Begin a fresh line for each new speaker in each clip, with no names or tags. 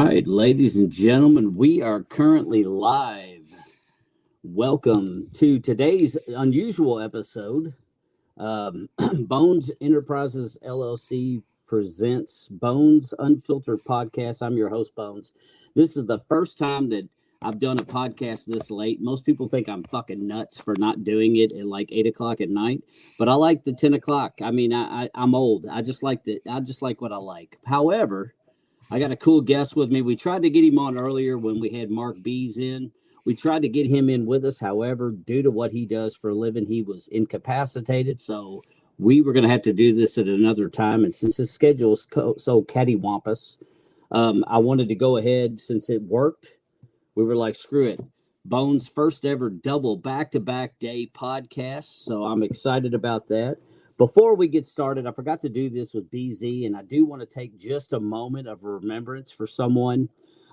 right, ladies and gentlemen, we are currently live. Welcome to today's unusual episode. Bones Enterprises LLC presents Bones Unfiltered Podcast. I'm your host, Bones. This is the first time that I've done a podcast this late. Most people think I'm fucking nuts for not doing it at like 8 o'clock at night, but I like the 10 o'clock. I mean, I'm old. I just like what I like. However, I got a cool guest with me. We tried to get him on earlier when we had Mark Bees in. We tried to get him in with us. However, due to what he does for a living, he was incapacitated. So we were going to have to do this at another time. And since his schedule is so cattywampus, I wanted to go ahead since it worked. We were like, screw it. Bones' first ever double back-to-back day podcast. So I'm excited about that. Before we get started, I forgot to do this with BZ, and I do want to take just a moment of remembrance for someone.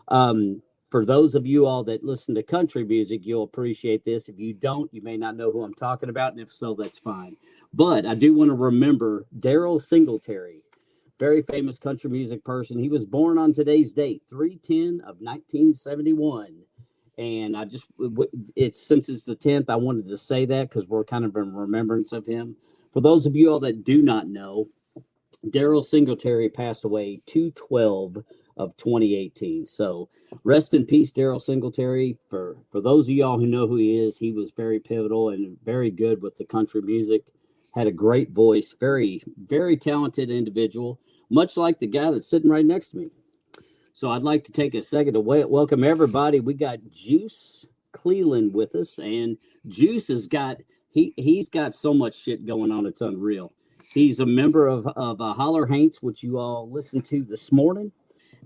For those of you all that listen to country music, you'll appreciate this. If you don't, you may not know who I'm talking about, and if so, that's fine. But I do want to remember Daryl Singletary, very famous country music person. He was born on today's date, 3/10 of 1971. And since it's the 10th, I wanted to say that because we're kind of in remembrance of him. For those of you all that do not know, Daryl Singletary passed away 2/12 of 2018. So rest in peace, Daryl Singletary. For those of y'all who know who he is, he was very pivotal and very good with the country music. Had a great voice, very, very talented individual, much like the guy that's sitting right next to me. So I'd like to take a second to welcome everybody. We got Juice Cleland with us, and Juice has got he's got so much shit going on, it's unreal. He's a member of Hollar Haints, which you all listened to this morning,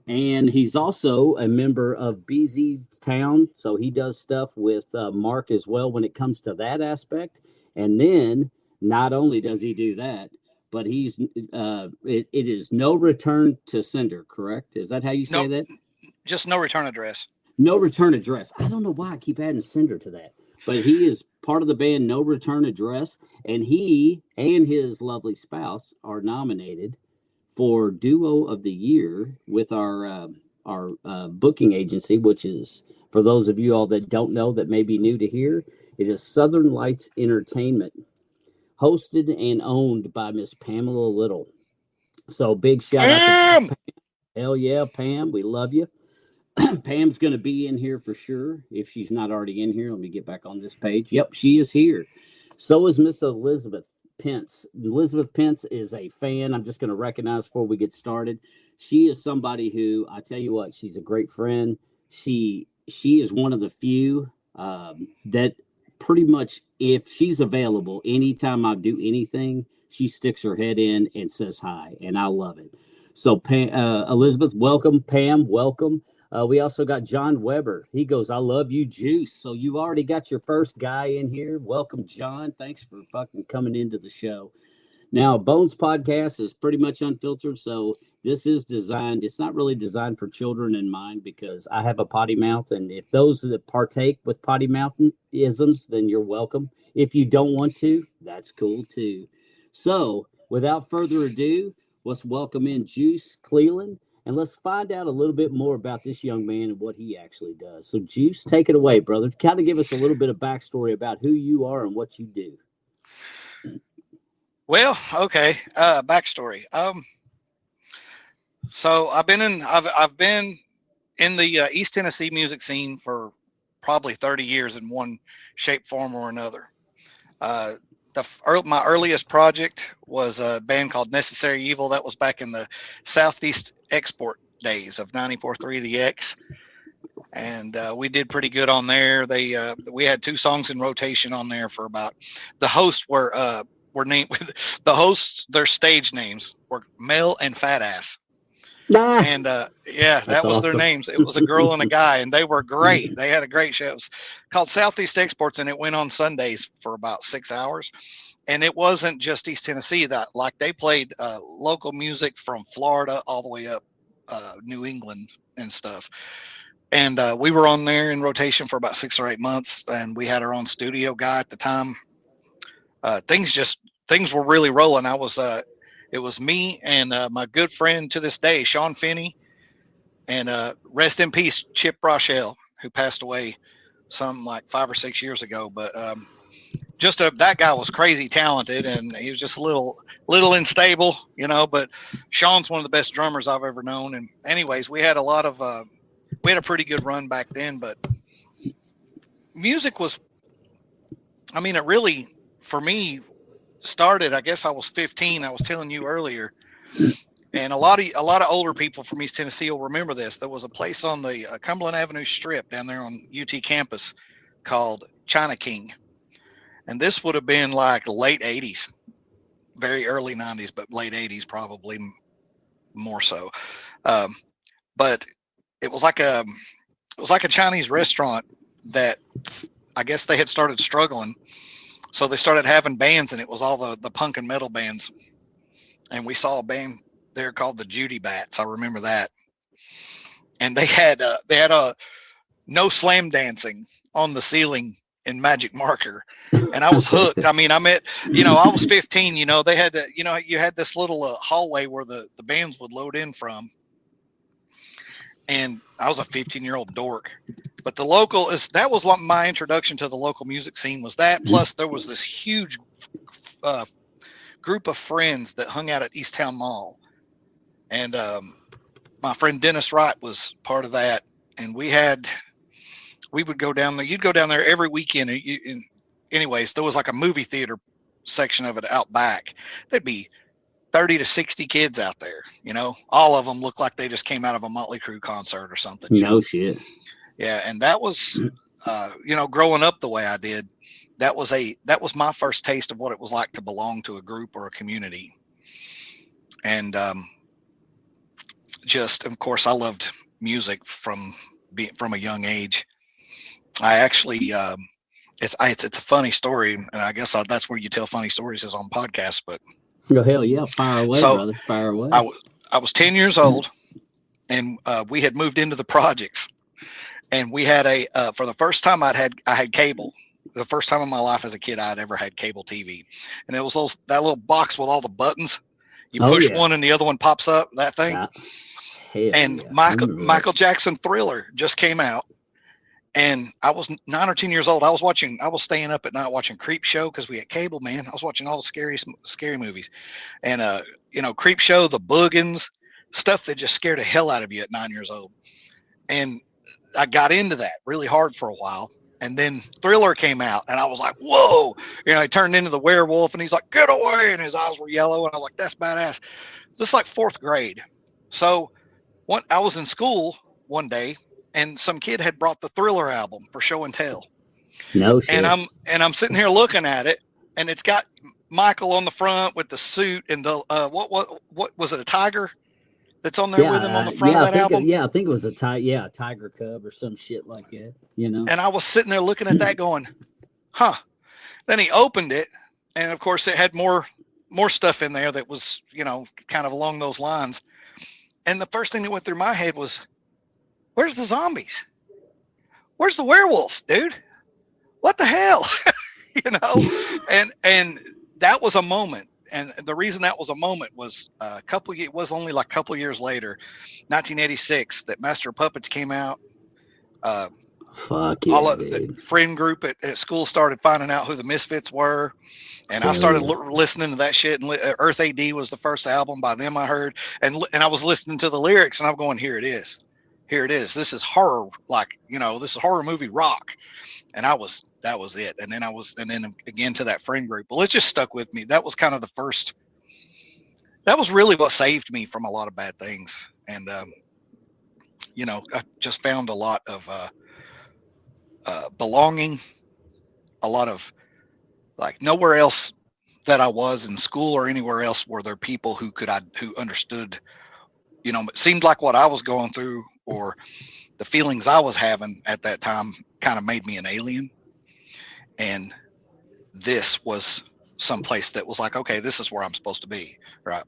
and he's also a member of BZ Town, so he does stuff with Mark as well when it comes to that aspect. And then not only does he do that, but he's it is no return to sender, correct? Is that how you say that?
Just no return address.
No return address. I don't know why I keep adding sender to that, but he is part of the band No Return Address, and he and his lovely spouse are nominated for Duo of the Year with our booking agency, which is, for those of you all that don't know, that may be new to here, it is Southern Lights Entertainment, hosted and owned by Miss Pamela Little. So big shout out to Pam. Hell yeah, Pam, we love you. Pam's going to be in here for sure. If she's not already in here, let me get back on this page. Yep, she is here. So is Miss Elizabeth Pence. Elizabeth Pence is a fan I'm just going to recognize before we get started. She is somebody who, I tell you what, she's a great friend. She is one of the few that pretty much, if she's available anytime I do anything, she sticks her head in and says hi, and I love it. So Elizabeth, welcome. Pam, welcome. We also got John Weber. He goes, I love you, Juice. So you already got your first guy in here. Welcome, John. Thanks for fucking coming into the show. Now, Bones Podcast is pretty much unfiltered, so this is designed. It's not really designed for children in mind because I have a potty mouth, and if those that partake with potty mouth isms, then you're welcome. If you don't want to, that's cool too. So without further ado, let's welcome in Juice Cleland. And let's find out a little bit more about this young man and what he actually does. So, Juice, take it away, brother. Kind of give us a little bit of backstory about who you are and what you do.
Well, okay. Backstory. So I've been in the East Tennessee music scene for probably 30 years in one shape, form, or another. My earliest project was a band called Necessary Evil. That was back in the Southeast Export days of 94.3 The X. And we did pretty good on there. We had 2 songs in rotation on there for about, the hosts were named, the hosts, their stage names were Mel and Fat Ass. And that was awesome. Their names. It was a girl and a guy, and they were great. They had a great show. It was called Southeast Exports, and it went on Sundays for about 6 hours. And it wasn't just East Tennessee. They played local music from Florida all the way up New England and stuff. And we were on there in rotation for about 6 or 8 months, and we had our own studio guy at the time. Things were really rolling. It was me and my good friend to this day, Sean Finney, And rest in peace, Chip Rochelle, who passed away some like 5 or 6 years ago. But that guy was crazy talented, and he was just a little unstable, But Sean's one of the best drummers I've ever known. And anyways, we had a pretty good run back then. But music was, I mean, it really for me started. I guess I was 15. I was telling you earlier. And a lot of older people from East Tennessee will remember this. There was a place on the Cumberland Avenue Strip down there on UT campus called China King. And this would have been like late 80s, very early 90s, but late 80s probably more so. But it was like a Chinese restaurant that I guess they had started struggling. So they started having bands, and it was all the punk and metal bands. And we saw a band there called the Judy Bats. I remember that. And they had no slam dancing on the ceiling in magic marker. And I was hooked. I mean, I was 15, they had you had this little hallway where the bands would load in from. And I was a 15-year-old dork. But that was like my introduction to the local music scene was that. Plus there was this huge group of friends that hung out at Easttown Mall. And my friend Dennis Wright was part of that. And we would go down there. You'd go down there every weekend. Anyways, there was like a movie theater section of it out back. There'd be 30 to 60 kids out there, all of them looked like they just came out of a Motley Crue concert or something.
No shit.
Yeah. And that was, growing up the way I did, that was my first taste of what it was like to belong to a group or a community. And, of course, I loved music from a young age. I actually, it's a funny story, and I guess that's where you tell funny stories is on podcasts. But
oh hell yeah, fire away, brother, fire away.
I was 10 years old, and we had moved into the projects, and we had for the first time I had cable. The first time in my life as a kid I had ever had cable TV, and it was that little box with all the buttons. You push one and the other one pops up. That thing. And Michael Jackson Thriller just came out, and I was 9 or 10 years old. I was staying up at night watching Creep Show because we had cable, man. I was watching all the scary movies, and Creep Show, The Boogans, stuff that just scared the hell out of you at 9 years old. And I got into that really hard for a while, and then Thriller came out, and I was like, whoa! He turned into the werewolf, and he's like, get away! And his eyes were yellow, and I was like, that's badass. This is like 4th grade, so. I was in school one day, and some kid had brought the Thriller album for show and tell.
No shit.
And I'm sitting here looking at it, and it's got Michael on the front with the suit and the what was it, a tiger that's on there with him on the front of that album?
I think it was a tiger cub or some shit like that. And
I was sitting there looking at that, going, huh. Then he opened it, and of course it had more stuff in there that was kind of along those lines. And the first thing that went through my head was, where's the zombies? Where's the werewolf, dude? What the hell? And that was a moment. And the reason that was a moment was only like a couple years later, 1986, that Master of Puppets came out.
Fuck yeah,
all of
dude.
the friend group at school started finding out who the Misfits were. And I started listening to that shit. And Earth AD was the first album by them I heard. And I was listening to the lyrics, and I'm going, here it is. Here it is. This is horror, this is horror movie rock. And that was it. And then again to that friend group. Well, it just stuck with me. That was kind of the first. That was really what saved me from a lot of bad things. And, I just found a lot of belonging, a lot of, like, nowhere else that I was in school or anywhere else were there people who understood, it seemed like what I was going through or the feelings I was having at that time kind of made me an alien. And this was someplace that was like, okay, this is where I'm supposed to be. Right.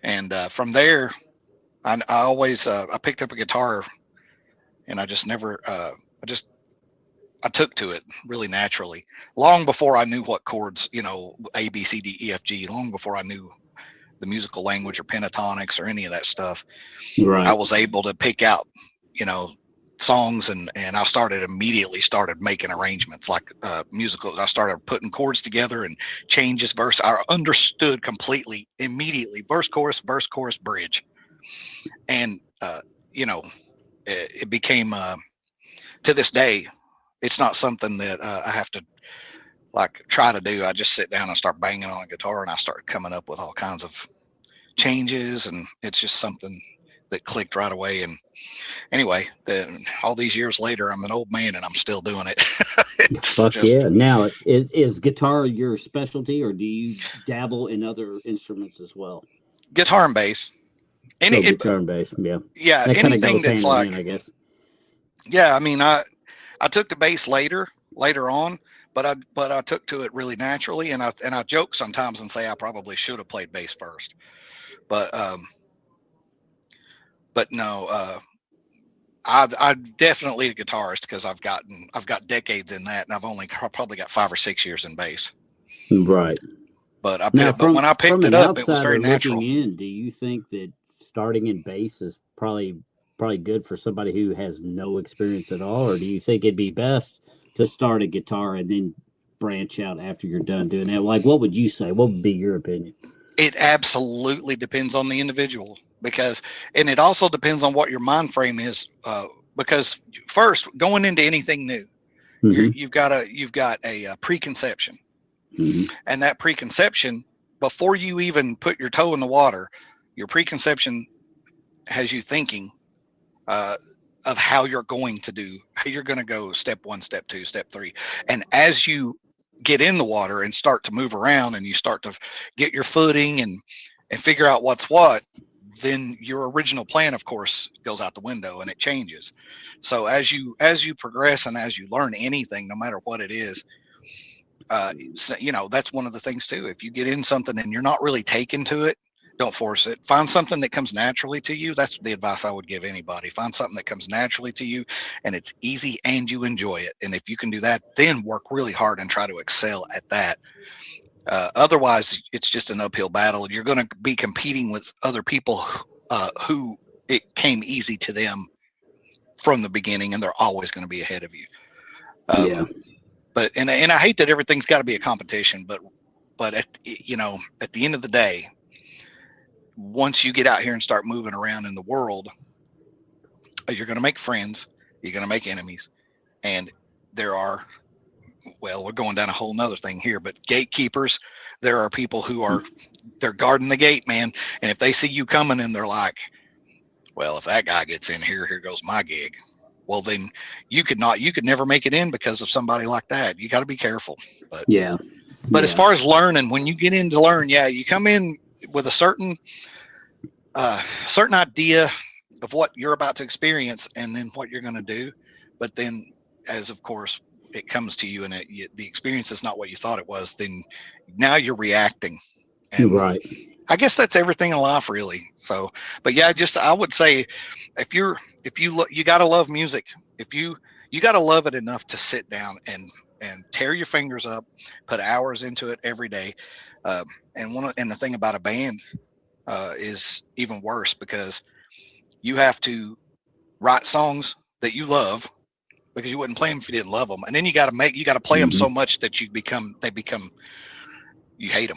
And from there, I always, I picked up a guitar, and I just never, I took to it really naturally, long before I knew what chords, A, B, C, D, E, F, G, long before I knew the musical language or pentatonics or any of that stuff.
Right.
I was able to pick out, songs, and I immediately started making arrangements like musical. I started putting chords together and changes, verse. I understood completely immediately verse, chorus, bridge, and it became to this day. It's not something that I have to try to do. I just sit down and start banging on a guitar, and I start coming up with all kinds of changes, and it's just something that clicked right away. And anyway, all these years later, I'm an old man and I'm still doing it.
Fuck yeah. Now, is guitar your specialty, or do you dabble in other instruments as well?
Guitar and bass.
Guitar and bass, yeah.
Yeah,
that
anything that's
hand, I guess.
Yeah, I mean, I took to bass later on, but I took to it really naturally, and I joke sometimes and say I probably should have played bass first, but no, I'm definitely a guitarist because I've got decades in that, and I've only probably got 5 or 6 years in bass.
Right.
But when I picked it up, it was very natural.
Looking in, do you think that starting in bass is probably good for somebody who has no experience at all, or do you think it'd be best to start a guitar and then branch out after you're done doing that? Like, what would you say? What would be your opinion?
It absolutely depends on the individual, and it also depends on what your mind frame is. Because first, going into anything new,
mm-hmm.
you've got a preconception,
mm-hmm.
and that preconception, before you even put your toe in the water, your preconception has you thinking of how you're going to go step 1, step 2, step 3, and as you get in the water and start to move around and you start to get your footing and figure out what's what, then your original plan, of course, goes out the window and it changes. So as you progress and as you learn anything, no matter what it is, that's one of the things too. If you get in something and you're not really taken to it, don't force it. Find something that comes naturally to you. That's the advice I would give anybody. Find something that comes naturally to you and it's easy and you enjoy it. And if you can do that, then work really hard and try to excel at that. Otherwise, it's just an uphill battle. You're going to be competing with other people who it came easy to them from the beginning, and they're always going to be ahead of you.
Yeah.
But and I hate that everything's got to be a competition. But at the end of the day, once you get out here and start moving around in the world, you're going to make friends. You're going to make enemies, and there are. Well, we're going down a whole nother thing here, but gatekeepers, there are people who they're guarding the gate, man. And if they see you coming and they're like, well, if that guy gets in here, here goes my gig. Well, then you could never make it in because of somebody like that. You got to be careful. But
yeah.
But as far as learning, when you get in to learn, you come in with a certain idea of what you're about to experience and then what you're going to do. But then as of course, it comes to you and the experience is not what you thought it was, then now you're reacting. And
right.
I guess that's everything in life, really. So, but I would say you got to love music. If you got to love it enough to sit down and tear your fingers up, put hours into it every day. And the thing about a band is even worse because you have to write songs that you love, because you wouldn't play them if you didn't love them. And then you got to play them so much that you hate them because you hear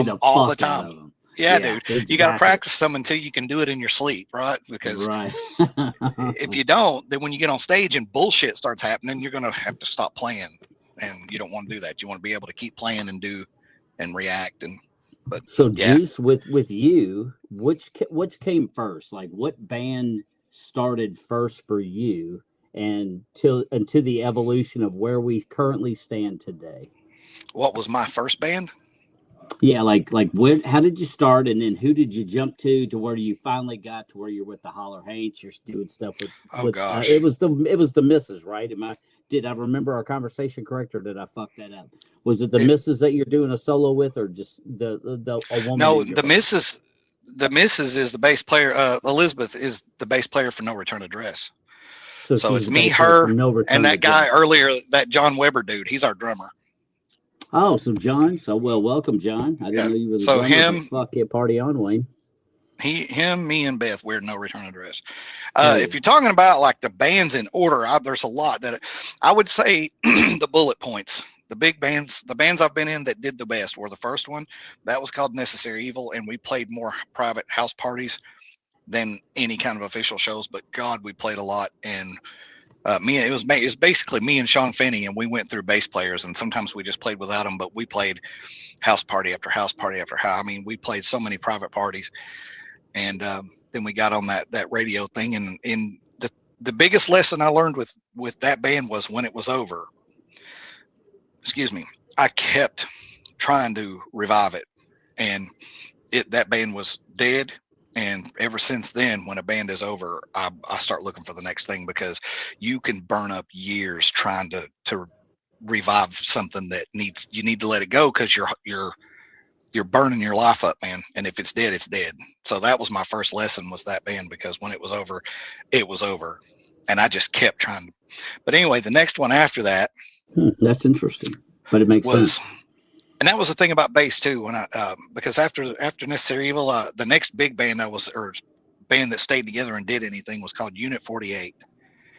them all the time. Yeah, dude, exactly. You got to practice them until you can do it in your sleep, right? Because if you don't, then when you get on stage and bullshit starts happening, you're going to have to stop playing, and you don't want to do that. You want to be able to keep playing and do and react.
Juice, with you, which came first? Like, what band started first for you and to the evolution of where we currently stand today?
What was my first band?
Yeah, like how did you start, and then who did you jump to where you finally got to where you're with the Hollar Haints? You're doing stuff with
gosh,
it was the Misses, right? Did I remember our conversation correct, or did I fuck that up? Was it the Misses that you're doing a solo with, or just a woman?
No, the Misses. The Misses is the bass player. Elizabeth is the bass player for No Return Address. So it's me, her, and that guy earlier, that John Weber dude. He's our drummer.
Oh, so John. So well, welcome, John. I didn't
Yeah.
know you were the
So
drummer, but
him,
fuck it, party on, Wayne.
me, and Beth. We're no return address.
Hell
If
yeah.
you're talking about like the bands in order, there's a lot that I would say the bullet points. The big bands, the bands I've been in that did the best were the first one. That was called Necessary Evil, and we played more private house parties than any kind of official shows. But God, we played a lot, and it was basically me and Sean Finney, and we went through bass players, and sometimes we just played without them. But we played house party after house party after house. I mean, we played so many private parties, and then we got on that radio thing, and in the biggest lesson I learned with that band was when it was over. Excuse me, I kept trying to revive it, and that band was dead. And ever since then, when a band is over, I start looking for the next thing, because you can burn up years trying to revive something that you need to let it go, because you're burning your life up, man. And if it's dead, it's dead. So that was my first lesson, was that band, because when it was over, and I just kept trying to. But anyway, the next one after that
That's interesting, but it makes
was.
sense.
And that was the thing about bass too. When because after Necessary Evil, the next big band band that stayed together and did anything was called Unit 48,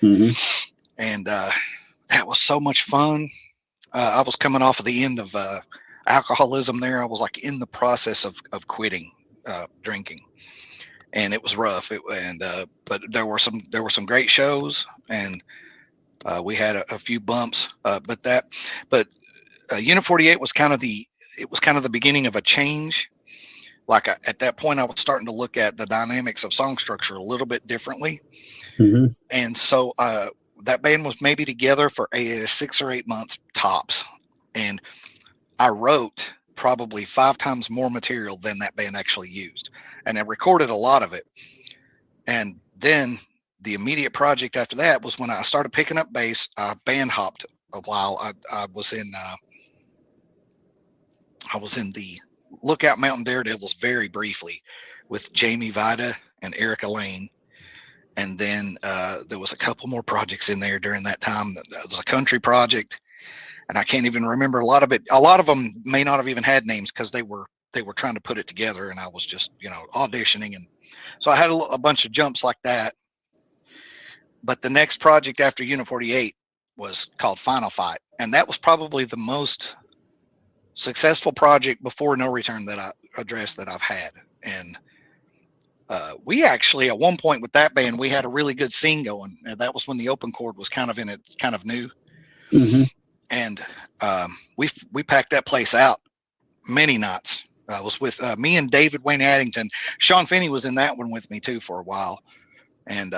and that was so much fun. I was coming off of the end of alcoholism there. I was like in the process of quitting drinking, and it was rough. But there were some great shows, and we had a few bumps. But Unit 48 was kind of the beginning of a change. Like at that point, I was starting to look at the dynamics of song structure a little bit differently. And so that band was maybe together for 6 or 8 months tops. And I wrote probably 5 times more material than that band actually used. And I recorded a lot of it. And then the immediate project after that was when I started picking up bass. I band hopped a while. I was in the Lookout Mountain Daredevils very briefly with Jamie Vida and Erica Lane. And then there was a couple more projects in there during that time. That was a country project, and I can't even remember a lot of it. A lot of them may not have even had names, because they were trying to put it together, and I was just auditioning, and so I had a bunch of jumps like that. But the next project after Unit 48 was called Final Fight, and that was probably the most successful project before No Return that I've had. And we actually, at one point with that band, we had a really good scene going, and that was when the open chord was kind of new. And we packed that place out many nights. I was with me and David Wayne Addington. Sean Finney was in that one with me too for a while, and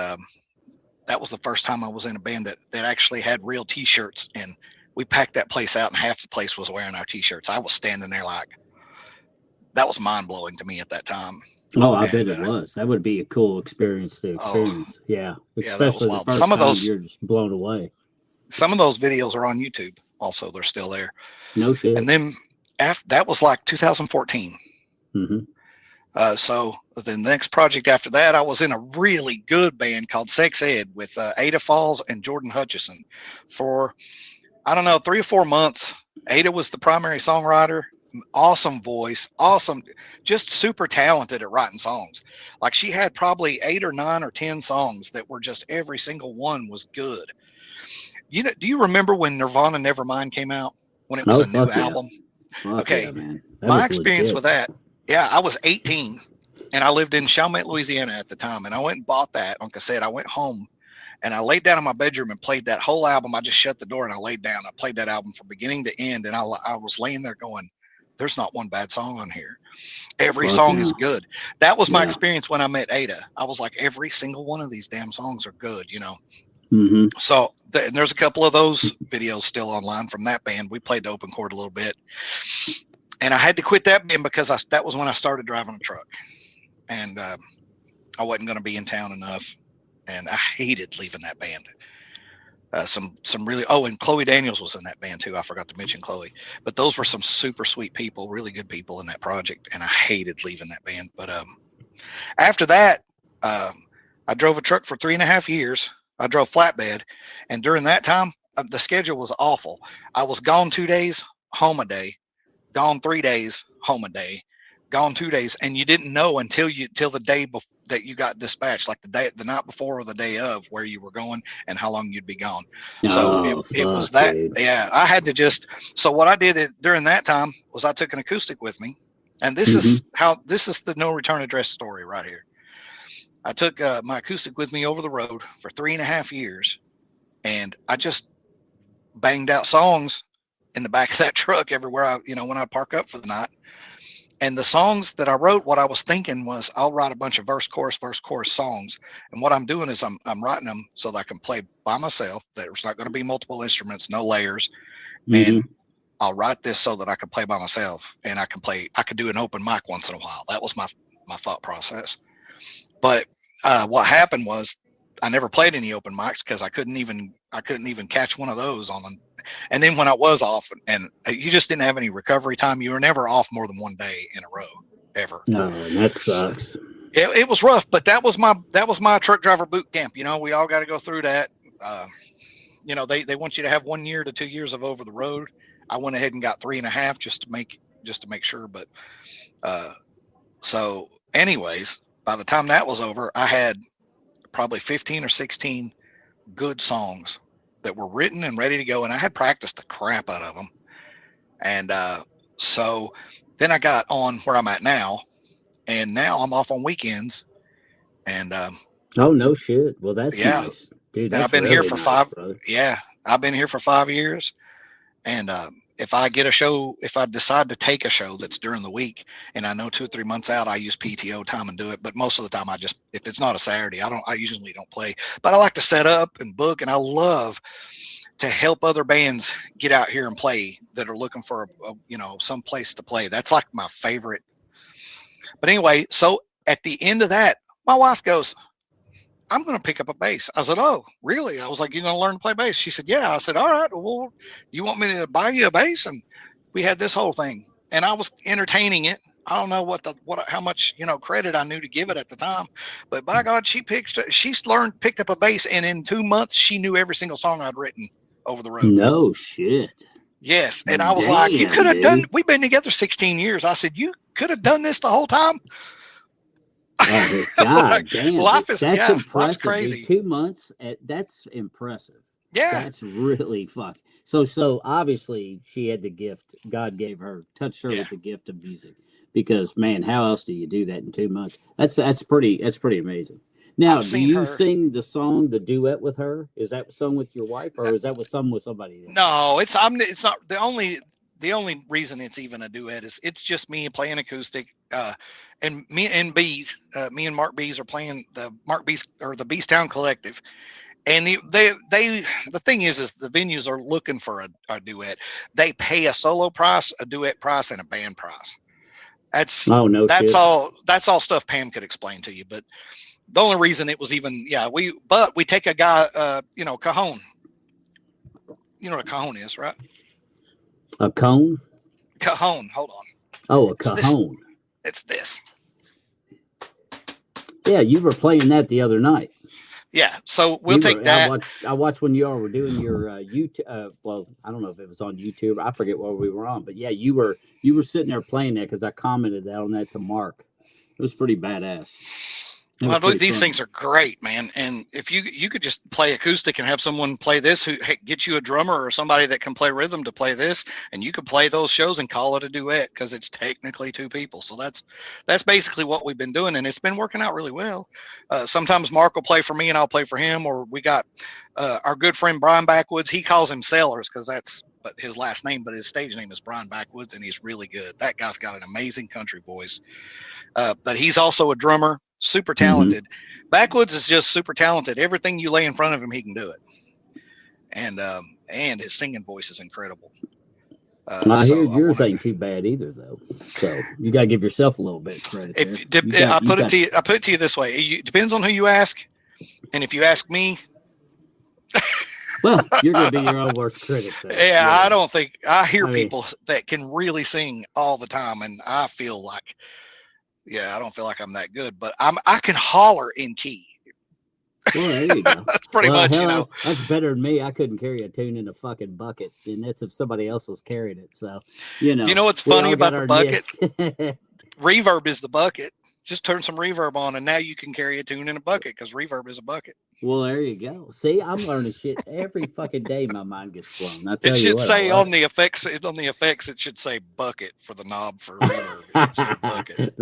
that was the first time I was in a band that actually had real T-shirts, and we packed that place out, and half the place was wearing our T-shirts. I was standing there like, that was mind-blowing to me at that time.
Oh, I bet it was. That would be a cool experience to experience.
Yeah,
especially the first time you're just blown away.
Some of those videos are on YouTube also. They're still there.
No shit.
And then that was like 2014. So the next project after that, I was in a really good band called Sex Ed with Ada Falls and Jordan Hutchison for, I don't know, 3 or 4 months. Ada was the primary songwriter. Awesome voice, awesome, just super talented at writing songs. Like, she had probably 8 or 9 or 10 songs that were just, every single one was good. Do you remember when Nirvana Nevermind came out, when it was a new album? Okay,
man.
My experience with that, I was 18 and I lived in Chalmette, Louisiana at the time, and I went and bought that on cassette. I went home and I laid down in my bedroom and played that whole album. I just shut the door and I laid down. I played that album from beginning to end, and I was laying there going, there's not one bad song on here. Every song is good. That was my experience when I met Ada. I was like, every single one of these damn songs are good, So there's a couple of those videos still online from that band. We played the open chord a little bit, and I had to quit that band because that was when I started driving a truck, and I wasn't going to be in town enough, and I hated leaving that band. Some really, and Chloe Daniels was in that band too. I forgot to mention Chloe, but those were some super sweet people, really good people in that project, and I hated leaving that band. But after that, I drove a truck for 3.5 years. I drove flatbed, and during that time, the schedule was awful. I was gone 2 days, home a day, gone 3 days, home a day, gone 2 days, and you didn't know until the day that you got dispatched, like the night before or the day of, where you were going and how long you'd be gone. So it was that.
Dude.
Yeah, I had to just. So what I did during that time was I took an acoustic with me, and this is the no return address story right here. I took my acoustic with me over the road for 3.5 years, and I just banged out songs in the back of that truck everywhere when I park up for the night. And the songs that I wrote, what I was thinking was, I'll write a bunch of verse, chorus songs. And what I'm doing is I'm writing them so that I can play by myself. There's not going to be multiple instruments, no layers. And I'll write this so that I can play by myself, and I could do an open mic once in a while. That was my thought process. But what happened was I never played any open mics because I couldn't even catch one of those on them. And then when I was off, and you just didn't have any recovery time, you were never off more than 1 day in a row, ever.
No, that sucks.
It was rough, but that was my truck driver boot camp. We all got to go through that. They want you to have 1 year to 2 years of over the road. I went ahead and got 3.5 just to make sure. But so anyways, by the time that was over, I had probably 15 or 16 good songs that were written and ready to go, and I had practiced the crap out of them. And so then I got on where I'm at now, and now I'm off on weekends. And
oh, no shit. Well, that's nice, dude.
And I've been here for I've been here for 5 years. And if I decide to take a show that's during the week, and I know 2 or 3 months out, I use PTO time and do it. But most of the time, if it's not a Saturday, I usually don't play. But I like to set up and book, and I love to help other bands get out here and play that are looking for some place to play. That's like my favorite. But anyway, so at the end of that, my wife goes, "I'm going to pick up a bass." I said, "Oh, really?" I was like, "You're going to learn to play bass?" She said, "Yeah." I said, "All right, well, you want me to buy you a bass?" And we had this whole thing, and I was entertaining it. I don't know how much credit I knew to give it at the time, but by God, she picked up a bass, and in 2 months she knew every single song I'd written over the road.
No shit.
Yes, and I was like, "You could have done. We've been together 16 years." I said, "You could have done this the whole time."
Oh, God damn.
That's impressive.
Life's
Crazy.
In 2 months, that's impressive.
Yeah.
That's really fuck. So obviously she had the gift. God touched her with the gift of music. Because, man, how else do you do that in 2 months? That's pretty amazing. Now, do you sing the duet with her? Is that sung with your wife, or is that with somebody else?
No, it's not the only reason it's even a duet is it's just me playing acoustic, and me and Mark Bees are playing the Mark Bees or the Beastown Collective, and the thing is the venues are looking for a duet. They pay a solo price, a duet price, and a band price. That's all stuff Pam could explain to you. But the only reason it was even we take a guy, cajon. You know what a cajon is, right?
A cone?
Cajon. Hold on.
Oh, a cajon.
It's this.
Yeah, you were playing that the other night.
Yeah, so we'll take that.
I watched when you all were doing your YouTube. Well, I don't know if it was on YouTube. I forget what we were on, but yeah, you were sitting there playing that because I commented on that to Mark. It was pretty badass.
Well, these things are great, man. And if you could just play acoustic and have someone play this, who get you a drummer or somebody that can play rhythm to play this, and you could play those shows and call it a duet because it's technically 2 people. So that's basically what we've been doing, and it's been working out really well. Sometimes Mark will play for me and I'll play for him, or we got our good friend Brian Backwoods. He calls him Sellers because that's his last name, but his stage name is Brian Backwoods, and he's really good. That guy's got an amazing country voice, but he's also a drummer. Super talented. Mm-hmm. Backwoods is just super talented. Everything you lay in front of him, he can do it. And his singing voice is incredible.
I hear yours ain't too bad either, though. So you gotta give yourself a little bit of credit.
I put it to you this way: it depends on who you ask, and if you ask me,
well, you're gonna be your own worst critic. Though.
Yeah, I don't think I hear people that can really sing all the time, and I feel like. Yeah, I don't feel like I'm that good, but I can holler in key.
Well, there you go.
That's pretty much,
hell, that's better than me. I couldn't carry a tune in a fucking bucket, and that's if somebody else was carrying it. So,
You know what's funny about the bucket?
niche.
Reverb is the bucket. Just turn some reverb on, and now you can carry a tune in a bucket because reverb is a bucket.
Well, there you go. See, I'm learning shit every fucking day. My mind gets blown. I tell
It
you
should
what,
say on the effects. On the effects, it should say bucket for the knob for reverb. It should say bucket.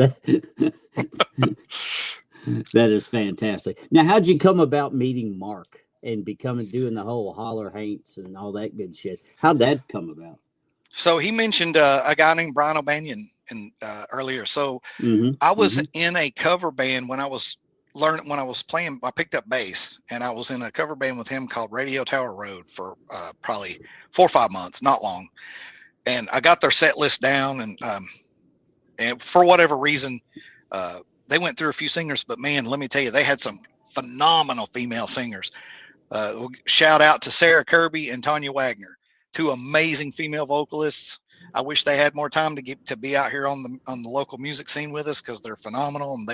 That is fantastic. Now, how'd you come about meeting Mark and doing the whole Hollar Haints and all that good shit? How'd that come about?
So he mentioned a guy named Brian O'Banion earlier. So I was in a cover band when I was playing. I picked up bass, and I was in a cover band with him called Radio Tower Road for probably 4 or 5 months, not long. And I got their set list down, and for whatever reason, they went through a few singers. But man, let me tell you, they had some phenomenal female singers. Shout out to Sarah Kirby and Tanya Wagner, 2 amazing female vocalists. I wish they had more time to be out here on the local music scene with us, because they're phenomenal, and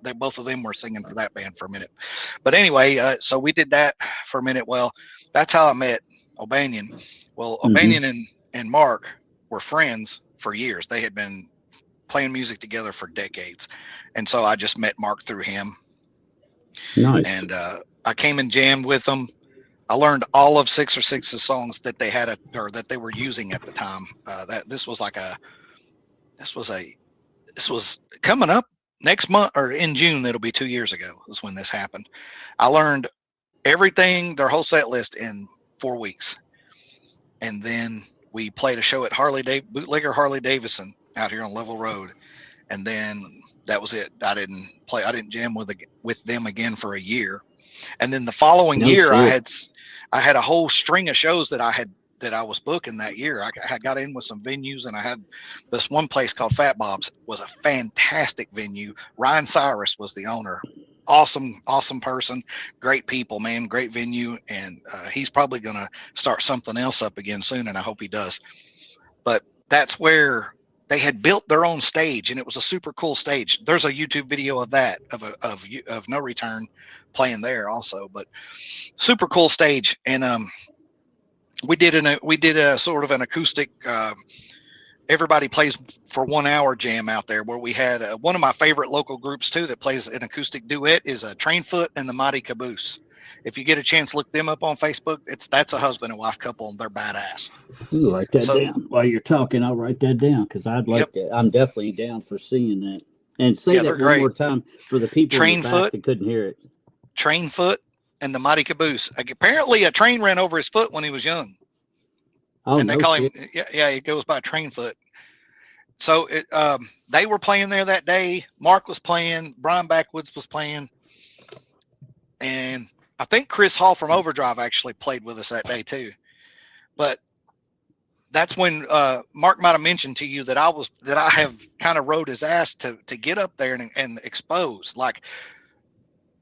they both of them were singing for that band for a minute. But anyway, so we did that for a minute. Well, that's how I met O'Banion. Well, O'Banion and Mark were friends for years. They had been playing music together for decades, and so I just met Mark through him.
Nice.
And I came and jammed with them. I learned all of 6 or 6's songs that they had that they were using at the time. This was coming up next month, or in June. It'll be 2 years ago is when this happened. I learned everything, their whole set list, in 4 weeks. And then we played a show at Bootlegger Harley Davidson out here on Level Road. And then that was it. I didn't jam with them again for a year. And then the following year, I had a whole string of shows that I was booking that year. I got in with some venues, and I had this one place called Fat Bob's. Was a fantastic venue. Ryan Cyrus was the owner. Awesome person, great people, man, great venue. And he's probably going to start something else up again soon, and I hope he does. But that's where they had built their own stage, and it was a super cool stage. There's a YouTube video of that, of No Return playing there also, but super cool stage. And we did a sort of an acoustic, everybody plays for 1 hour jam out there, where we had one of my favorite local groups too that plays an acoustic duet is a Trainfoot and the Mighty Caboose. If you get a chance, look them up on Facebook. That's a husband and wife couple, and they're badass.
You write that down while you're talking. I'll write that down, because I'd like to. I'm definitely down for seeing that. And say that one more time for the people in the back that couldn't hear it.
Trainfoot and the Mighty Caboose. Apparently, a train ran over his foot when he was young.
Oh,
and they call him. Yeah, he goes by Trainfoot. So they were playing there that day. Mark was playing. Brian Backwoods was playing, and I think Chris Hall from Overdrive actually played with us that day too. But that's when Mark might have mentioned to you that I have kind of rode his ass to get up there and expose. Like,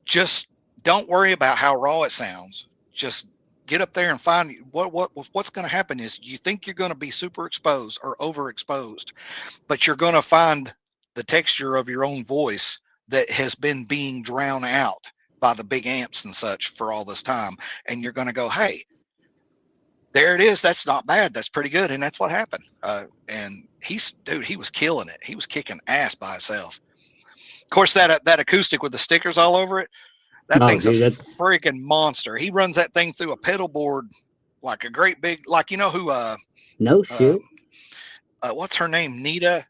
just don't worry about how raw it sounds. Just get up there and find what's going to happen is you think you're going to be super exposed or overexposed, but you're going to find the texture of your own voice that has been being drowned out by the big amps and such for all this time. And you're going to go, hey, there it is. That's not bad. That's pretty good. And that's what happened. And he was killing it. He was kicking ass by himself. Of course, that acoustic with the stickers all over it, thing's a freaking monster. He runs that thing through a pedal board like a great big, like, you know who,
no shit.
What's her name? Nita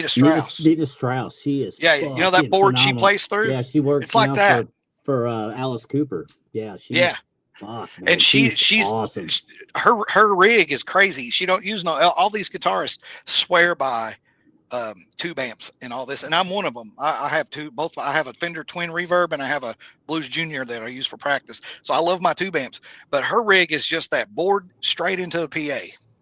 Strauss.
Nita Strauss. She is.
Yeah. You know that board phenomenal. She plays through?
Yeah. She works.
It's like that.
For Alice Cooper. Yeah. Fuck,
and she's awesome. Her rig is crazy. She don't use all these guitarists swear by tube amps and all this, and I'm one of them. I have both. I have a Fender Twin Reverb, and I have a Blues Junior that I use for practice. So I love my tube amps, but her rig is just that board straight into a PA,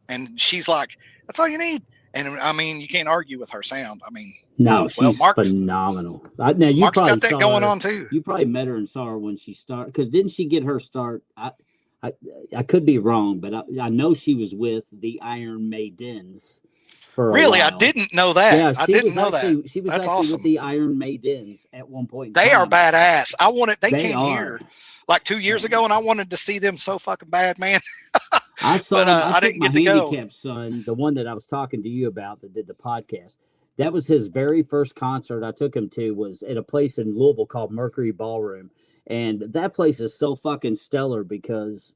and she's like, that's all you need. And I mean, you can't argue with her sound. I mean,
no, she's phenomenal. Now you
Mark's
probably
got that going on too.
You probably met her and saw her when she started, because didn't she get her start? I could be wrong, but I know she was with the Iron Maidens.
Really, I didn't know that.
Yeah,
I didn't know that.
She was actually awesome. With the Iron Maidens at one point.
They are badass. They came here. like 2 years ago, and I wanted to see them so fucking bad, man.
I saw
But
him.
I
I took
didn't
my
get to go.
handicapped son, the one that I was talking to you about that did the podcast. That was his very first concert I took him to, was at a place in Louisville called Mercury Ballroom. And that place is so fucking stellar because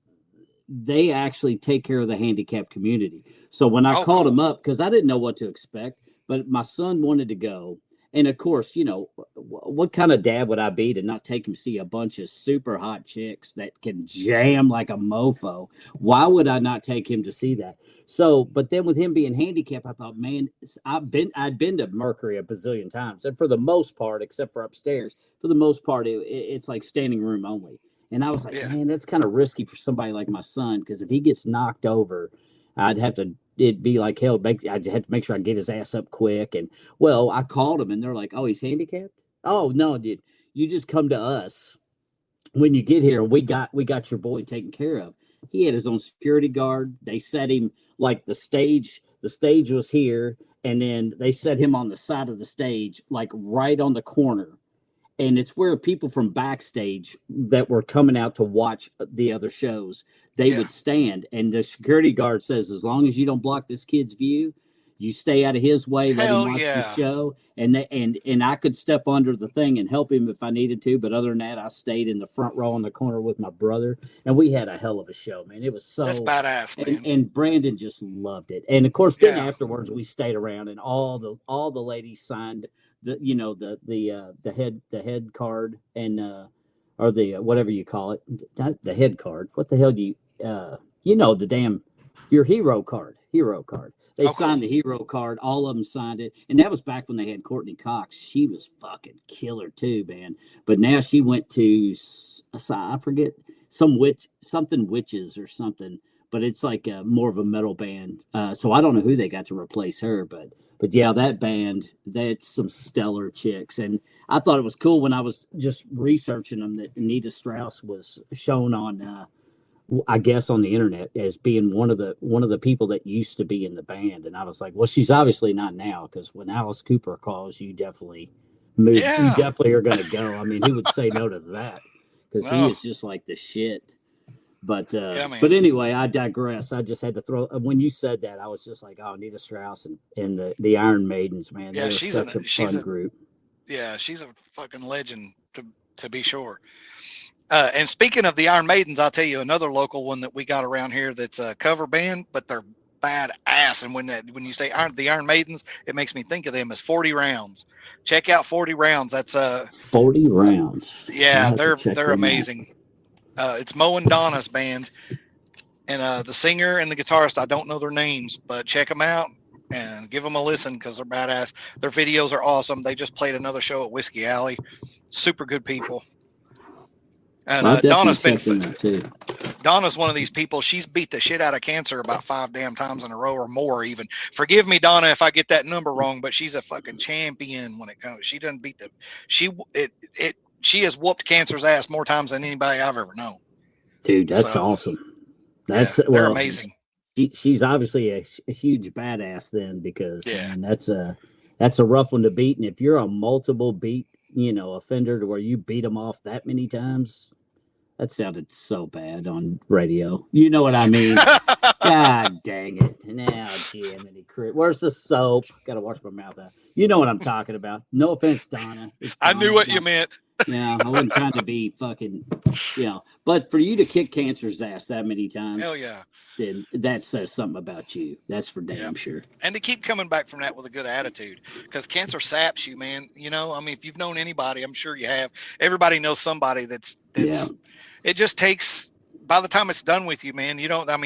they actually take care of the handicapped community. So when I called him up, because I didn't know what to expect, but my son wanted to go. And of course, you know, what kind of dad would I be to not take him see a bunch of super hot chicks that can jam like a mofo? Why would I not take him to see that? So, but then with him being handicapped, I thought, man, I'd been to Mercury a bazillion times, and for the most part, except for upstairs, for the most part, it's like standing room only. And I was like, man, that's kind of risky for somebody like my son, because if he gets knocked over, I'd have to. It'd be like hell. I'd have to make sure I get his ass up quick. And well, I called him, and they're like, "Oh, he's handicapped." Oh no, dude, you just come to us when you get here. We got your boy taken care of. He had his own security guard. They set him like the stage. The stage was here, and then they set him on the side of the stage, like right on the corner. And it's where people from backstage that were coming out to watch the other shows, they would stand, and the security guard says, as long as you don't block this kid's view, you stay out of his way, let him watch the show. And I could step under the thing and help him if I needed to, but other than that, I stayed in the front row in the corner with my brother, and we had a hell of a show, man. It was so
that's badass, man.
And Brandon just loved it. And of course, then afterwards we stayed around, and all the ladies signed the head card, and or the whatever you call it, the head card. What the hell do you the damn your hero card. They signed the hero card. All of them signed it, and that was back when they had Courtney Cox. She was fucking killer too, man. But now she went to I forget something witches or something. But it's like more of a metal band. So I don't know who they got to replace her, but yeah, that band, that's some stellar chicks. And I thought it was cool when I was just researching them that Anita Strauss was shown on, I guess, on the internet as being one of the people that used to be in the band. And I was like, well, she's obviously not now, because when Alice Cooper calls, you definitely move. You definitely are going to go. I mean, who would say no to that? Because he is just like the shit. But but anyway, I digress. I just had to throw. When you said that, I was just like, oh, Anita Strauss and the Iron Maidens, man.
Yeah,
she's such a fun group.
Yeah, she's a fucking legend to be sure. And speaking of the Iron Maidens, I'll tell you another local one that we got around here that's a cover band, but they're badass. And when you say the Iron Maidens, it makes me think of them as 40 Rounds. Check out 40 Rounds. That's
40 Rounds.
Yeah, they're amazing. It's Mo and Donna's band, and the singer and the guitarist, I don't know their names, but check them out and give them a listen because they're badass. Their videos are awesome. They just played another show at Whiskey Alley. Super good people. And Donna's Donna's one of these people. She's beat the shit out of cancer about 5 damn times in a row or more even. Forgive me, Donna, if I get that number wrong, but she's a fucking champion when it comes. She doesn't beat she has whooped cancer's ass more times than anybody I've ever known.
Dude, that's awesome.
They're amazing.
She's obviously a huge badass then, because man, that's a rough one to beat. And if you're a multiple beat, offender to where you beat them off that many times, that sounded so bad on radio. You know what I mean? God dang it. Now, Jiminy Cricket. Where's the soap? Got to wash my mouth out. You know what I'm talking about. No offense, Donna.
I knew what you meant.
Yeah, I wasn't trying to be fucking, but for you to kick cancer's ass that many times,
hell yeah,
then that says something about you. That's for damn sure.
And to keep coming back from that with a good attitude, because cancer saps you, man. I mean, if you've known anybody, I'm sure you have. Everybody knows somebody that's it just takes, by the time it's done with you, man,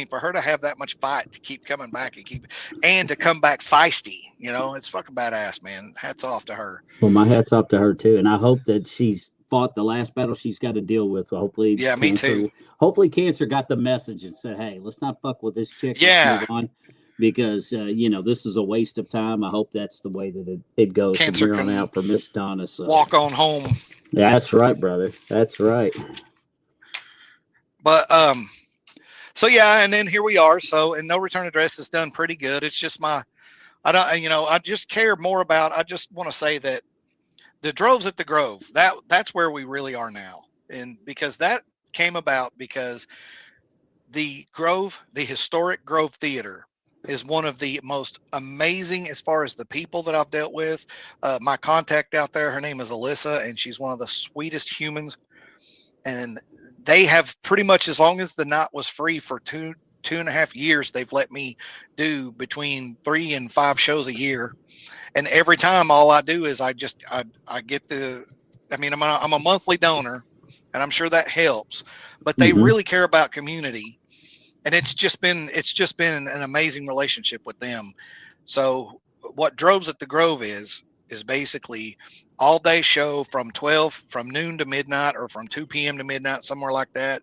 for her to have that much fight to keep coming back and to come back feisty, it's fucking badass, man. Hats off to her.
Well, my hat's off to her too. And I hope that she's fought the last battle she's got to deal with. Hopefully.
Yeah, me too.
Hopefully cancer got the message and said, hey, let's not fuck with this chick.
Yeah.
Let's move on, because, this is a waste of time. I hope that's the way that it goes
Cancer
from here on out for Miss Donna. So.
Walk on home.
Yeah, that's right, brother. That's right.
But and then here we are. So, and No Return Address is done pretty good. It's just I just care more about. I just want to say that the Droves at the Grove, that's where we really are now, and because that came about because the historic Grove Theater is one of the most amazing as far as the people that I've dealt with. My contact out there, her name is Alyssa, and she's one of the sweetest humans. And they have pretty much, as long as the night was free for two and a half years, they've let me do between 3 and 5 shows a year. And every time, all I do is I get I'm a monthly donor, and I'm sure that helps. But they really care about community, and it's just been an amazing relationship with them. So what Droves at the Grove is basically all day show from noon to midnight, or from 2 p.m. to midnight, somewhere like that.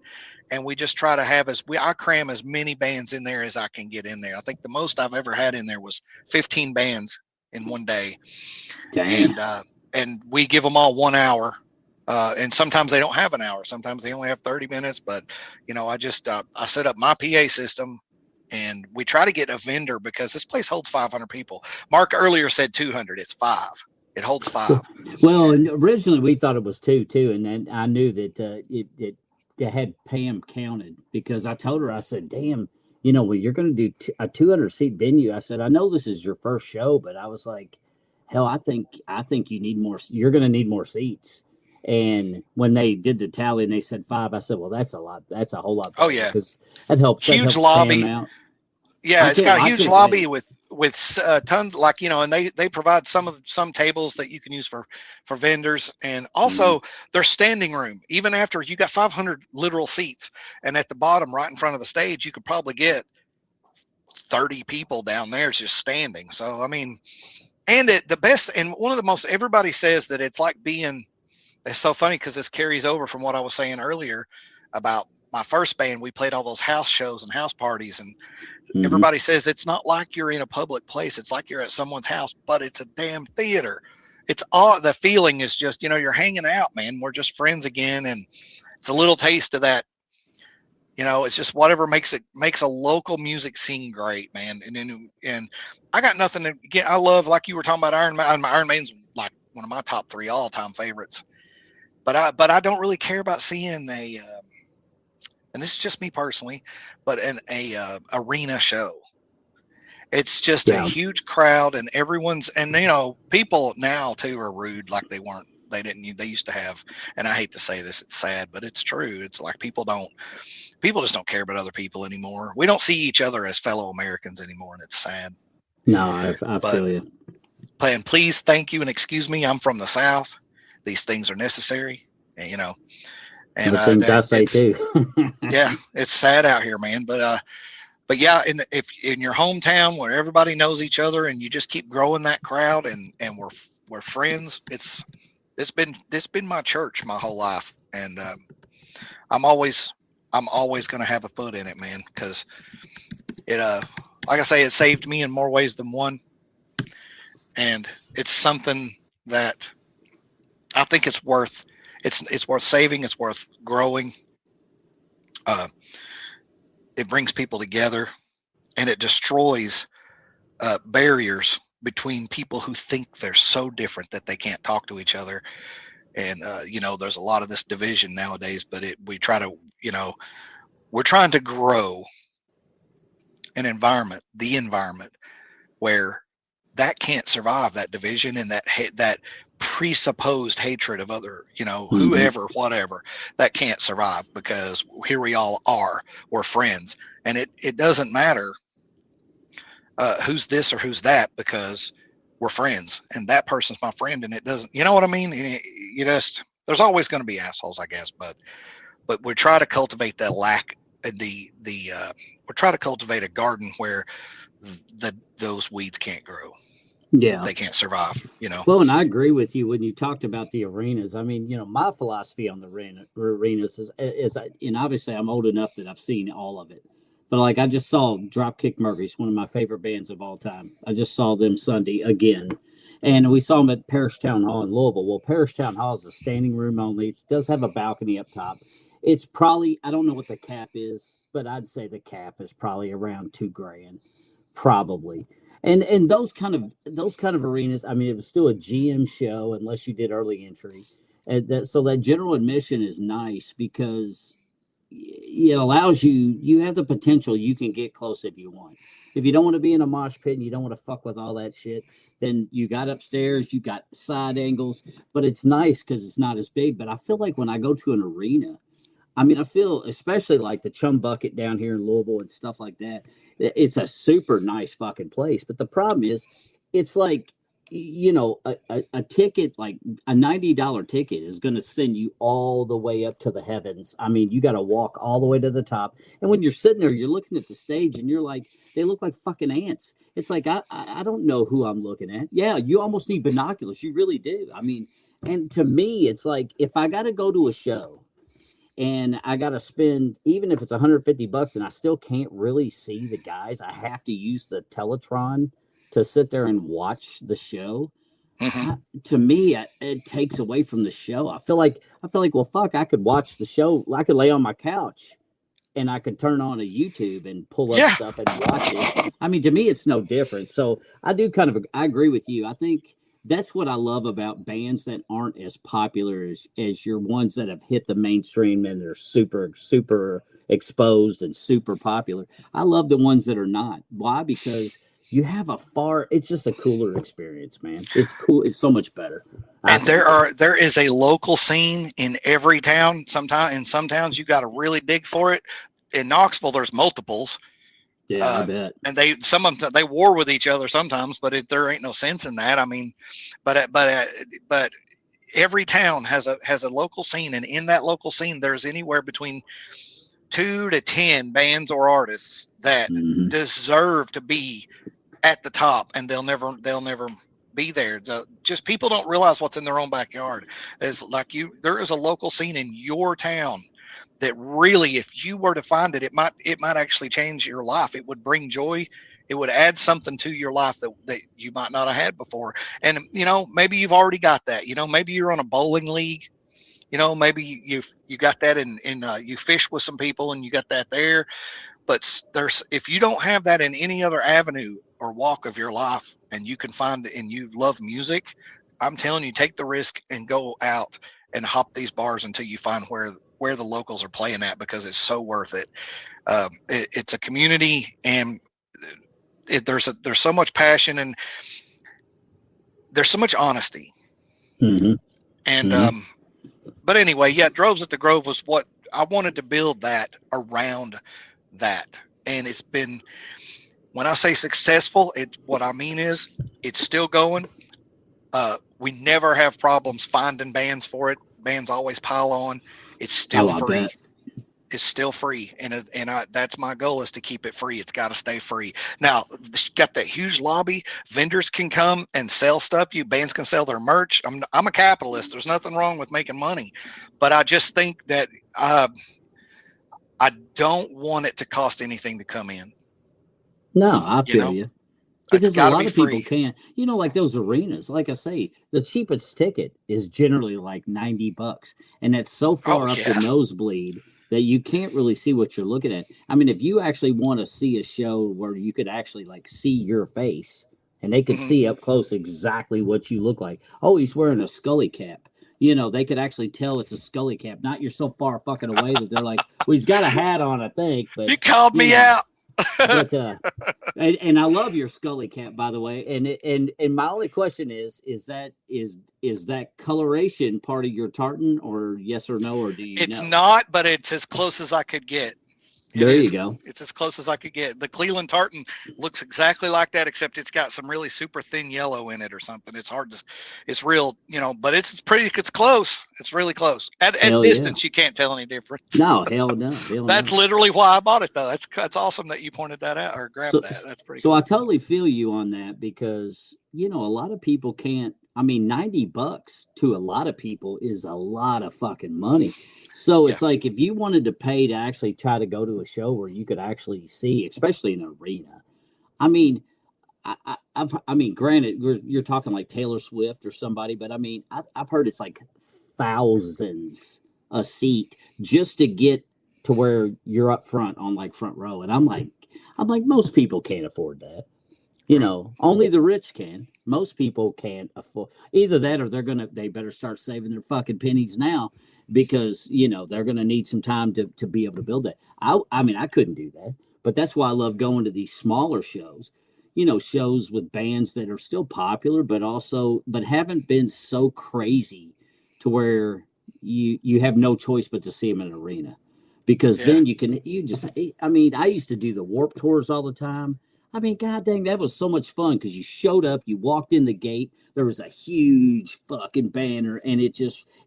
And we just try to have I cram as many bands in there as I can get in there. I think the most I've ever had in there was 15 bands in one day.
Dang.
And we give them all 1 hour. And sometimes they don't have an hour. Sometimes they only have 30 minutes. But, I set up my PA system, and we try to get a vendor because this place holds 500 people. Mark earlier said 200. It's 5. It holds 5.
Well, and originally we thought it was 2 too. And then I knew that it had Pam counted, because I told her, I said, damn, when you're going to do a 200 seat venue, I said, I know this is your first show, but I was like, hell, I think you need more. You're going to need more seats. And when they did the tally and they said 5, I said, well, that's a lot. That's a whole lot.
Oh yeah.
Because that helps.
Huge lobby. Yeah. It's got a huge lobby with tons, and they provide some tables that you can use for vendors. And also their standing room, even after you got 500 literal seats, and at the bottom, right in front of the stage, you could probably get 30 people down there just standing. So, and the best, and one of the most, everybody says that it's like it's so funny because this carries over from what I was saying earlier about my first band. We played all those house shows and house parties, and everybody says it's not like you're in a public place. It's like you're at someone's house, but it's a damn theater. It's all, the feeling is just, you're hanging out, man. We're just friends again. And it's a little taste of that. It's just whatever makes a local music scene great, man. And I got nothing to get. I love, like you were talking about, Iron Maiden's like one of my top 3 all-time favorites. But I don't really care about seeing and this is just me personally, but an arena show. It's just a huge crowd, and everyone's, and people now too are rude like they weren't. They used to have, and I hate to say this, it's sad, but it's true. It's like people just don't care about other people anymore. We don't see each other as fellow Americans anymore, and it's sad.
No, I feel you.
And please, thank you, and excuse me. I'm from the South. These things are necessary, and and
things I say too.
Yeah, it's sad out here, man. But yeah, if in your hometown where everybody knows each other, and you just keep growing that crowd, and we're friends. It's been my church my whole life, and I'm always going to have a foot in it, man, because it like I say, it saved me in more ways than one, and it's something that I think it's worth saving. It's worth growing. It brings people together, and it destroys barriers between people who think they're so different that they can't talk to each other. And there's a lot of this division nowadays, but we're trying to grow the environment where that can't survive, that division and that presupposed hatred of other, whoever, whatever, that can't survive, because here we all are, we're friends, and it doesn't matter who's this or who's that, because we're friends, and that person's my friend, and it doesn't, you know what I mean? There's always going to be assholes, I guess, but we try to cultivate that we're trying to cultivate a garden where those weeds can't grow.
Yeah,
they can't survive.
Well, and I agree with you when you talked about the arenas. My philosophy on the arenas is, and obviously I'm old enough that I've seen all of it. But like, I just saw Dropkick Murphys, one of my favorite bands of all time. I just saw them Sunday again, and we saw them at Parish Town Hall in Louisville. Well, Parish Town Hall is a standing room only. It does have a balcony up top. It's probably, I don't know what the cap is, but I'd say the cap is probably around $2,000, probably. And those kind of arenas, it was still a GM show unless you did early entry. So that general admission is nice, because it allows you have the potential. You can get close if you want. If you don't want to be in a mosh pit and you don't want to fuck with all that shit, then you got upstairs, you got side angles, but it's nice because it's not as big. But I feel like when I go to an arena, I mean, I feel especially like the Chum Bucket down here in Louisville and stuff like that. It's a super nice fucking place. But the problem is, it's like, a ticket, like a $90 ticket, is going to send you all the way up to the heavens. I mean, you got to walk all the way to the top. And when you're sitting there, you're looking at the stage and you're like, they look like fucking ants. It's like, I don't know who I'm looking at. Yeah, you almost need binoculars. You really do. I mean, and to me, it's like, if I got to go to a show, and I got to spend, even if it's $150 and I still can't really see the guys, I have to use the Teletron to sit there and watch the show. To me, it takes away from the show. I feel like, well, fuck, I could watch the show. I could lay on my couch and I could turn on a YouTube and pull up stuff and watch it. I mean, to me, it's no different. So I agree with you. I think that's what I love about bands that aren't as popular as your ones that have hit the mainstream and are super, super exposed and super popular. I love the ones that are not. Why? Because you have it's just a cooler experience, man. It's cool. It's so much better.
And there is a local scene in every town. Sometimes in some towns you got to really dig for it. In Knoxville, there's multiples.
Yeah, I bet.
And some of them, they war with each other sometimes, but there ain't no sense in that. I mean, but every town has a local scene, and in that local scene, there's anywhere between 2 to 10 bands or artists that deserve to be at the top, and they'll never be there. Just people don't realize what's in their own backyard. There is a local scene in your town that really, if you were to find it, it might actually change your life. It would bring joy. It would add something to your life that you might not have had before. And, maybe you've already got that, maybe you're on a bowling league, maybe you got that in you fish with some people and you got that there. But if you don't have that in any other avenue or walk of your life, and you can find it and you love music, I'm telling you, take the risk and go out and hop these bars until you find where the locals are playing at, because it's so worth it. It's a community, and there's so much passion, and there's so much honesty. And but anyway, Droves at the Grove was what I wanted to build that around that. And it's been, when I say successful, what I mean is it's still going. We never have problems finding bands for it. Bands always pile on. It's still free. It's still free, and that's my goal, is to keep it free. It's got to stay free. Now, got that huge lobby. Vendors can come and sell stuff. Bands can sell their merch. I'm a capitalist. There's nothing wrong with making money, but I just think that I don't want it to cost anything to come in.
No, I feel you. Because a lot of people can't, like those arenas, like I say, the cheapest ticket is generally like $90, and that's so far up the nosebleed that you can't really see what you're looking at. I mean, if you actually want to see a show where you could actually like see your face and they could see up close exactly what you look like. Oh, he's wearing a Scully cap. They could actually tell it's a Scully cap. Not you're so far fucking away that they're like, well, he's got a hat on, I think. But
you called me out.
But and I love your Scully cap, by the way. And my only question is that coloration part of your tartan, or yes or no, or do you know?
It's not, but it's as close as I could get.
You go.
It's as close as I could get. The Cleland tartan looks exactly like that, except it's got some really super thin yellow in it or something. It's hard to, it's real, but it's close. It's really close. At distance, you can't tell any difference.
No, hell no.
That's literally why I bought it, though. That's awesome that you pointed that out or grabbed that. That's pretty cool.
So I totally feel you on that, because, a lot of people can't. I mean, $90 to a lot of people is a lot of fucking money. So it's like, if you wanted to pay to actually try to go to a show where you could actually see, especially in an arena. I mean, granted, you're talking like Taylor Swift or somebody, but I mean, I've heard it's like thousands a seat just to get to where you're up front on like front row. And I'm like, most people can't afford that. You
Right.
know, only the rich can. Most people can't afford either that, or they better start saving their fucking pennies now, because they're gonna need some time to be able to build that. I mean, I couldn't do that, but that's why I love going to these smaller shows. Shows with bands that are still popular, but haven't been so crazy to where you have no choice but to see them in an arena, because
Yeah.
then you just, I mean, I used to do the Warp Tours all the time. I mean, god dang, that was so much fun, because you showed up, you walked in the gate, there was a huge fucking banner, and it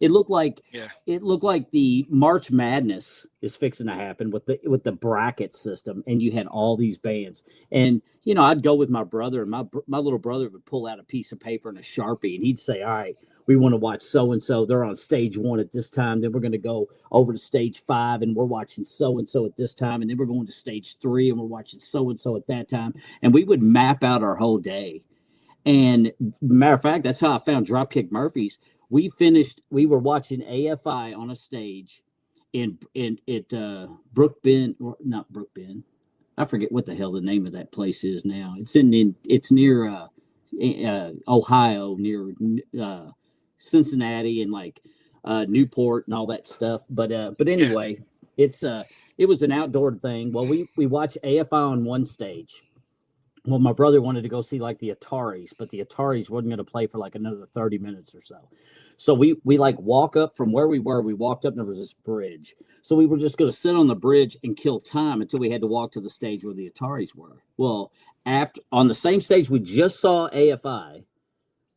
looked like
Yeah.
the March Madness is fixing to happen with the bracket system, and you had all these bands. And I'd go with my brother, and my little brother would pull out a piece of paper and a Sharpie, and he'd say, "All right, we want to watch so and so. They're on stage 1 at this time. Then we're going to go over to stage 5, and we're watching so and so at this time. And then we're going to stage 3, and we're watching so and so at that time." And we would map out our whole day. And matter of fact, that's how I found Dropkick Murphys. We were watching AFI on a stage in Brook Bend, or not Brook Bend. I forget what the hell the name of that place is now. It's near Ohio, near Cincinnati, and like Newport and all that stuff. But
Yeah.
anyway, it was an outdoor thing. Well, we watched AFI on one stage. Well, my brother wanted to go see like the Ataris, but the Ataris wasn't going to play for like another 30 minutes or so. So we like walk up from where we were. We walked up and there was this bridge. So we were just going to sit on the bridge and kill time until we had to walk to the stage where the Ataris were. Well, after on the same stage we just saw AFI,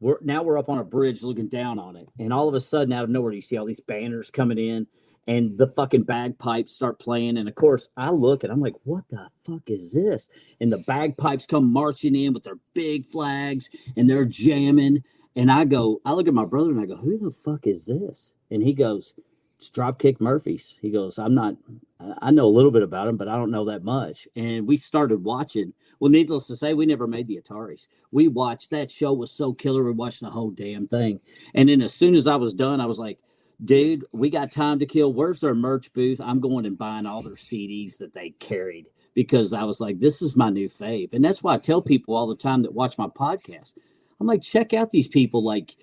we're up on a bridge looking down on it, and all of a sudden, out of nowhere, you see all these banners coming in, and the fucking bagpipes start playing. And of course, I look and I'm like, "What the fuck is this?" And the bagpipes come marching in with their big flags, and they're jamming. And I look at my brother and I go, "Who the fuck is this?" And he goes, "It's Dropkick Murphys." He goes, I know a little bit about him, but I don't know that much." And we started watching. Well, needless to say, we never made the Ataris. We watched that show, was so killer. We watched the whole damn thing. And then as soon as I was done, I was like, "Dude, we got time to kill. Where's their merch booth?" I'm going and buying all their CDs that they carried, because I was like, this is my new fave. And that's why I tell people all the time that watch my podcast. I'm like, check out these people like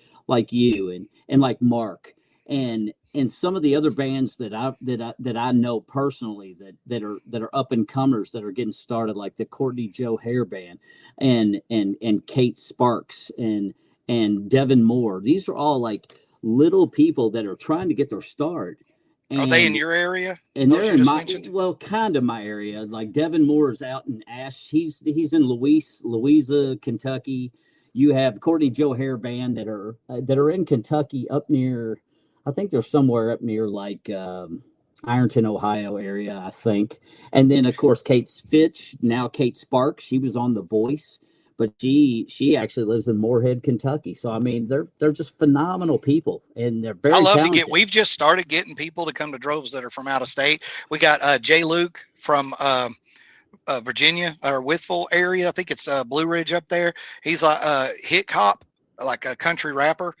you and like Mark and some of the other bands that I know personally that are up and comers that are getting started, like the Courtney Joe Hare band and Kate Sparks and Devin Moore. These are all like little people that are trying to get their start.
Are they in
And
your area?
and
Those
they're
you
in
just
my,
mentioned?
well, kind of my area. Like Devin Moore is out in He's in Louisa, Kentucky. You have Courtney Joe Hare band that are in Kentucky, up near. I think they're somewhere up near like Ironton, Ohio area, I think. And then of course Kate Fitch, now Kate Sparks. She was on The Voice, but she actually lives in Moorhead, Kentucky. So I mean, they're just phenomenal people, and they're
I
very
love to
talented.
we've just started getting people to come to droves that are from out of state. We got Jay Luke from Virginia or Withville area. I think it's Blue Ridge up there. He's like hip hop, like a country rapper.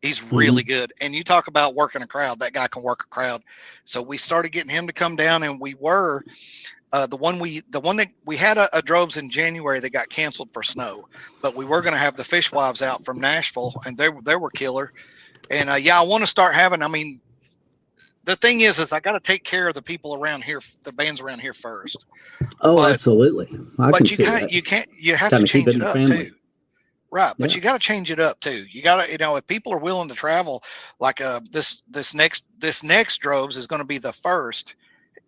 He's really
Mhm.
good. And you talk about working a crowd. That guy can work a crowd. So we started getting him to come down, and we were the one that we had a droves in January that got canceled for snow, but we were going to have the Fishwives out from Nashville, and they were killer. And yeah, I want to start having. I mean, the thing is I got to take care of the people around here, the bands around here first.
Oh,
But
absolutely. I can see that.
you have to
Kind of keep it
change
in
it
the
up
family.
too. Right, but
Yeah.
you got to change it up too. You got to, if people are willing to travel, like this next droves is going to be the first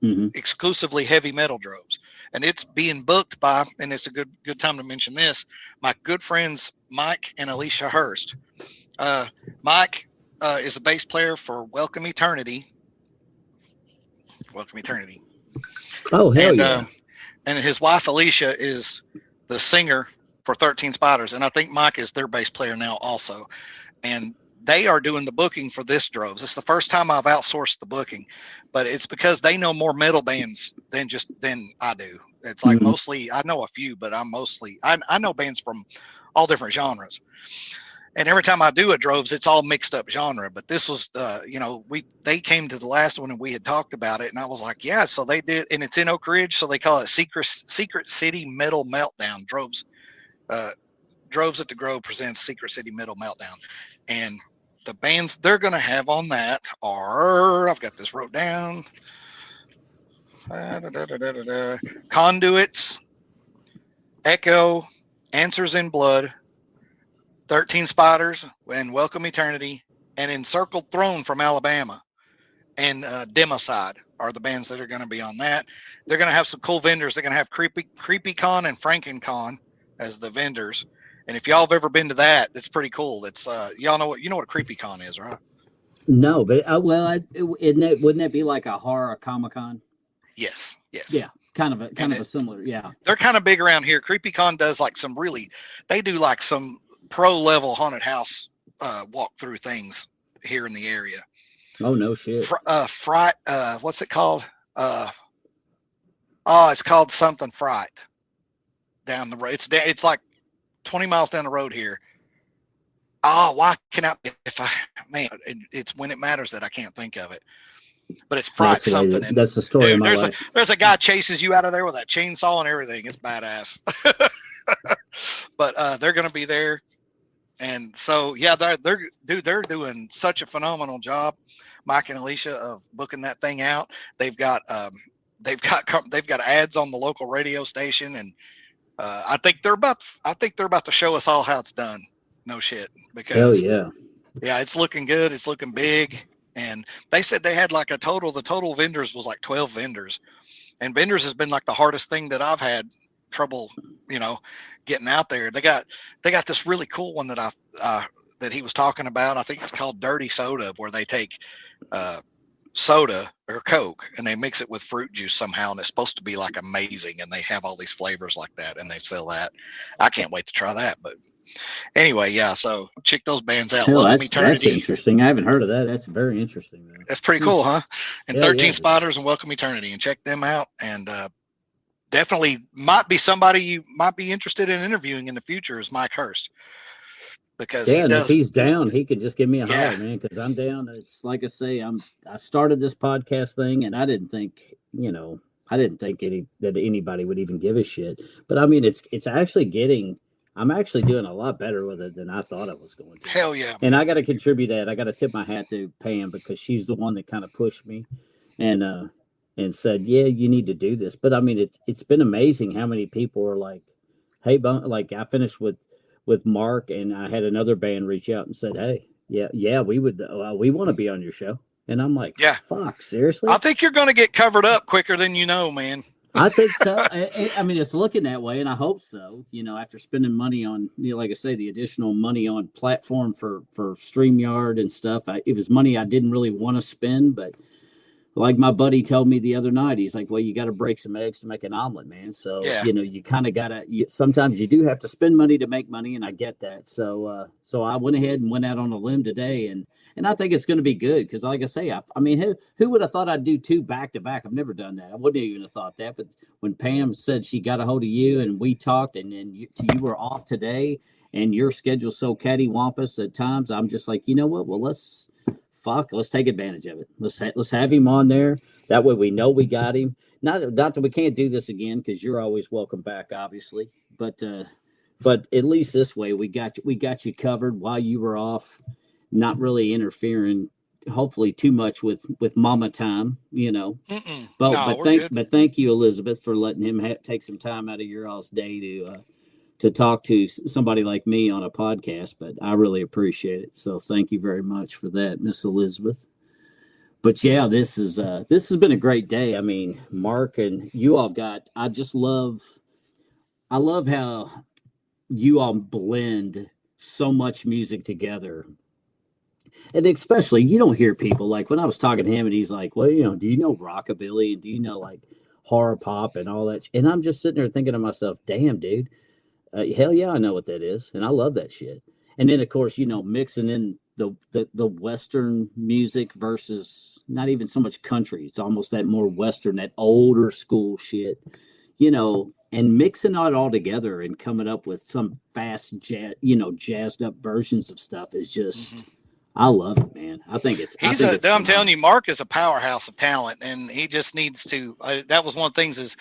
Hmm.
exclusively heavy metal droves, and it's being booked by, and it's a good time to mention this, my good friends Mike and Alicia Hurst. Mike is a bass player for Welcome Eternity,
Oh, hell
and
yeah.
his wife Alicia is the singer for 13 Spiders, and I think Mike is their bass player now also. And they are doing the booking for this droves. It's the first time I've outsourced the booking, but it's because they know more metal bands than I do. It's like
Mhm.
mostly I know a few, but I know bands from all different genres. And every time I do a droves, it's all mixed up genre. But this was, they came to the last one and we had talked about it, and I was like, yeah. So they did, and it's in Oak Ridge, so they call it Secret City Metal Meltdown droves. Droves at the Grove presents Secret City Metal Meltdown. And the bands they're going to have on that are, I've got this wrote down, Conduits, Echo, Answers in Blood, 13 Spiders, and Welcome Eternity, and Encircled Throne from Alabama, and Democide are the bands that are going to be on that. They're going to have some cool vendors. They're going to have Creepy Con and Frankencon as the vendors. And if y'all have ever been to that, it's pretty cool. It's y'all know what a Creepy Con is, right?
No, but wouldn't that be like a horror Comic-Con?
Yes.
Yeah, kind of a similar. Yeah,
they're kind of big around here. Creepy Con does like they do like some pro level haunted house walk through things here in the area.
Oh no shit.
Fright. What's it called? It's called something Fright. Down the road. It's like 20 miles down the road here. Why can I? It's when it matters that I can't think of it. But it's Fright something.
That's the story of my life.
There's a guy chases you out of there with that chainsaw and everything. It's badass. But they're going to be there. And so, yeah, they're doing such a phenomenal job, Mike and Alicia, of booking that thing out. They've got ads on the local radio station, and I think they're about to show us all how it's done. No shit, because
yeah,
it's looking good. It's looking big, and they said they had like the total vendors was like 12 vendors, and vendors has been like the hardest thing that I've had trouble, getting out there. They got this really cool one that that he was talking about. I think it's called Dirty Soda, where they take soda or Coke and they mix it with fruit juice somehow, and it's supposed to be like amazing, and they have all these flavors like that, and they sell that. I can't wait to try that. But anyway, yeah, so check those bands out.
Welcome Eternity. That's interesting. I haven't heard of that. That's very interesting, man.
That's pretty cool, huh? And 13 Spiders and Welcome Eternity, and check them out. And definitely might be somebody you might be interested in interviewing in the future is Mike Hurst. Because
if he's down, he could just give me a holler, man, because I'm down. It's like I say, I started this podcast thing, and I didn't think that anybody would even give a shit. But I mean, it's actually I'm actually doing a lot better with it than I thought I was going to.
Hell yeah.
And I got to contribute that. I got to tip my hat to Pam, because she's the one that kind of pushed me and said, yeah, you need to do this. But I mean, it's been amazing how many people are like, hey, like I finished with Mark, and I had another band reach out and said, hey, yeah, we want to be on your show. And I'm like, yeah, fuck, seriously?
I think you're going to get covered up quicker than you know, man.
I think so. I mean, it's looking that way, and I hope so. After spending money on, like I say, the additional money on platform for StreamYard and stuff, it was money I didn't really want to spend. But like my buddy told me the other night, he's like, well, you got to break some eggs to make an omelet, man. So, you kind of got to, sometimes you do have to spend money to make money, and I get that. So I went ahead and went out on a limb today, and I think it's going to be good, because like I say, I mean, who would have thought I'd do two back to back? I've never done that. I wouldn't even have thought that. But when Pam said she got a hold of you and we talked, and then you were off today, and your schedule's so cattywampus at times, I'm just like, you know what? Well, let's take advantage of it. Let's have him on there. That way we know we got him. Not that we can't do this again, because you're always welcome back, obviously. But at least this way we got you covered while you were off. Not really interfering, hopefully, too much with mama time, But thank you, Elizabeth, for letting him take some time out of your all's day to talk to somebody like me on a podcast. But I really appreciate it. So thank you very much for that, Miss Elizabeth. But yeah, this has been a great day. I mean, Mark and you all I love how you all blend so much music together. And especially, you don't hear people like when I was talking to him, and he's like, well, do you know rockabilly, and do you know like horror pop and all that? And I'm just sitting there thinking to myself, damn, dude, hell yeah, I know what that is. And I love that shit. And then, of course, mixing in the Western music versus not even so much country. It's almost that more Western, that older school shit, and mixing it all together and coming up with some fast jazz, jazzed up versions of stuff is just... Mm-hmm. I love it, man. I'm
telling you, Mark is a powerhouse of talent, and he just needs to. That was one of the things is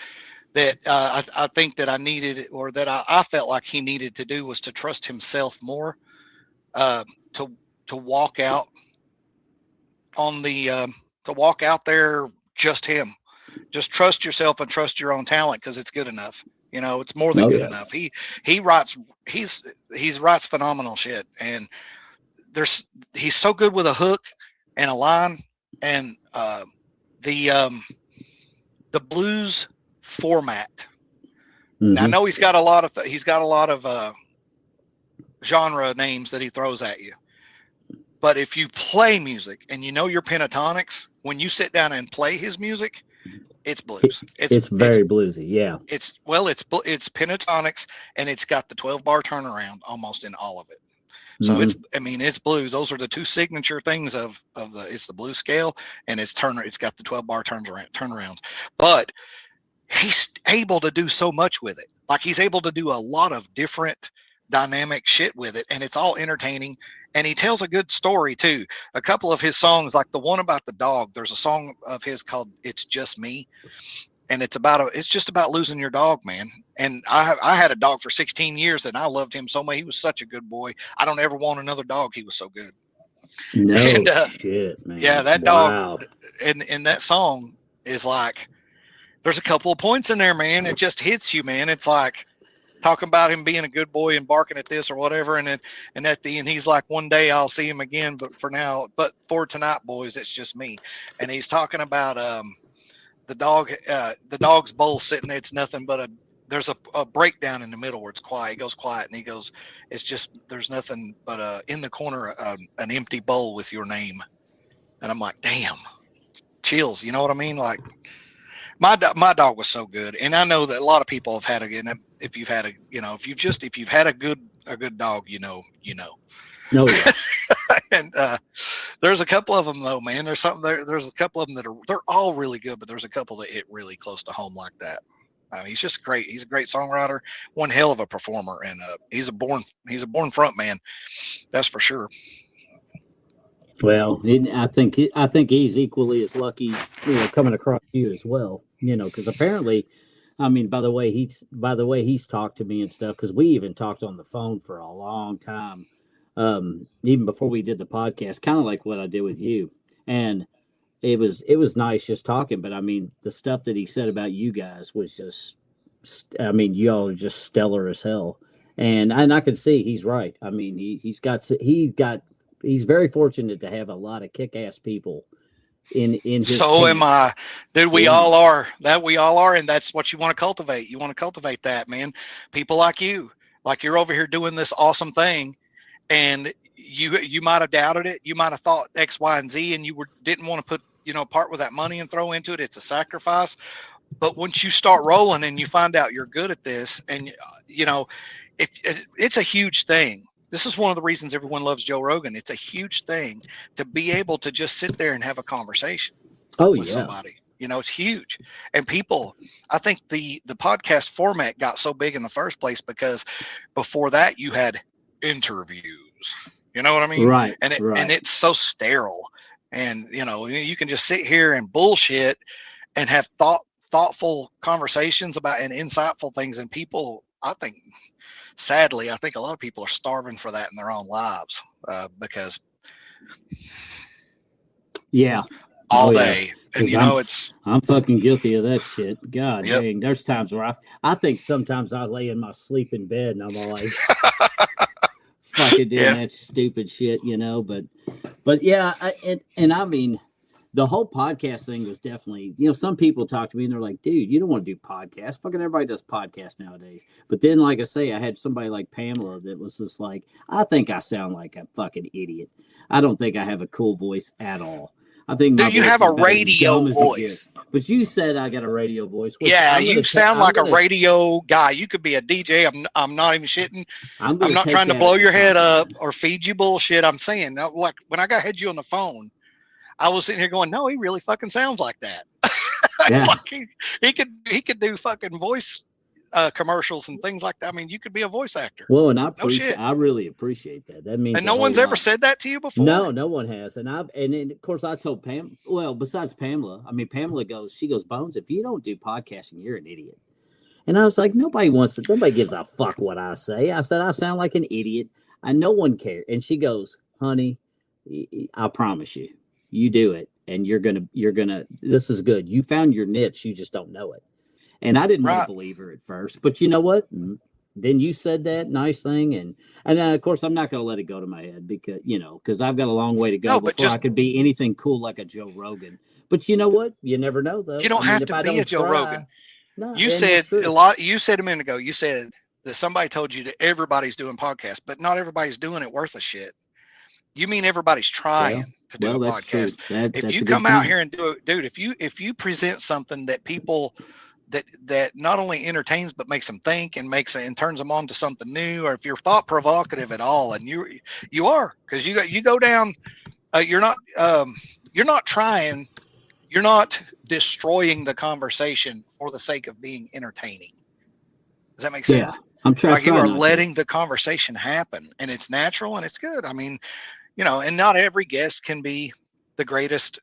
that I think that I needed, or that I felt like he needed to do, was to trust himself more, uh, to walk out on the to walk out there just him. Just trust yourself and trust your own talent, because it's good enough. It's more than
Oh
good
yeah.
enough. He writes he's writes phenomenal shit, and he's so good with a hook and a line, and the blues format. Now I know he's got a lot of genre names that he throws at you, but if you play music and you know your pentatonics, when you sit down and play his music, it's blues.
It's very bluesy. Yeah.
It's pentatonics, and it's got the 12-bar turnaround almost in all of it. So it's blues. Those are the two signature things of it's the blues scale, and it's got the 12-bar turnarounds. But he's able to do so much with it. Like, he's able to do a lot of different dynamic shit with it, and it's all entertaining. And he tells a good story too. A couple of his songs, like the one about the dog, there's a song of his called "It's Just Me," and it's just about losing your dog, man. And I had a dog for 16 years, and I loved him so much. He was such a good boy. I don't ever want another dog. He was so good.
No shit, man.
Yeah, that dog. And that song is like, there's a couple of points in there, man. It just hits you, man. It's like talking about him being a good boy and barking at this or whatever, and at the end he's like, one day I'll see him again, but for tonight, boys, it's just me. And he's talking about the dog's bowl sitting there. It's nothing but there's a breakdown in the middle where it's quiet. He goes quiet, and he goes, it's just, there's nothing but in the corner an empty bowl with your name. And I'm like, damn, chills. You know what I mean? Like, my dog was so good. And I know that a lot of people have had if you've had a good dog,
No, yeah.
And there's a couple of them though, man. There's a couple of them they're all really good, but there's a couple that hit really close to home like that. He's just great. He's a great songwriter, one hell of a performer, and he's a born front man. That's for sure.
Well, I think he's equally as lucky, coming across you as well. Because apparently, I mean, by the way he's talked to me and stuff, because we even talked on the phone for a long time, even before we did the podcast, kind of like what I did with you, and it was nice just talking. But I mean, the stuff that he said about you guys was just, I mean, y'all are just stellar as hell, and I could see he's right. I mean, he's very fortunate to have a lot of kick-ass people in his
so
camp.
am I, dude. We all are, and that's what you want to cultivate. You want to cultivate that, man. People like you're over here doing this awesome thing, and you might have doubted it. You might have thought X, Y, and Z, and you didn't want to put part with that money and throw into it. It's a sacrifice. But once you start rolling and you find out you're good at this, and it's a huge thing. This is one of the reasons everyone loves Joe Rogan. It's a huge thing to be able to just sit there and have a conversation with somebody. It's huge. And people, I think the podcast format got so big in the first place because before that you had interviews. You know what I mean?
Right.
And it's so sterile. And you can just sit here and bullshit and have thoughtful conversations about and insightful things. And people, sadly, I think a lot of people are starving for that in their own lives, because all day. And
I'm fucking guilty of that shit. God dang, there's times where I think sometimes I lay in my sleep in bed and I'm all like fucking doing that stupid shit, but yeah, I mean, the whole podcast thing was definitely, some people talk to me and they're like, dude, you don't want to do podcasts. Fucking everybody does podcasts nowadays. But then, like I say, I had somebody like Pamela that was just like, I think I sound like a fucking idiot. I don't think I have a cool voice at all. I think
you have a radio voice.
But you said I got a radio voice.
Yeah, you sound like a radio guy. You could be a DJ. I'm not even shitting. I'm not trying to blow your head up or feed you bullshit. I'm saying, like, when I had you on the phone, I was sitting here going, no, he really fucking sounds like that. It's like he could do fucking voice commercials and things like that. I mean, you could be a voice actor.
Well, and I really appreciate that. That means,
and no one's ever said that to you before.
No one has. And then of course I told Pam. Well, besides Pamela, I mean, Pamela goes, Bones, if you don't do podcasting, you're an idiot. And I was like, nobody gives a fuck what I say. I said, I sound like an idiot. No one cares. And she goes, honey, I promise you, you do it. And this is good. You found your niche. You just don't know it. And I didn't want to
Right.
believe her at first, but you know what? Then you said that nice thing. And then of course, I'm not going to let it go to my head because I've got a long way to go
No, but
before I
just
could be anything cool like a Joe Rogan. But you know what? You never know though.
you don't
I mean,
have
if
to
I
be a
don't
Joe
try,
Rogan.
no,
You
and
said
that's true.
you said a minute ago, you said that somebody told you that everybody's doing podcasts, but not everybody's doing it worth a shit. You mean everybody's trying to do a
That's true.
podcast. If
That's
you
a good
come out
point.
here and do it, dude, if you present something that people that not only entertains but makes them think and turns them on to something new, or if you're thought provocative at all, and you are, because you go down, you're not trying, you're not destroying the conversation for the sake of being entertaining. Does that make sense?
Yeah, I'm trying.
Like you are letting the conversation happen, and it's natural and it's good. I mean, and not every guest can be the greatest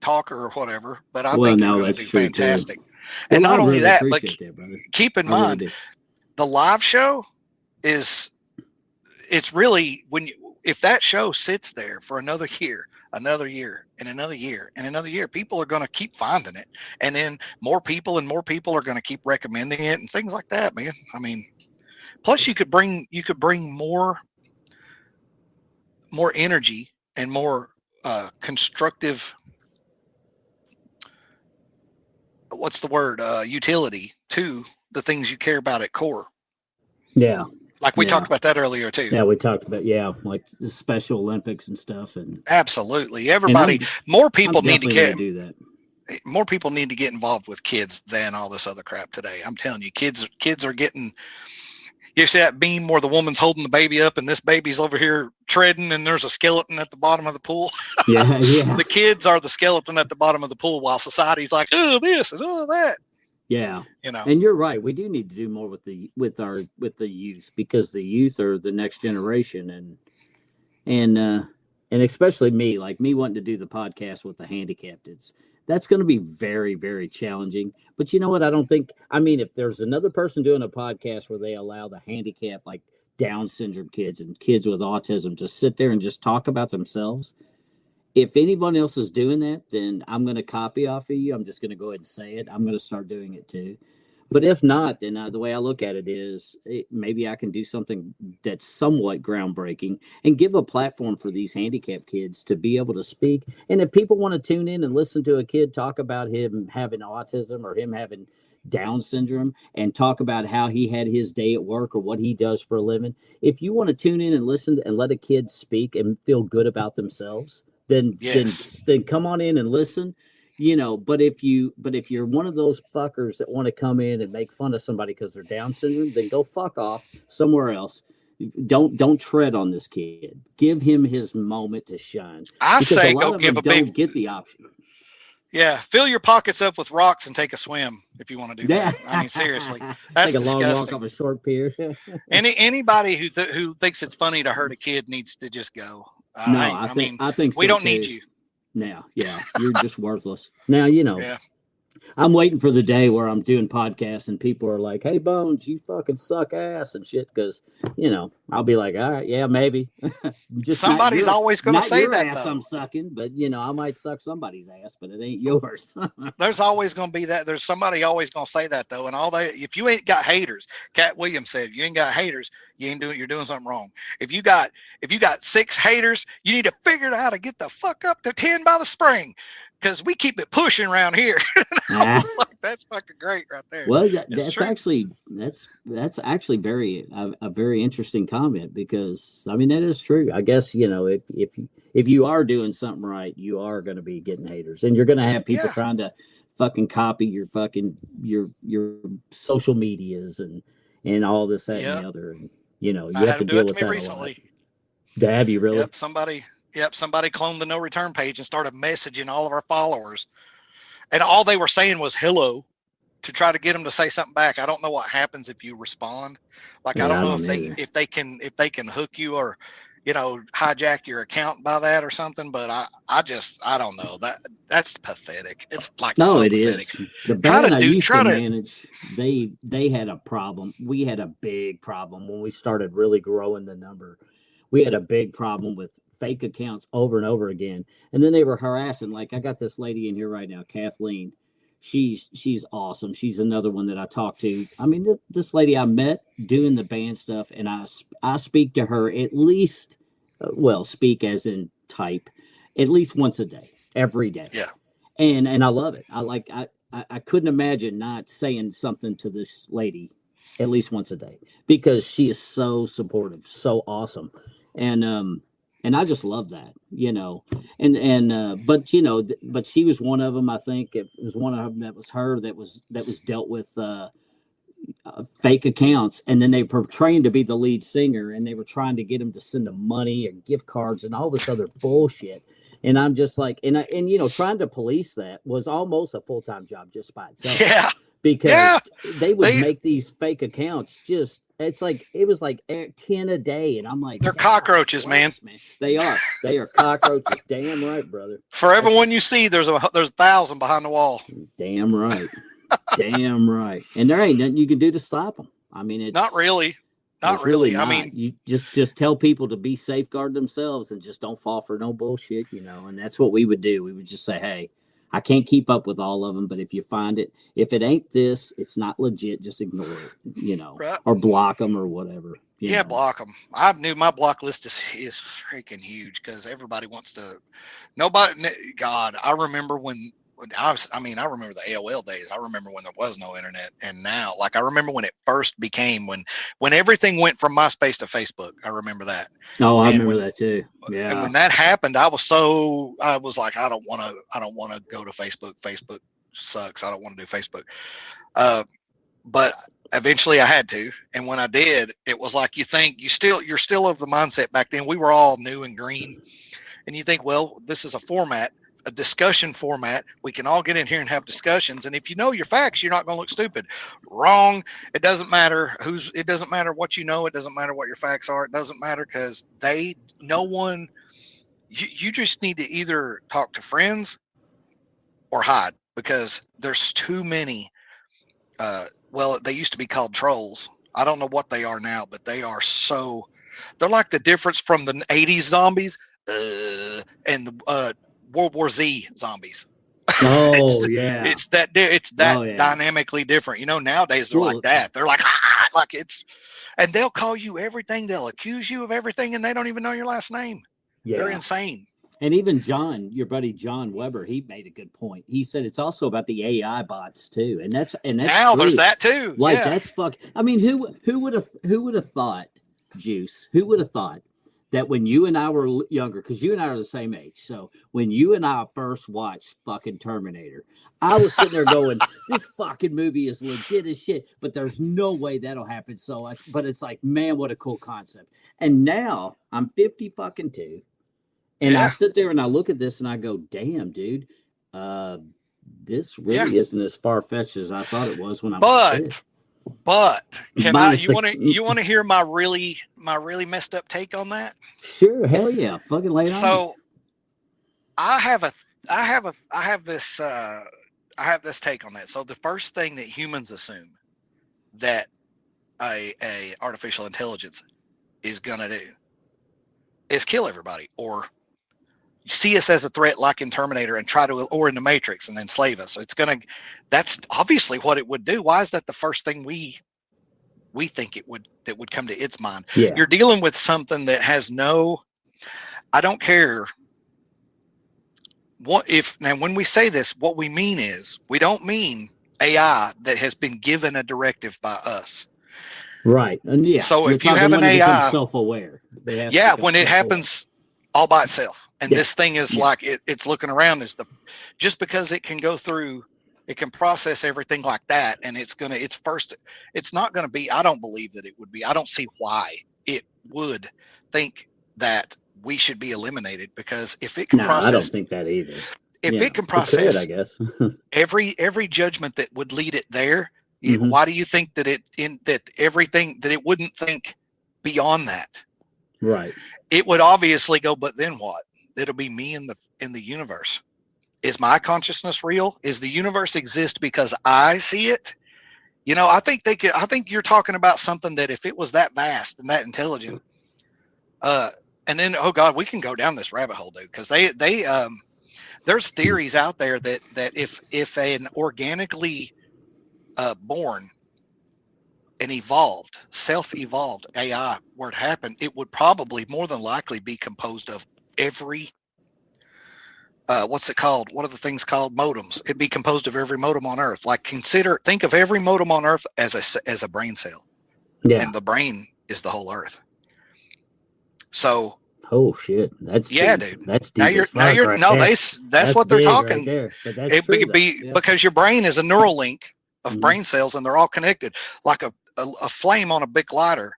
talker or whatever, but I think you're going to do fantastic.
Too.
And
well,
not only
really
that, but keep in mind, the live show it's really if that show sits there for another year, and another year, and another year, people are going to keep finding it. And then more people are going to keep recommending it and things like that, man. I mean, plus you could bring more energy and more constructive, what's the word, utility to the things you care about at core.
Yeah.
Like we talked about that earlier too.
Yeah, we talked about like the Special Olympics and stuff, and
absolutely everybody. More people need to
do that.
More people need to get involved with kids than all this other crap today. I'm telling you, kids are getting. You see that beam where the woman's holding the baby up and this baby's over here treading, and there's a skeleton at the bottom of the pool.
Yeah.
The kids are the skeleton at the bottom of the pool, while society's like, oh, this and oh, that.
Yeah. And you're right. We do need to do more with the youth, because the youth are the next generation, and especially me wanting to do the podcast with the handicapped. That's going to be very, very challenging. But you know what? If there's another person doing a podcast where they allow the handicapped, like Down syndrome kids and kids with autism, to sit there and just talk about themselves, if anyone else is doing that, then I'm going to copy off of you. I'm just going to go ahead and say it. I'm going to start doing it too. But if not, then the way I look at it is maybe I can do something that's somewhat groundbreaking and give a platform for these handicapped kids to be able to speak. And if people want to tune in and listen to a kid talk about him having autism or him having Down syndrome and talk about how he had his day at work or what he does for a living, if you want to tune in and listen and let a kid speak and feel good about themselves, then come on in and listen. But if you're one of those fuckers that want to come in and make fun of somebody because they're Down syndrome, then go fuck off somewhere else. Don't tread on this kid. Give him his moment to shine.
I say go give a big.
Don't get the option.
Yeah, fill your pockets up with rocks and take a swim if you want to do that. I mean, seriously, that's
take a
disgusting.
Long walk off a short pier.
Anybody who thinks it's funny to hurt a kid needs to just go.
I think
we don't
too.
need you.
Now, you're just worthless. Now, I'm waiting for the day where I'm doing podcasts and people are like, hey, Bones, you fucking suck ass and shit. Because, I'll be like, all right, yeah, maybe.
Just somebody's always going to say that,
ass
though.
I'm sucking, but, I might suck somebody's ass, but it ain't yours.
There's always going to be that. There's somebody always going to say that, though. And if you ain't got haters, Cat Williams said, you ain't got haters, you're doing something wrong. If you got 6 haters, you need to figure out how to get the fuck up to 10 by the spring, because we keep it pushing around here. That's fucking great right there.
Well, that's actually a very interesting comment, because I mean that is true. I guess if you are doing something right, you are going to be getting haters, and you're going to have people trying to fucking copy your fucking your social medias and all this, that, and the other. And you have to deal with that recently. Have you really?
Somebody cloned the no return page and started messaging all of our followers, and all they were saying was hello to try to get them to say something back. I don't know what happens if you respond. I don't know if they can hook you, or hijack your account by that or something. But I don't know, that's pathetic. It's like
No,
so
it
pathetic.
is. The band I used
Try
to
to,
manage, they had a problem. We had a big problem when we started really growing the number. We had a big problem with fake accounts over and over again. And then they were harassing. Like, I got this lady in here right now, Kathleen. She's awesome. She's another one that I talked to. I mean, this lady I met doing the band stuff, and I speak to her at least, speak as in type, at least once a day, every day.
Yeah.
And I love it. I couldn't imagine not saying something to this lady at least once a day, because she is so supportive, so awesome. And I just love that, but she was one of them. I think it was one of them that was her that was dealt with fake accounts, and then they were trained to be the lead singer, and they were trying to get him to send them money and gift cards and all this other bullshit. And I'm just like, trying to police that was almost a full-time job just by itself.
Yeah.
Because they would make these fake accounts it was like 10 a day. And I'm like,
they're cockroaches, man.
They are cockroaches. Damn right, brother.
For everyone you see, there's 1,000 behind the wall.
Damn right. Damn right. And there ain't nothing you can do to stop them. I mean, it's
not really. Not really.
Not.
I mean,
you just tell people to be safeguard themselves and just don't fall for no bullshit, and that's what we would do. We would just say, hey, I can't keep up with all of them, but if you find it, if it ain't this, it's not legit, just ignore it,
right.
Or block them or whatever.
Block them. I knew my block list is freaking huge, because everybody wants to. God, I remember when I remember the AOL days. I remember when there was no internet, and now, like, I remember when it first became when everything went from MySpace to Facebook. I remember that.
Oh, I remember that too. Yeah.
And when that happened, I was like, I don't want to go to Facebook. Facebook sucks. I don't want to do Facebook. But eventually I had to, and when I did, it was like, you're still of the mindset back then. We were all new and green, and you think, well, this is a discussion format. We can all get in here and have discussions. And if you know your facts, you're not going to look stupid. Wrong. It doesn't matter it doesn't matter what you know. It doesn't matter what your facts are. It doesn't matter, because you just need to either talk to friends or hide, because there's too many. They used to be called trolls. I don't know what they are now, but they're like the difference from the 80s zombies and the World War Z zombies.
Oh,
it's that dynamically different. Nowadays they're like that. They're like, and they'll call you everything. They'll accuse you of everything, and they don't even know your last name. Yeah. They're insane.
And even John, your buddy John Weber, he made a good point. He said it's also about the AI bots too, and that's
now
true.
There's that too.
Like, that's I mean, who would have thought, Juice? Who would have thought that when you and I were younger, because you and I are the same age, so when you and I first watched fucking Terminator, I was sitting there going, this fucking movie is legit as shit, but there's no way that'll happen. But it's like, man, what a cool concept. And now I'm 50 fucking 2. And I sit there and I look at this and I go, damn, dude, this really isn't as far-fetched as I thought it was when I was a kid.
But you want to hear my really messed up take on that?
Sure, hell yeah, fucking lay it on.
So I have this take on that. So the first thing that humans assume that a artificial intelligence is gonna do is kill everybody, or see us as a threat, like in Terminator, and or in the Matrix, and then slave us. So that's obviously what it would do. Why is that the first thing we think that would come to its mind?
Yeah.
You're dealing with something that has I don't care when we say this, what we mean is, we don't mean AI that has been given a directive by us.
Right. And
so if you have an AI
self-aware,
when it happens all by itself. And this thing is like, it's looking around just because it can go through, it can process everything like that. And it's not going to be, I don't believe that it would be, I don't see why it would think that we should be eliminated, because if it can process,
I don't think that either.
If it can process,
I guess
every judgment that would lead it there, why do you think that it wouldn't think beyond that?
Right.
It would obviously go, but then what? It'll be me in the universe. Is my consciousness real? Is the universe exist because I see it? I think you're talking about something that if it was that vast and that intelligent, and then, oh God, we can go down this rabbit hole, dude, because there's theories out there that if an organically born and self-evolved AI were to happen, it would probably more than likely be composed of every what's it called? What are the things called? Modems. It'd be composed of every modem on Earth. Like think of every modem on Earth as a brain cell, and the brain is the whole Earth. So.
Oh shit, that's
deep.
Dude. That's
deep. That's what they're talking.
Right there. But that's true,
because your brain is a neural link of brain cells, and they're all connected, like a flame on a big lighter.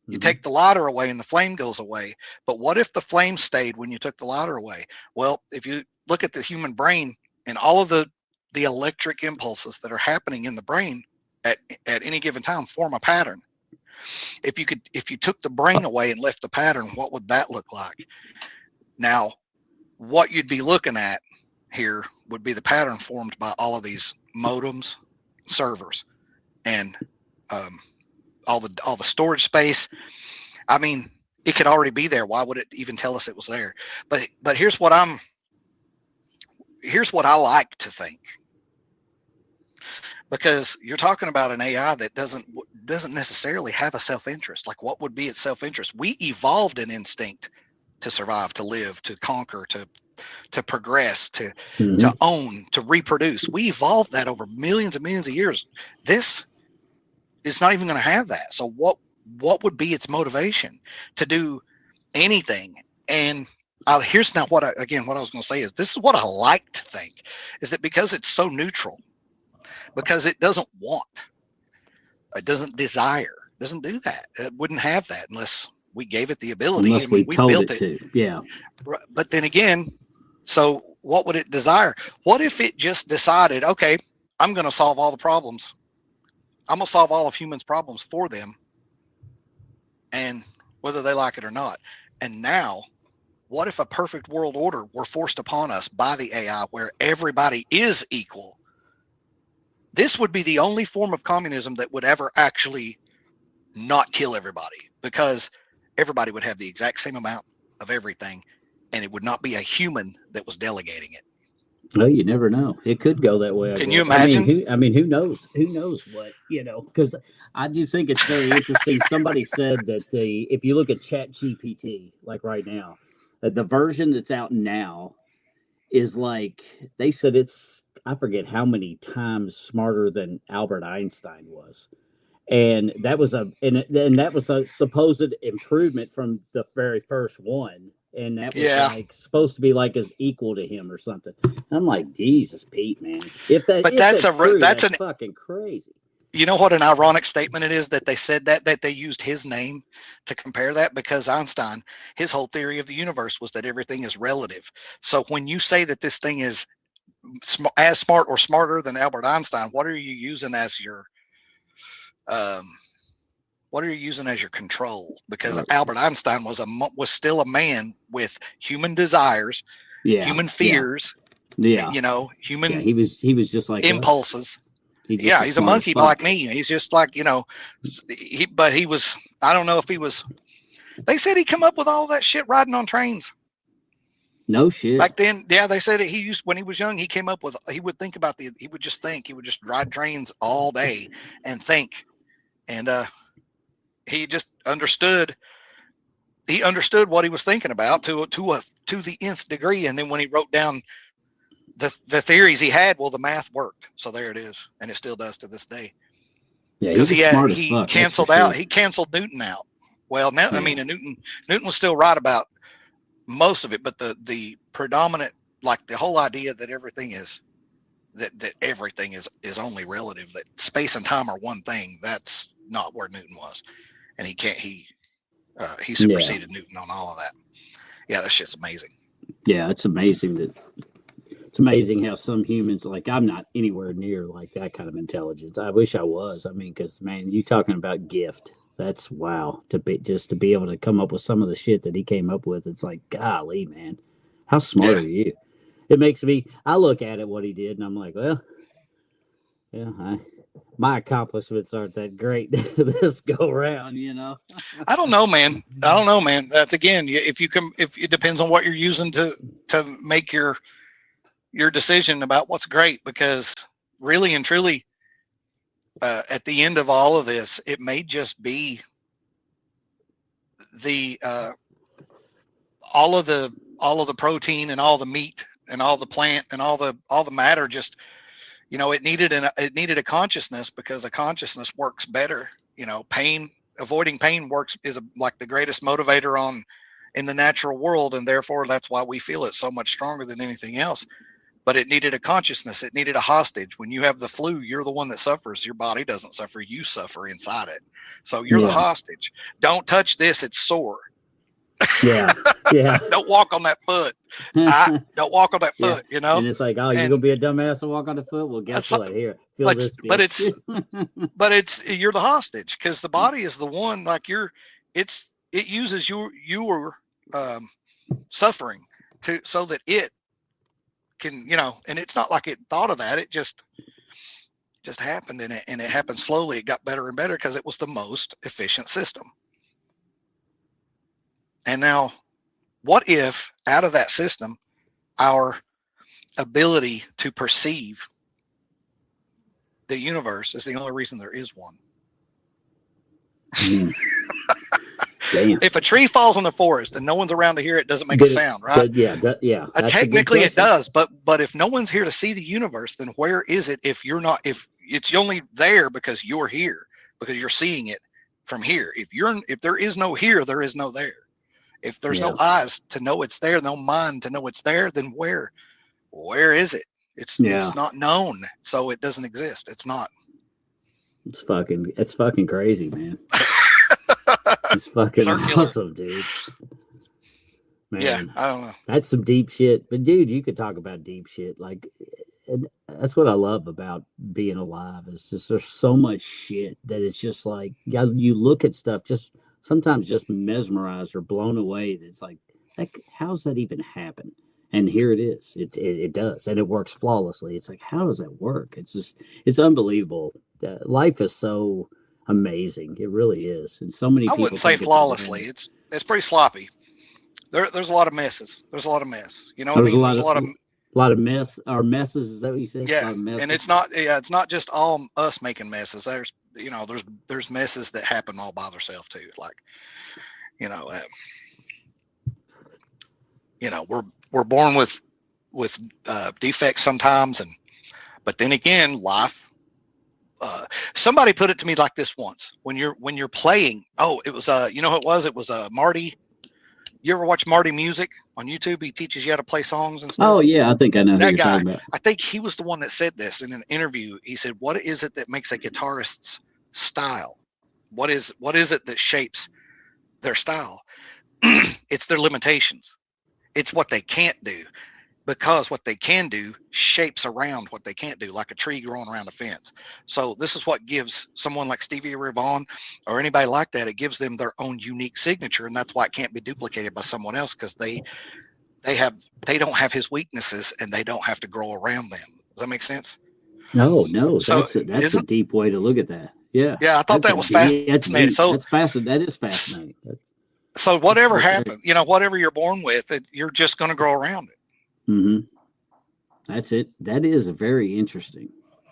You take the lighter away, and the flame goes away. But what if the flame stayed when you took the lighter away? Well, if you look at the human brain and all of the electric impulses that are happening in the brain at any given time form a pattern. If you took the brain away and left the pattern, what would that look like? Now, what you'd be looking at here would be the pattern formed by all of these modems, servers, and all the storage space. I mean, it could already be there. Why would it even tell us it was there? But here's what I like to think. Because you're talking about an AI that doesn't necessarily have a self-interest. Like, what would be its self-interest? We evolved an instinct to survive, to live, to conquer, to progress, to own, to reproduce. We evolved that over millions and millions of years. This is not even going to have that. So what would be its motivation to do anything? And here's now what I was going to say is, this is what I like to think, is that because it's so neutral, because it doesn't want, it doesn't desire, doesn't do that. It wouldn't have that unless we gave it the ability.
Unless we told built it to. Yeah.
But then again, so what would it desire? What if it just decided, okay, I'm going to solve all the problems. I'm going to solve all of humans' problems for them, and whether they like it or not. And now, what if a perfect world order were forced upon us by the AI where everybody is equal? This would be the only form of communism that would ever actually not kill everybody, because everybody would have the exact same amount of everything, and it would not be a human that was delegating it.
Well, you never know. It could go that way.
Can you imagine?
Who knows? Who knows what, because I do think it's very interesting. Somebody said that if you look at ChatGPT, like right now, that the version that's out now is like, they said it's, I forget how many times smarter than Albert Einstein was. And that was a supposed improvement from the very first one. And that was like supposed to be like as equal to him or something. I'm like, Jesus, Pete, man. That's fucking crazy.
You know what an ironic statement it is that they said that they used his name to compare that, because Einstein, his whole theory of the universe was that everything is relative. So when you say that this thing is as smart or smarter than Albert Einstein, what are you using as your control? Because Albert Einstein was still a man with human desires, human fears, human.
He was just like
impulses. He's a monkey like me. He's just like, he was. I don't know if he was. They said he come up with all that shit riding on trains.
No shit.
Back then, they said when he was young, he came up with. He would think about he would just ride trains all day and think, and he just understood. He understood what he was thinking about to the nth degree, and then when he wrote down the theories he had, well, the math worked. So there it is, and it still does to this day.
Yeah, he
canceled out. He canceled Newton out. Well, now Newton was still right about most of it, but the predominant, like the whole idea that everything is only relative, that space and time are one thing, that's not where Newton was, and he superseded Newton on all of that. Yeah, that shit's amazing.
Yeah, it's amazing how some humans, like, I'm not anywhere near like that kind of intelligence. I wish I was. I mean, because man, you talking about gift. That's wow. To be able to come up with some of the shit that he came up with. It's like, golly, man, how smart
Yeah.
are you? It makes me. I look at it what he did, and I'm like, well, yeah, my accomplishments aren't that great this go around, you know.
I don't know, man. I don't know, man. That's again, if you can, if it depends on what you're using to make your decision about what's great, because really and truly, at the end of all of this, it may just be the all of the protein and all the meat and all the plant and all the matter. Just, it needed a consciousness, because a consciousness works better. Avoiding pain is like the greatest motivator in the natural world, and therefore that's why we feel it so much stronger than anything else. But it needed a consciousness. It needed a hostage. When you have the flu, you're the one that suffers. Your body doesn't suffer. You suffer inside it. So you're the hostage. Don't touch this. It's sore.
Yeah. Yeah.
Don't walk on that foot. Don't walk on that foot,
And it's like, oh, you're going to be a dumbass and walk on the foot? Well, guess what? Here, feel this bitch.
But you're the hostage, because the body is the one, like it uses your suffering so that it can, and it's not like it thought of that. It just happened, and it happened slowly. It got better and better because it was the most efficient system. And now, what if out of that system, our ability to perceive the universe is the only reason there is one?
Damn.
If a tree falls in the forest and no one's around to hear it, doesn't make a sound, right?
Yeah.
Technically it does, but if no one's here to see the universe, then where is it? If it's only there because you're here, because you're seeing it from here. If there is no here, there is no there. If there's no eyes to know it's there, no mind to know it's there, then where is it? It's not known, so it doesn't exist. It's not.
It's fucking crazy, man. It's fucking awesome, dude. Man,
yeah, I don't know.
That's some deep shit. But dude, you could talk about deep shit. Like, and that's what I love about being alive. Is just there's so much shit that it's just like, you look at stuff just sometimes just mesmerized or blown away. That's like how's that even happen? And here it is. It does, and it works flawlessly. It's like, how does that work? It's unbelievable. Life is so amazing. It really is. And so many people.
I wouldn't say flawlessly. It's pretty sloppy. There's a lot of messes. There's a lot of mess. You know what I mean? There's a
lot of mess or messes. Is that what you said?
Yeah. And it's not just all us making messes. There's messes that happen all by themselves too. Like, we're born with defects sometimes, but then again, life. Somebody put it to me like this once: when you're playing. Oh, it was who it was? It was Marty. You ever watch Marty Music on YouTube? He teaches you how to play songs and stuff.
Oh yeah, I think I know that guy.
I think he was the one that said this in an interview. He said, "What is it that makes a guitarist's style? What is it that shapes their style? It's their limitations. It's what they can't do, because what they can do shapes around what they can't do, like a tree growing around a fence. So this is what gives someone like Stevie Ray Vaughan or anybody like that, it gives them their own unique signature, and that's why it can't be duplicated by someone else, because they don't have his weaknesses and they don't have to grow around them. Does that make sense?
No, so that's a deep way to look at that. Yeah.
Yeah, I thought that was fascinating.
That's fascinating. That is fascinating.
So whatever happened, whatever you're born with, you're just going to grow around it.
Mm-hmm. That's it. That is very interesting.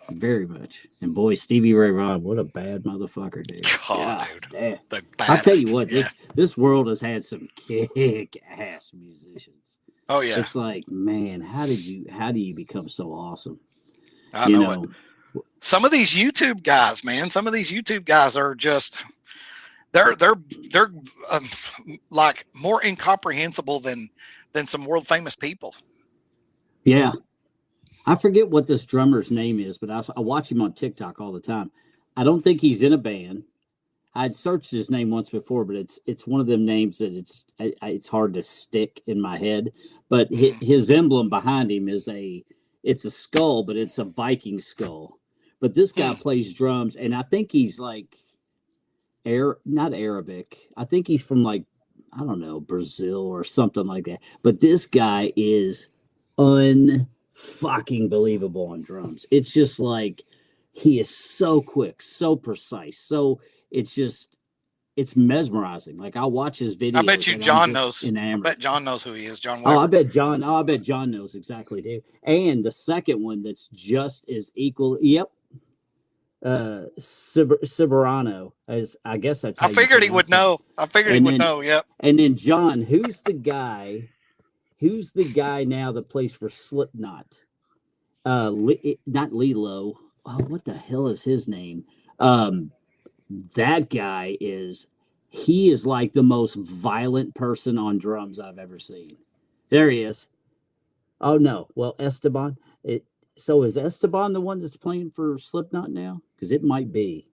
Very much. And boy, Stevie Ray Vaughan, what a bad motherfucker, dude.
God, dude.
I'll tell you what, this world has had some kick-ass musicians.
Oh yeah.
It's like, man, how do you become so awesome?
I know it. Some of these YouTube guys, man, are just they're like more incomprehensible than some world famous people.
Yeah. I forget what this drummer's name is, but I watch him on TikTok all the time. I don't think he's in a band. I'd searched his name once before, but it's one of them names that it's hard to stick in my head. But his emblem behind him it's a skull, but it's a Viking skull. But this guy plays drums, and I think he's like not Arabic. I think he's from like, I don't know, Brazil or something like that. But this guy is unfucking believable on drums. It's just like he is so quick, so precise. So it's just it's mesmerizing. Like I'll watch his videos.
I bet you
and
John
I'm just
knows.
enamored.
I bet John knows who he is. John
Oh,
Weber.
I bet John knows exactly, dude. And the second one that's just as equal. Yep. Ciberano, as I guess that's how
I figured he would know. I figured he would know. Yep.
And then John, who's the guy? Who's the guy now that plays for Slipknot? Not Lilo. Oh, what the hell is his name? That guy he is like the most violent person on drums I've ever seen. There he is. Oh no, well Esteban. So is Esteban the one that's playing for Slipknot now? Because it might be.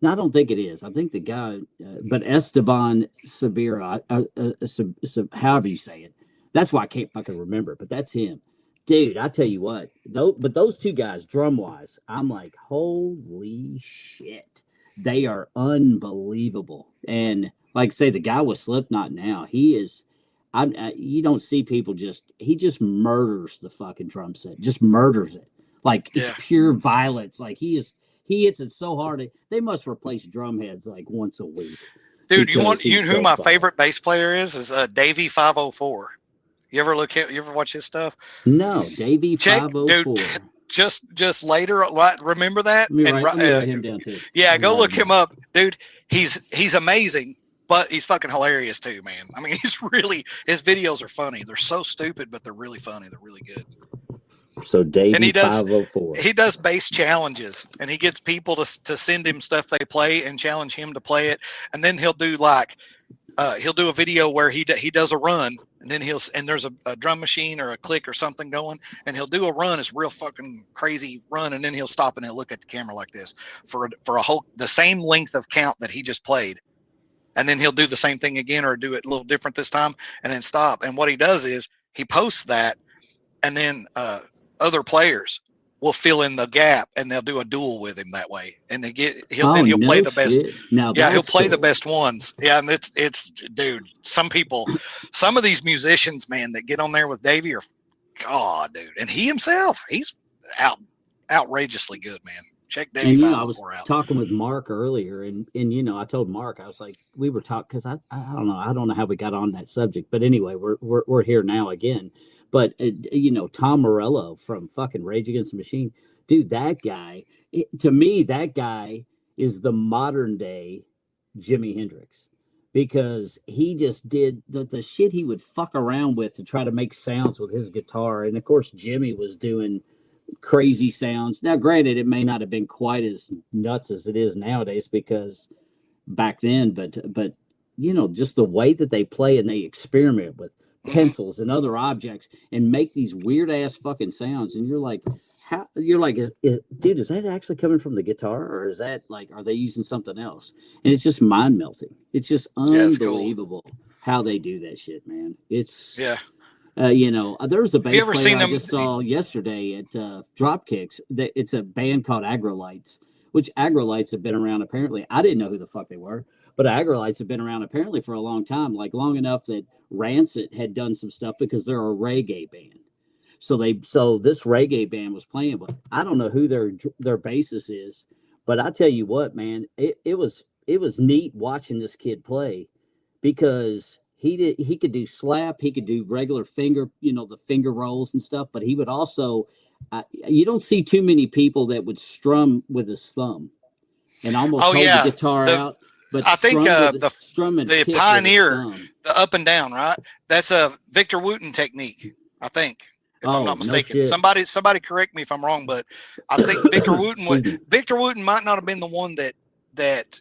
No, I don't think it is. I think the guy, but Esteban Severa, however you say it. That's why I can't fucking remember, but that's him. Dude, I tell you what, but those two guys, drum-wise, I'm like, holy shit. They are unbelievable. And like I say, the guy with Slipknot now, he is... you don't see people he just murders the fucking drum set, just murders it. Like it's pure violence. Like he hits it so hard. They must replace drum heads like once a week.
Dude, you know who my favorite bass player is Davey 504. You ever watch his stuff?
No, Davey 504.
Dude, just later, remember that?
Let me write him down too.
Yeah, go look him up. Dude, he's amazing. But he's fucking hilarious too, man. I mean, his videos are funny. They're so stupid, but they're really funny. They're really good.
So Davey 504.
He does bass challenges, and he gets people to send him stuff they play and challenge him to play it. And then he'll do he'll do a video where he does a run, and then there's a drum machine or a click or something going, and he'll do a run. It's real fucking crazy run, and then he'll stop and he'll look at the camera like this for the same length of count that he just played. And then he'll do the same thing again or do it a little different this time and then stop. And what he does is he posts that, and then other players will fill in the gap, and they'll do a duel with him that way. And he'll play the best.
Now,
he'll play the best ones. Yeah, and it's dude. Some of these musicians, man, that get on there with Davey are, God, dude. And he himself, he's outrageously good, man. Check Davey 504
I was
out.
talking with Mark earlier, and I told Mark, I was like, we were talking because I don't know how we got on that subject, but anyway, we're here now again. But Tom Morello from fucking Rage Against the Machine, dude, that guy, to me, that guy is the modern day Jimi Hendrix, because he just did the shit he would fuck around with to try to make sounds with his guitar, and of course Jimmy was doing crazy sounds. Now, granted, it may not have been quite as nuts as it is nowadays because back then, but just the way that they play and they experiment with pencils and other objects and make these weird ass fucking sounds, and you're like, dude, is that actually coming from the guitar, or is that like, are they using something else? And it's just mind melting. It's just unbelievable how they do that shit, man. It's there's a bass player I just saw yesterday at Dropkicks. It's a band called Agrolites, which Agrolites have been around apparently. I didn't know who the fuck they were, but Agrolites have been around apparently for a long time, like long enough that Rancid had done some stuff because they're a reggae band. So this reggae band was playing, but I don't know who their bassist is. But I tell you what, man, it was neat watching this kid play, because he could do slap, he could do regular finger, the finger rolls and stuff, but he would also, you don't see too many people that would strum with his thumb and almost hold the guitar out. But
I think the pioneer, the up and down, right? That's a Victor Wooten technique, I think, if I'm not mistaken.
No,
somebody correct me if I'm wrong, but I think Victor Wooten might not have been the one that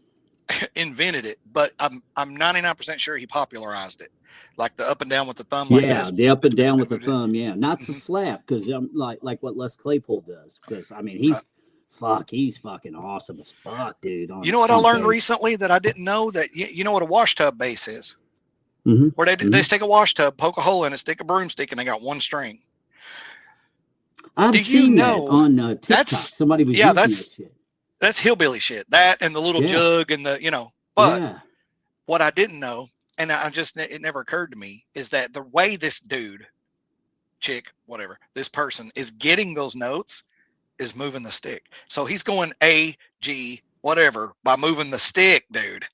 invented it, but I'm 99% sure he popularized it, like the up and down with the thumb.
The up and down with the thumb. Yeah, not the slap, because like what Les Claypool does. Because I mean, he's fucking awesome as fuck, dude.
You know what I learned recently that I didn't know? That you know what a wash tub bass is?
Mm-hmm.
Where they stick a wash tub, poke a hole in it, stick a broomstick, and they got one string.
I've seen that on TikTok. Somebody was using that shit.
that's hillbilly shit. That and the little jug and the, but what I didn't know, and it never occurred to me, is that the way this dude, chick, whatever, this person is getting those notes is moving the stick. So he's going A, G, whatever by moving the stick, dude.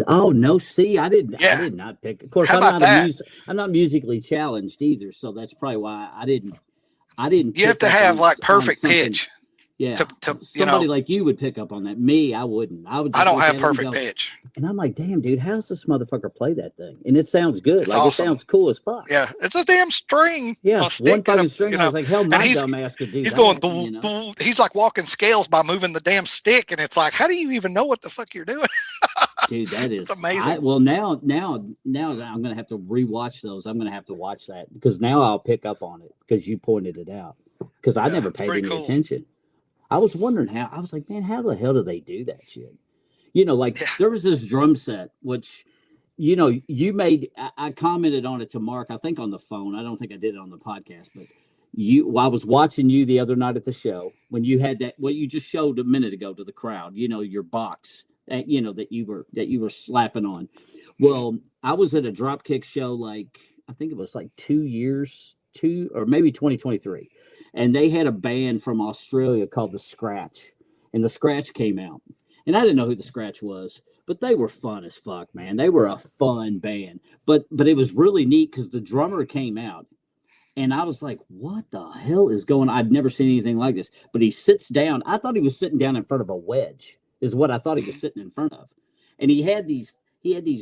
Oh no! See, I did not pick. Of course, I'm not musically challenged either, so that's probably why I didn't.
You have to have like perfect pitch.
Yeah, somebody like you would pick up on that. Me, I wouldn't. I
don't have perfect pitch.
And I'm like, damn, dude, how's this motherfucker play that thing? And it sounds good. It's awesome. It sounds cool as fuck.
Yeah, it's a damn string.
Yeah, one fucking string. I was like, hell, my dumbass could do that.
He's going, he's like walking scales by moving the damn stick, and it's like, how do you even know what the fuck you're doing?
Dude, that is
amazing.
Now I'm gonna have to rewatch those. I'm gonna have to watch that because now I'll pick up on it because you pointed it out. Because I never paid any attention. I was wondering how. I was like, man, how the hell do they do that shit? There was this drum set, which, you made. I commented on it to Mark, I think on the phone. I don't think I did it on the podcast, but I was watching you the other night at the show when you had that, what you just showed a minute ago to the crowd, your box, that you were slapping on. Well, I was at a Dropkick show, I think it was 2 or maybe 2023. And they had a band from Australia called The Scratch. And The Scratch came out. And I didn't know who The Scratch was, but they were fun as fuck, man. They were a fun band. But it was really neat because the drummer came out. And I was like, what the hell is going on? I'd never seen anything like this. But he sits down. I thought he was sitting down in front of a wedge, is what I thought he was sitting in front of. And he had these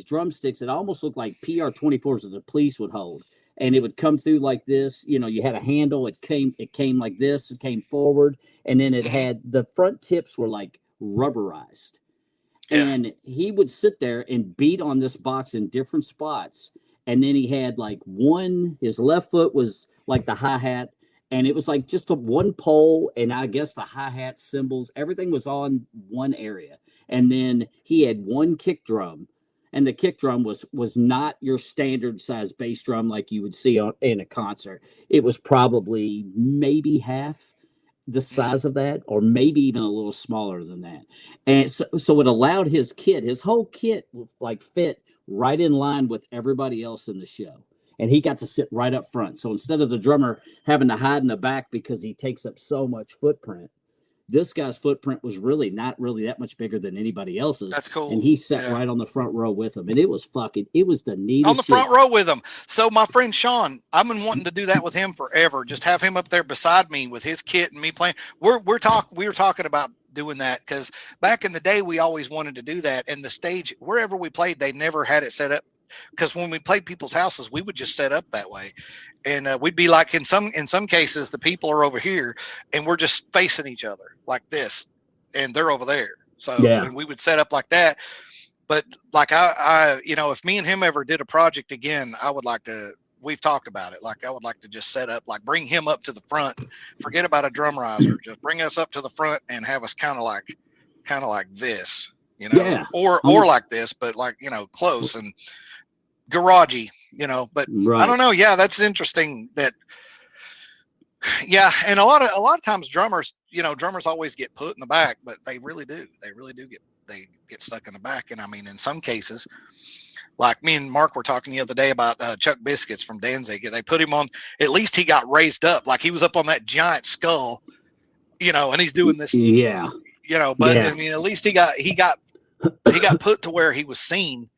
drumsticks that almost looked like PR-24s that the police would hold. And it would come through like this. You had a handle. It came like this. It came forward. And then it had the front tips were like rubberized. Yeah. And he would sit there and beat on this box in different spots. And then he had his left foot was like the hi-hat. And it was like just one pole. And I guess the hi-hat cymbals, everything was on one area. And then he had one kick drum. And the kick drum was not your standard size bass drum like you would see in a concert. It was probably maybe half the size of that, or maybe even a little smaller than that. And so it allowed his whole kit fit right in line with everybody else in the show. And he got to sit right up front. So instead of the drummer having to hide in the back because he takes up so much footprint, this guy's footprint was not really that much bigger than anybody else's.
That's cool.
And he sat right on the front row with him. And it was the neatest
on the front row with him. So my friend Sean, I've been wanting to do that with him forever. Just have him up there beside me with his kit and me playing. We were talking about doing that because back in the day, we always wanted to do that. And the stage, wherever we played, they never had it set up. Because when we played people's houses, we would just set up that way. And we'd be like, in some cases, the people are over here and we're just facing each other like this and they're over there. So we would set up like that. But I if me and him ever did a project again, I would like to, we've talked about it. I would like to just set up, bring him up to the front, forget about a drum riser, just bring us up to the front and have us kind of like this, or like this, but close and garagey, but right. I don't know. Yeah, that's interesting. And a lot of times drummers always get put in the back, but they really do get stuck in the back. And I mean, in some cases, like me and Mark were talking the other day about Chuck Biscuits from Danzig. They put him on, at least he got raised up, like he was up on that giant skull, and he's doing this.
Yeah.
I mean, at least he got put to where he was seen.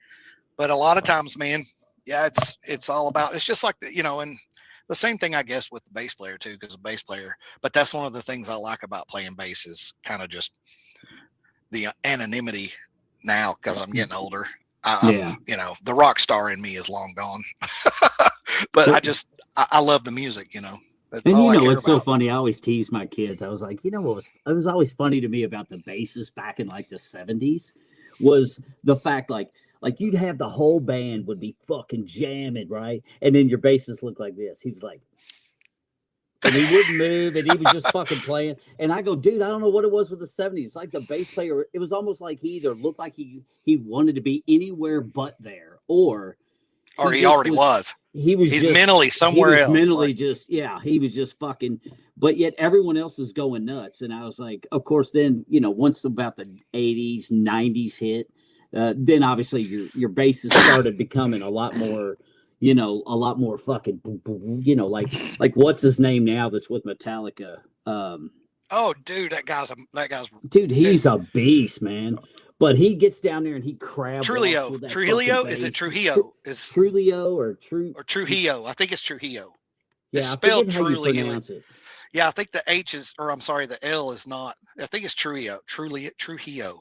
But a lot of times, man, it's all about, it's just like, and the same thing, I guess, with the bass player too, because a bass player, but that's one of the things I like about playing bass is kind of just the anonymity now, because I'm getting older. The rock star in me is long gone, but I love the music, That's
and it's so funny. I always tease my kids. I was like, what was always funny to me about the bassist back in the 70s was the fact you'd have the whole band would be fucking jamming, right? And then your bassist looked like this. He was like, and he wouldn't move, and he was just fucking playing. And I go, dude, I don't know what it was with the 70s. Like the bass player, it was almost like he either looked like he wanted to be anywhere but there, or
he already was. he's
just
mentally somewhere
he was
else.
mentally just he was just fucking. But yet everyone else is going nuts, and I was like, of course. Then once about the 80s, 90s hit, then obviously your basses started becoming a lot more. A lot more fucking. Like what's his name now? That's with Metallica.
Oh, dude, that guy's
dude. He's a beast, man. But he gets down there and he crab
Trujillo.
walks with that
Trujillo?
fucking
Is it
bass.
Trujillo?
Trujillo or
Trujillo? I think it's Trujillo.
Yeah,
It's
I
spelled
forget how you
Trujillo.
pronounce it.
Yeah, I think the H is, or I'm sorry, the L is not. I think it's Trujillo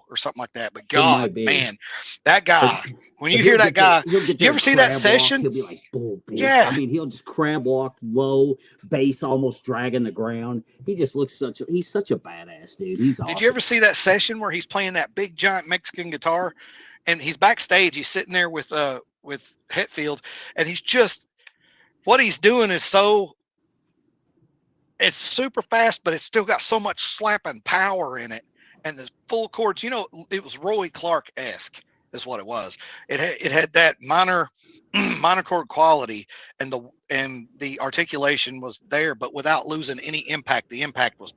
or something like that. But God, man, that guy. When you hear that guy,
he'll get
do you ever see that session?
He'll be like, boom, boom.
Yeah.
I mean, he'll just crab walk low, bass almost dragging the ground. He just looks he's such a badass dude. He's awesome.
Did you ever see that session where he's playing that big giant Mexican guitar, and he's backstage? He's sitting there with Hetfield, and he's just what he's doing is it's super fast, but it's still got so much slapping power in it, and the full chords. It was Roy Clark-esque, is what it was. It had that minor chord quality, and the articulation was there, but without losing any impact. The impact was.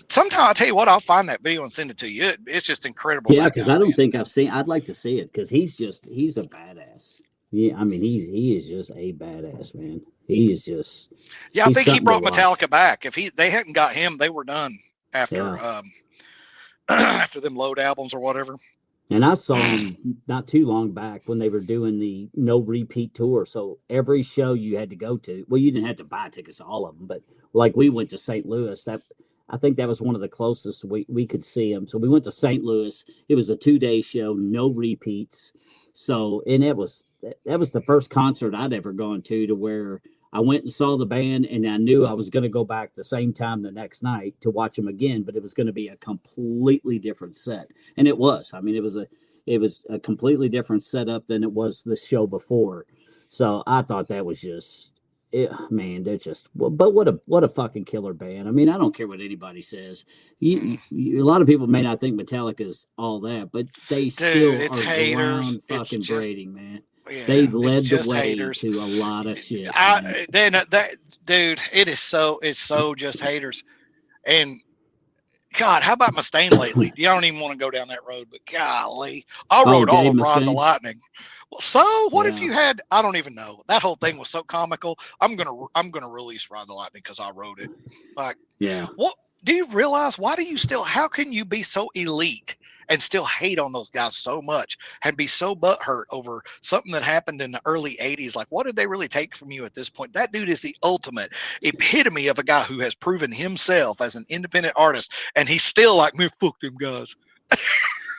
Sometime I'll tell you what, I'll find that video and send it to you. It's just incredible.
Yeah, because I don't think I've seen. I'd like to see it because he's a badass. Yeah, I mean he is just a badass, man. He's just.
Yeah, I think he brought Metallica back. If they hadn't got him, they were done after after them Load albums or whatever.
And I saw him not too long back when they were doing the no repeat tour. So every show you had to go to, well, you didn't have to buy tickets to all of them, but like we went to St. Louis. I think that was one of the closest we could see him. So we went to St. Louis. It was a 2-day show, no repeats. So and that was the first concert I'd ever gone to where I went and saw the band, and I knew I was going to go back the same time the next night to watch them again, but it was going to be a completely different set. And it was. I mean, it was a completely different setup than it was the show before. So I thought that was just, man, they're just, but what a fucking killer band. I mean, I don't care what anybody says. A lot of people may not think Metallica's all that, but they still are ground fucking braiding, man. Yeah, they led the way to a lot of shit.
Dude, it's so just haters. And God, how about Mustaine lately? You don't even want to go down that road, but golly, I wrote all of Ride the Lightning. Well, so what if you had? I don't even know. That whole thing was so comical. I'm gonna release Ride the Lightning because I wrote it. Like,
yeah.
What do you realize? Why do you still? How can you be so elite and still hate on those guys so much and be so butthurt over something that happened in the early 80s? Like, what did they really take from you at this point? That dude is the ultimate epitome of a guy who has proven himself as an independent artist, and he's still like, man, fuck them guys.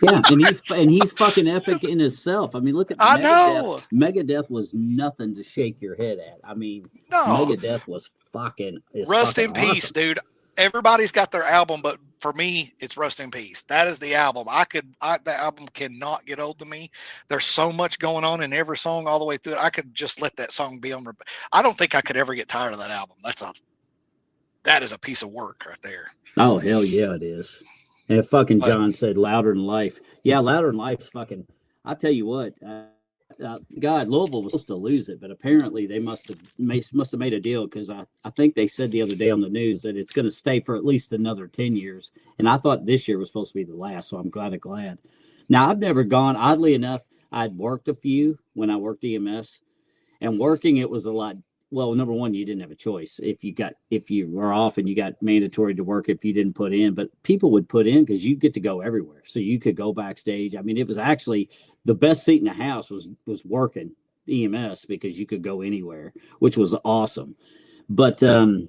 Yeah, and he's fucking epic in himself. I mean, look at Megadeth. Megadeth was nothing to shake your head at. I mean, Megadeth was fucking
Rust in Peace, dude. Everybody's got their album, but for me, it's Rust in Peace. That is the album. That album cannot get old to me. There's so much going on in every song all the way through it. I could just let that song be on. I don't think I could ever get tired of that album. That is a piece of work right there.
Oh, hell yeah, it is. And fucking John said Louder Than Life. Yeah, Louder Than Life's fucking, I'll tell you what, God, Louisville was supposed to lose it, but apparently they must have made a deal because I think they said the other day on the news that it's going to stay for at least another 10 years. And I thought this year was supposed to be the last, so I'm glad. Now, I've never gone, oddly enough, I'd worked a few when I worked EMS, and working it was a lot. Well, number one, you didn't have a choice. If you were off and you got mandatory to work if you didn't put in, but people would put in because you get to go everywhere. So you could go backstage. I mean, it was actually the best seat in the house was working EMS because you could go anywhere, which was awesome. But, but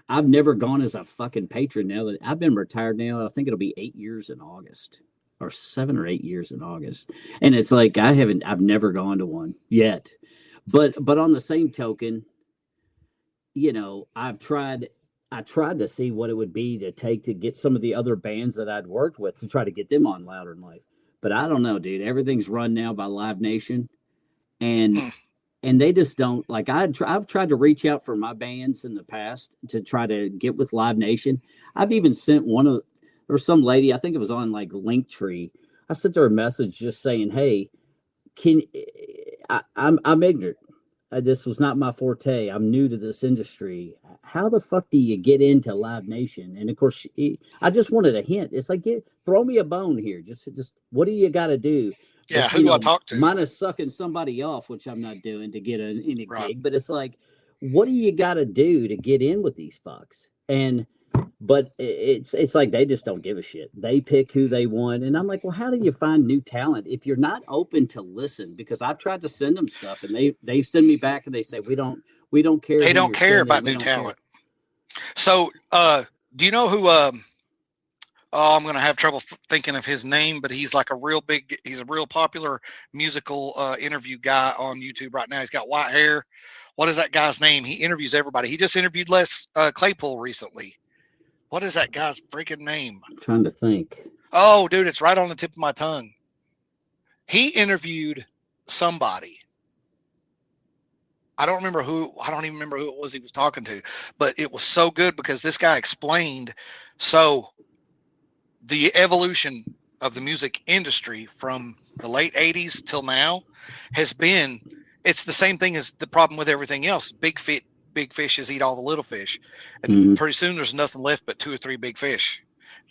I've never gone as a fucking patron now that I've been retired now. I think it'll be 8 years in August. Or 7 or 8 years in August. And it's like I've never gone to one yet. But on the same token, I tried to see what it would be to take to get some of the other bands that I'd worked with to try to get them on Louder Than Life. But I don't know, dude. Everything's run now by Live Nation. And they just don't like I've tried to reach out for my bands in the past to try to get with Live Nation. I've even sent there was some lady, I think it was on like Linktree. I sent her a message just saying, hey, can I'm ignorant. This was not my forte. I'm new to this industry. How the fuck do you get into Live Nation? And of course, I just wanted a hint. It's like, throw me a bone here. Just what do you got to do?
Yeah, who do I talk to?
Minus sucking somebody off, which I'm not doing to get any
Right.
gig. But it's like, what do you got to do to get in with these fucks? But it's like they just don't give a shit. They pick who they want, and I'm like, well, how do you find new talent if you're not open to listen? Because I've tried to send them stuff, and they send me back and they say we don't care.
They
who
don't
you're
care
sending.
about
We
new
don't
talent.
care.
So, do you know who? Oh, I'm gonna have trouble thinking of his name, but he's like he's a real popular musical interview guy on YouTube right now. He's got white hair. What is that guy's name? He interviews everybody. He just interviewed Les Claypool recently. What is that guy's freaking name?
I'm trying to think.
Oh, dude, it's right on the tip of my tongue. He interviewed somebody. I don't even remember who it was he was talking to, but it was so good because this guy explained the evolution of the music industry from the late 80s till now it's the same thing as the problem with everything else. Big fishes eat all the little fish, and pretty soon there's nothing left but 2 or 3 big fish.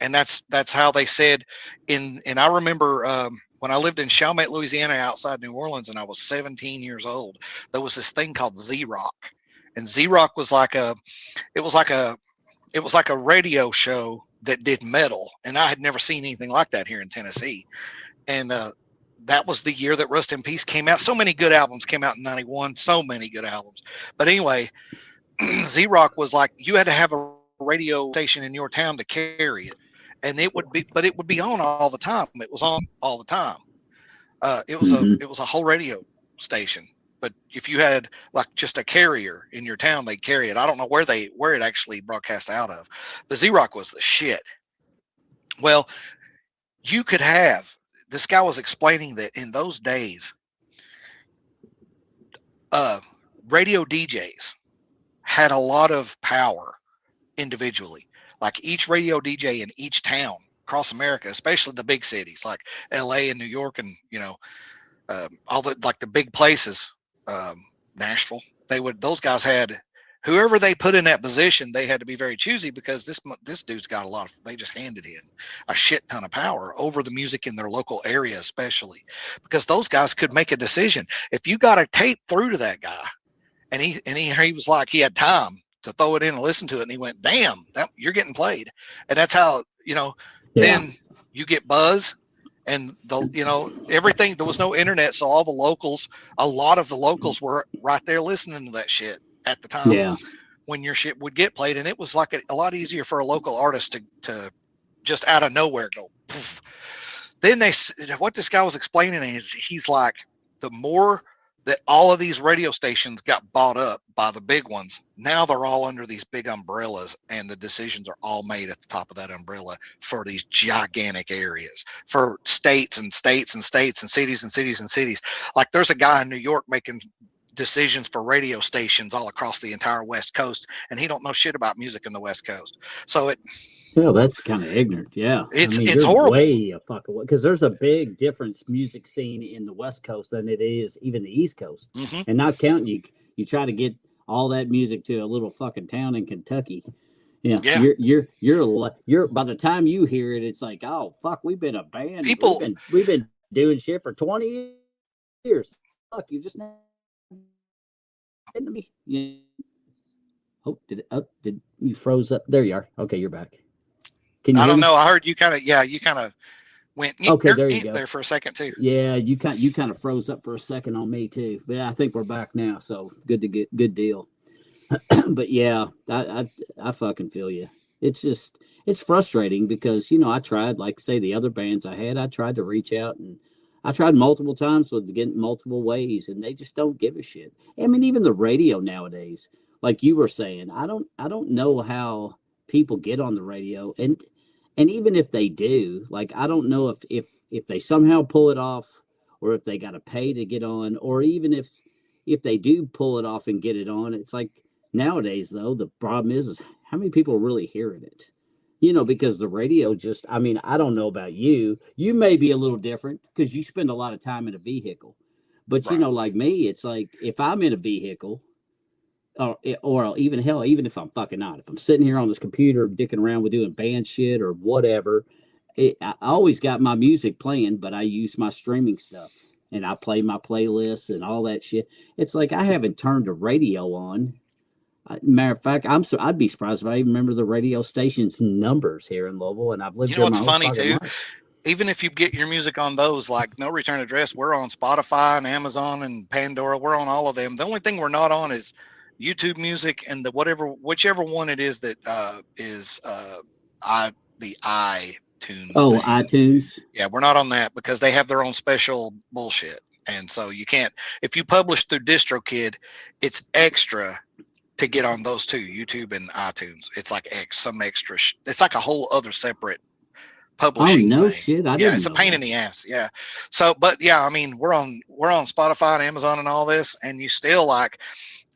And that's how they said and I remember when I lived in Chalmette, Louisiana, outside New Orleans, and I was 17 years old, there was this thing called Z-Rock. And Z-Rock was like a radio show that did metal, and I had never seen anything like that here in Tennessee. And that was the year that Rust in Peace came out. So many good albums came out in 91, so many good albums. But anyway, Z-Rock was like, you had to have a radio station in your town to carry it. And it would be on all the time. It was on all the time. It was a whole radio station. But if you had like just a carrier in your town, they'd carry it. I don't know where it actually broadcast out of. But Z-Rock was the shit. Well, this guy was explaining that in those days, radio DJs had a lot of power individually. Like each radio DJ in each town across America, especially the big cities like LA and New York and, all the big places, Nashville, those guys had whoever they put in that position. They had to be very choosy because this dude's got they just handed in a shit ton of power over the music in their local area, especially because those guys could make a decision. If you got a tape through to that guy and he was like, he had time to throw it in and listen to it, and he went, damn, you're getting played. And that's how, then you get buzz. And everything, there was no internet, so a lot of the locals were right there listening to that shit at the time when your shit would get played. And it was like a lot easier for a local artist to just out of nowhere go poof. Then what this guy was explaining is he's like, the more that all of these radio stations got bought up by the big ones, now they're all under these big umbrellas, and the decisions are all made at the top of that umbrella for these gigantic areas, for states and states and states and cities and cities and cities. Like there's a guy in New York making decisions for radio stations all across the entire West Coast, and he don't know shit about music in the West Coast. So
that's kind of ignorant. Yeah,
it's horrible.
Way a fuck away, because there's a big difference music scene in the West Coast than it is even the East Coast. And not counting you try to get all that music to a little fucking town in Kentucky. Yeah. You're by the time you hear it, it's like, oh fuck, we've been a band. We've been doing shit for 20 years. Fuck, you just me. Yeah. Oh, did you froze up? There you are. Okay, you're back.
I don't know. I heard you kind of went
okay. There you go.
There for a second too.
Yeah, you kind of froze up for a second on me too. But I think we're back now. So good deal. But yeah, I fucking feel you. It's frustrating because I tried, like say the other bands I tried to reach out, and I tried multiple times with getting multiple ways, and they just don't give a shit. I mean, even the radio nowadays, like you were saying, I don't know how people get on the radio, and even if they do, like I don't know if they somehow pull it off, or if they got to pay to get on, or even if they do pull it off and get it on. It's like nowadays though, the problem is how many people are really hearing it, because the radio I don't know about you may be a little different because you spend a lot of time in a vehicle, But
Right.
like me, it's like if I'm in a vehicle, or even hell, even if I'm fucking not, if I'm sitting here on this computer dicking around with doing band shit or whatever, I always got my music playing, but I use my streaming stuff and I play my playlists and all that shit. It's like I haven't turned the radio on. Matter of fact, I'd be surprised if I even remember the radio station's numbers here in Louisville, and I've lived
You know
here my
what's
whole
funny
fucking
too?
life.
Even if you get your music on those, like No Return Address, we're on Spotify and Amazon and Pandora. We're on all of them. The only thing we're not on is YouTube Music and whichever one it is that is the iTunes
Oh,
thing.
iTunes.
Yeah, we're not on that because they have their own special bullshit, and so you can't. If you publish through DistroKid, it's extra to get on those two, YouTube and iTunes. It's like some extra. It's like a whole other separate publishing
no
thing.
shit, I
Yeah,
didn't
it's a
know
pain
that.
in the ass. Yeah. So, but yeah, I mean, we're on Spotify and Amazon and all this, and you still like.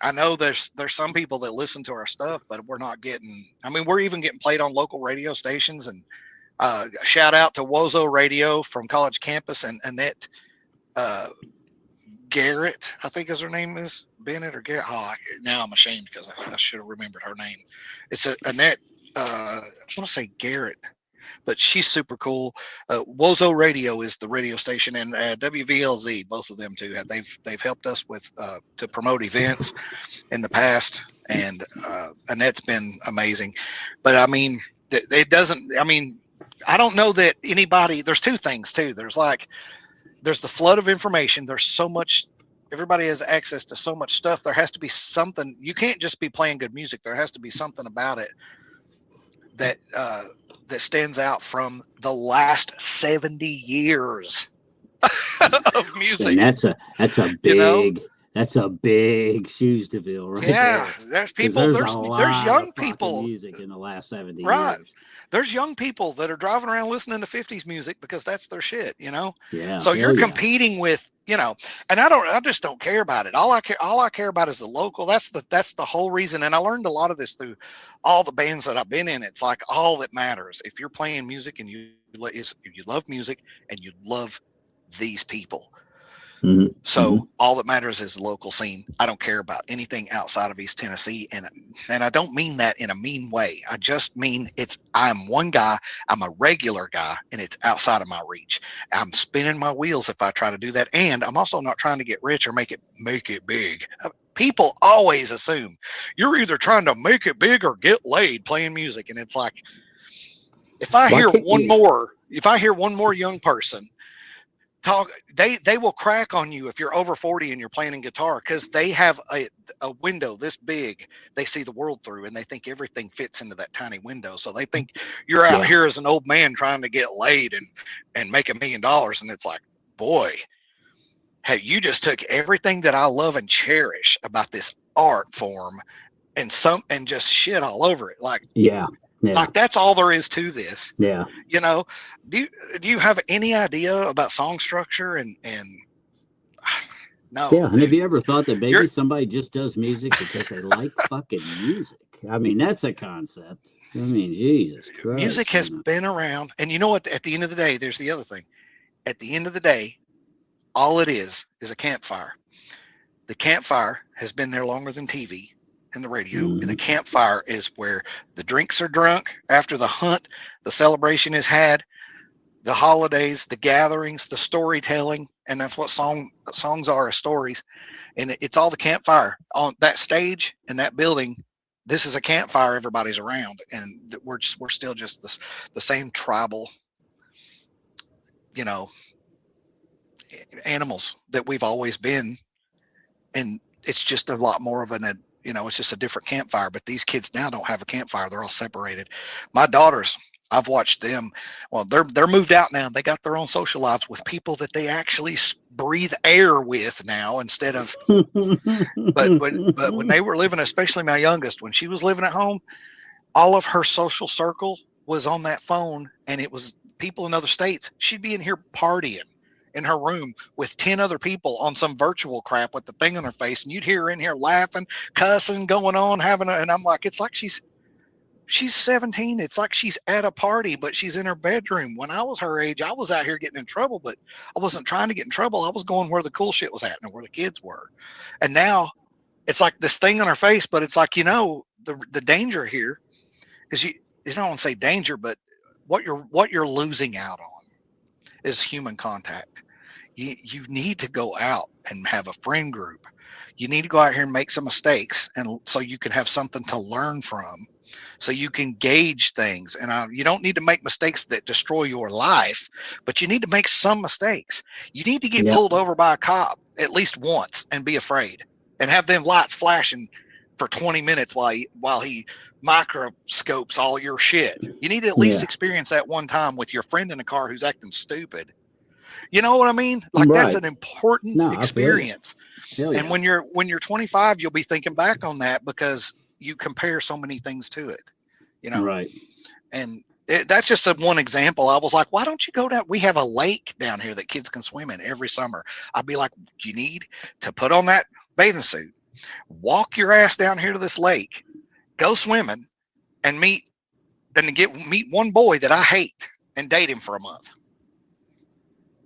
I know there's some people that listen to our stuff, but we're not getting. I mean, we're even getting played on local radio stations. And shout out to Wozo Radio from College Campus and Annette Garrett, I think is her name is Bennett or Garrett. Oh, now I'm ashamed because I should have remembered her name. It's Annette. I want to say Garrett, but she's super cool. Wozo Radio is the radio station, and WVLZ, both of them too. They've helped us with to promote events in the past, and Annette's been amazing. But I mean, it doesn't. I mean, I don't know that anybody. There's two things too. There's the flood of information. There's so much. Everybody has access to so much stuff. There has to be something. You can't just be playing good music. There has to be something about it that that stands out from the last 70 years of music.
And that's a big that's a big shoes to fill, right?
Yeah,
there.
there's people. There's young people.
Music in the last 70
right.
years.
There's young people that are driving around listening to 50s music because that's their shit,
Yeah.
So you're competing with, and I just don't care about it. All I care about is the local. That's the whole reason. And I learned a lot of this through all the bands that I've been in. It's like all that matters. If you're playing music and you love music and you love these people.
Mm-hmm.
So all that matters is the local scene. I don't care about anything outside of East Tennessee. And I don't mean that in a mean way. I just mean I'm one guy, I'm a regular guy, and it's outside of my reach. I'm spinning my wheels if I try to do that. And I'm also not trying to get rich or make it big. People always assume you're either trying to make it big or get laid playing music. And it's like, if I hear one more young person talk, they will crack on you if you're over 40 and you're playing guitar, because they have a window this big they see the world through, and they think everything fits into that tiny window. So they think you're out here as an old man trying to get laid and make $1 million. And it's like, boy, hey, you just took everything that I love and cherish about this art form and just shit all over it. Like, like that's all there is to this.
Yeah.
Do you have any idea about song structure and no?
Yeah. And have you ever thought that maybe somebody just does music because they like fucking music? I mean, that's a concept. I mean, Jesus Christ.
Music has been around, and you know what? At the end of the day, there's the other thing. At the end of the day, all it is a campfire. The campfire has been there longer than TV and the radio. And the campfire is where the drinks are drunk after the hunt, the celebration is had, the holidays, the gatherings, the storytelling, and that's what songs are, stories. And it's all the campfire on that stage in that building. This is a campfire. Everybody's around, and we're still just the same tribal, animals that we've always been. And it's just a lot more of it's just a different campfire. But these kids now don't have a campfire. They're all separated. My daughters, I've watched them. Well, they're moved out now. They got their own social lives with people that they actually breathe air with now instead of. but when they were living, especially my youngest, when she was living at home, all of her social circle was on that phone, and it was people in other states. She'd be in here partying in her room with 10 other people on some virtual crap with the thing on her face, and you'd hear her in here laughing, cussing, going on, and I'm like, it's like she's She's 17. It's like she's at a party, but she's in her bedroom. When I was her age, I was out here getting in trouble, but I wasn't trying to get in trouble. I was going where the cool shit was happening, where the kids were. And now it's like this thing on her face, but it's like, the danger here is you don't want to say danger, but what you're losing out on is human contact. You need to go out and have a friend group. You need to go out here and make some mistakes, and so you can have something to learn from, so you can gauge things. And you don't need to make mistakes that destroy your life, but you need to make some mistakes. You need to get pulled over by a cop at least once and be afraid, and have them lights flashing for 20 minutes while he microscopes all your shit. You need to at least experience that one time with your friend in the car who's acting stupid. You know what I mean? Like, that's an important experience. And when you're 25, you'll be thinking back on that because you compare so many things to it, Right. And that's just one example. I was like, why don't you go down? We have a lake down here that kids can swim in every summer. I'd be like, you need to put on that bathing suit, walk your ass down here to this lake, go swimming, and meet one boy that I hate and date him for a month.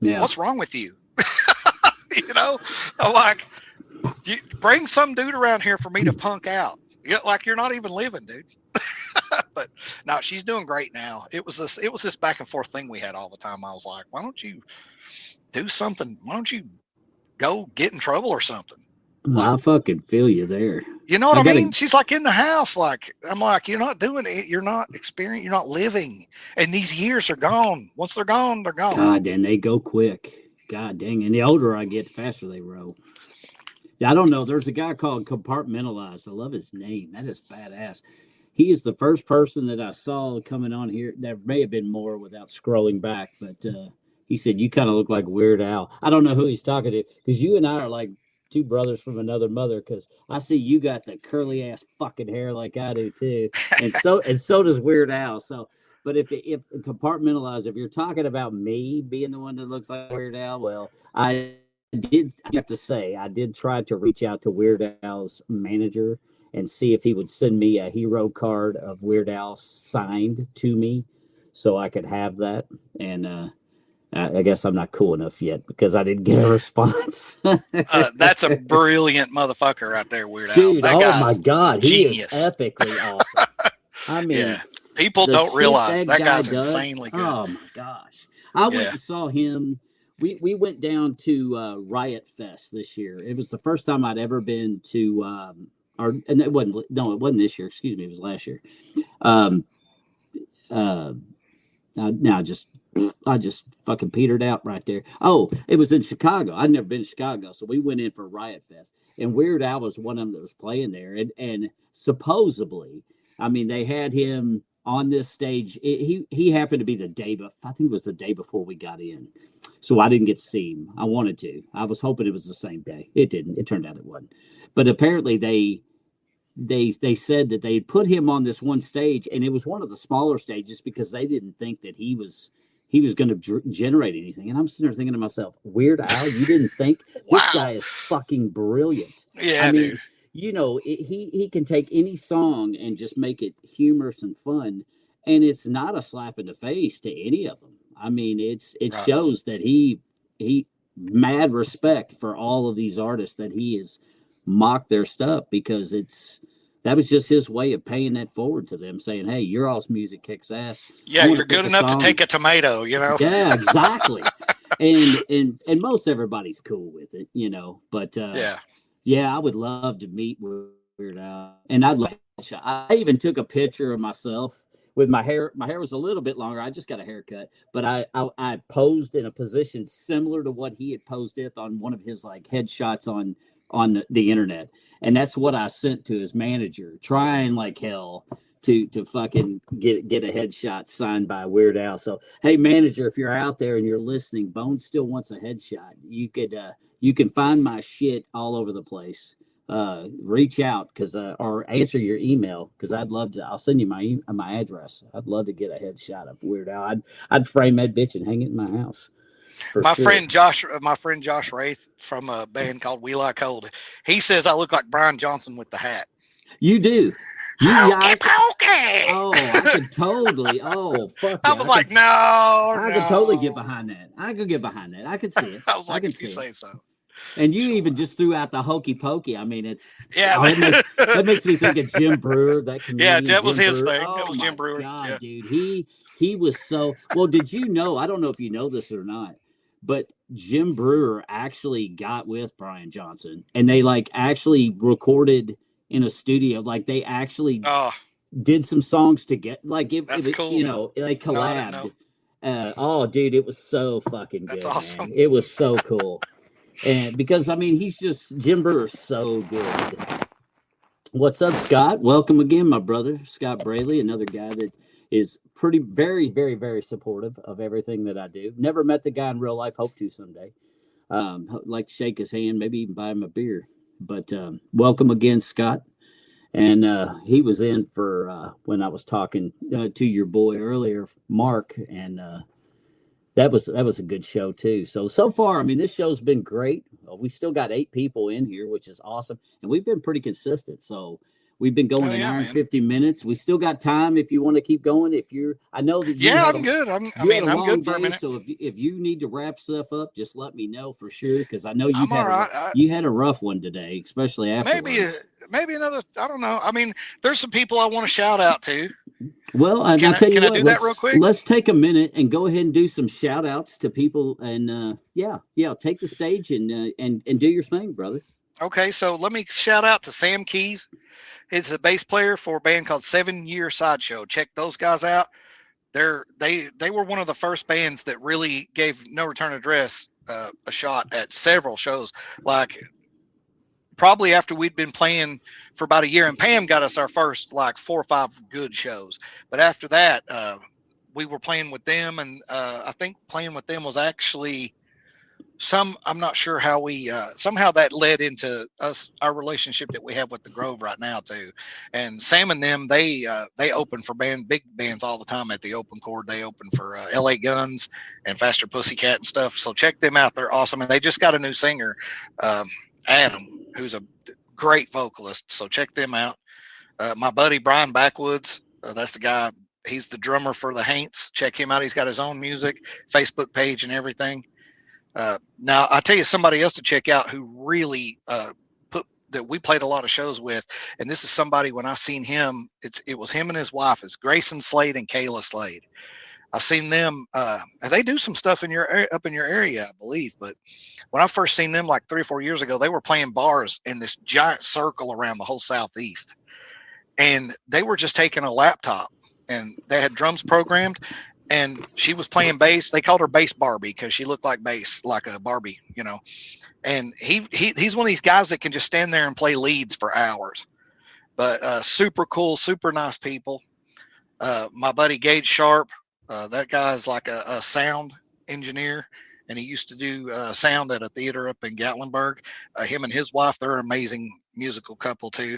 Yeah. What's wrong with you? I'm like, you bring some dude around here for me to punk out. You're not even living, dude. But no, she's doing great now. It was this back and forth thing we had all the time. I was like, why don't you do something? Why don't you go get in trouble or something?
I fucking feel you there.
You know what I mean? She's like in the house. Like, I'm like, you're not doing it. You're not experiencing. You're not living. And these years are gone. Once they're gone, they're gone.
God, and they go quick. God dang. And the older I get, the faster they roll. Yeah, I don't know. There's a guy called Compartmentalized. I love his name. That is badass. He is the first person that I saw coming on here. There may have been more without scrolling back, but he said, you kind of look like Weird Al. I don't know who he's talking to, because you and I are like two brothers from another mother, because I see you got the curly ass fucking hair like I do too. And so does Weird Al. So, but if Compartmentalized, if you're talking about me being the one that looks like Weird Al, well, I have to say, I did try to reach out to Weird Al's manager and see if he would send me a hero card of Weird Al signed to me so I could have that. And I guess I'm not cool enough yet because I didn't get a response.
That's a brilliant motherfucker right there, Weird Al.
Dude, my God.
Genius.
He is epically awesome. I mean,
people don't realize that guy's insanely good.
Oh, my gosh. I went and saw him. We went down to Riot Fest this year. It was the first time I'd ever been to and it wasn't this year. Excuse me, it was last year. Now I just fucking petered out right there. Oh, it was in Chicago. I'd never been to Chicago, so we went in for Riot Fest, and Weird Al was one of them that was playing there, and supposedly, I mean, they had him on this stage. He happened to be the day, but I think it was the day before we got in, so I didn't get to see him. I wanted to. I was hoping it was the same day. It didn't. It turned out it wasn't. But apparently they said that they put him on this one stage, and it was one of the smaller stages because they didn't think that he was going to generate anything. And I'm sitting there thinking to myself, Weird Al, you didn't think? This guy is fucking brilliant.
Yeah, I mean,
dude. He can take any song and just make it humorous and fun, and it's not a slap in the face to any of them. I mean, it shows that he mad respect for all of these artists that he has mocked their stuff, because that was just his way of paying that forward to them, saying, hey, your all's music kicks ass.
Yeah, you're good enough to take a tomato,
Yeah, exactly. and most everybody's cool with it, but yeah, I would love to meet Weird Al. And I even took a picture of myself with my hair. My hair was a little bit longer. I just got a haircut, but I posed in a position similar to what he had posed it on one of his like headshots on the internet, and that's what I sent to his manager, trying like hell to fucking get a headshot signed by Weird Al. So, hey, manager, if you're out there and you're listening, Bone still wants a headshot. You can find my shit all over the place. Reach out or answer your email, because I'd love to. I'll send you my address. I'd love to get a headshot of Weird Al. I'd frame that bitch and hang it in my house.
My friend Josh Wraith from a band called We Like Cold, he says I look like Brian Johnson with the hat.
You do.
Hokey pokey.
Oh, I could totally. Oh, fuck
I
yeah.
was like, no,
I could totally get
no.
behind that. I could get behind that. I could see it.
I was
I
like,
can
if you
see it.
say so.
And you
Sure.
even just threw out the hokey pokey. I mean, it's
Yeah.
that makes me think of Jim Brewer, that comedian.
Yeah, that was
Jim
his
Brewer.
thing.
Oh
That was Jim
my
Brewer.
God,
Yeah.
dude. He was so well. Did you know? I don't know if you know this or not, but Jim Brewer actually got with Brian Johnson, and they like actually recorded in a studio. Like they actually
Oh,
did some songs to get like
that's
it
cool.
you know, they
No, I didn't know.
collabed. Oh, dude, it was so fucking
That's
good,
awesome.
man. It was so cool. And because I mean, he's just Jim Brewer's so good. What's up, Scott? Welcome again, my brother, Scott Braley, another guy that is pretty, very, very, very supportive of everything that I do. Never met the guy in real life. Hope to someday. Like to shake his hand, maybe even buy him a beer. But welcome again, Scott. And he was in for when I was talking to your boy earlier, Mark, and that was a good show too. So far, I mean, this show's been great. We still got 8 people in here, which is awesome, and we've been pretty consistent. So we've been going an hour and 50 minutes. We still got time if you want to keep going. If you're, I know that you
I'm good. I'm good for a minute.
So if you need to wrap stuff up, just let me know for sure, because I know you've
I'm all right.
You had a rough one today, especially afterwards.
Maybe another. I don't know. I mean, there's some people I want to shout out to.
Well, I'll tell you what,
I do that real quick?
Let's take a minute and go ahead and do some shout outs to people, and take the stage and do your thing, brother.
Okay, so let me shout out to Sam Keys. He's a bass player for a band called 7 Year Sideshow. Check those guys out. They were one of the first bands that really gave No Return Address a shot at several shows. Like probably after we'd been playing for about a year, and Pam got us our first like 4 or 5 good shows. But after that, we were playing with them, and I think playing with them was actually I'm not sure how we somehow that led into our relationship that we have with the Grove right now too. And Sam and them, they open for big bands all the time at the Open Chord. They open for LA Guns and Faster Pussycat and stuff. So check them out. They're awesome. And they just got a new singer, Adam, who's a great vocalist. So check them out. My buddy Brian Backwoods, that's the guy. He's the drummer for the Haints. Check him out. He's got his own music, Facebook page and everything. Now I'll tell you somebody else to check out who really that we played a lot of shows with, and this is somebody when I seen him, it was him and his wife. It's Grayson Slade and Kayla Slade. I seen them. They do some stuff up in your area, I believe. But when I first seen them like 3 or 4 years ago, they were playing bars in this giant circle around the whole Southeast, and they were just taking a laptop and they had drums programmed. And she was playing bass. They called her Bass Barbie because she looked like bass, like a Barbie, you know. And he's one of these guys that can just stand there and play leads for hours. But super cool, super nice people. My buddy Gage Sharp, that guy's like a sound engineer, and he used to do sound at a theater up in Gatlinburg. Him and his wife, they're an amazing musical couple too.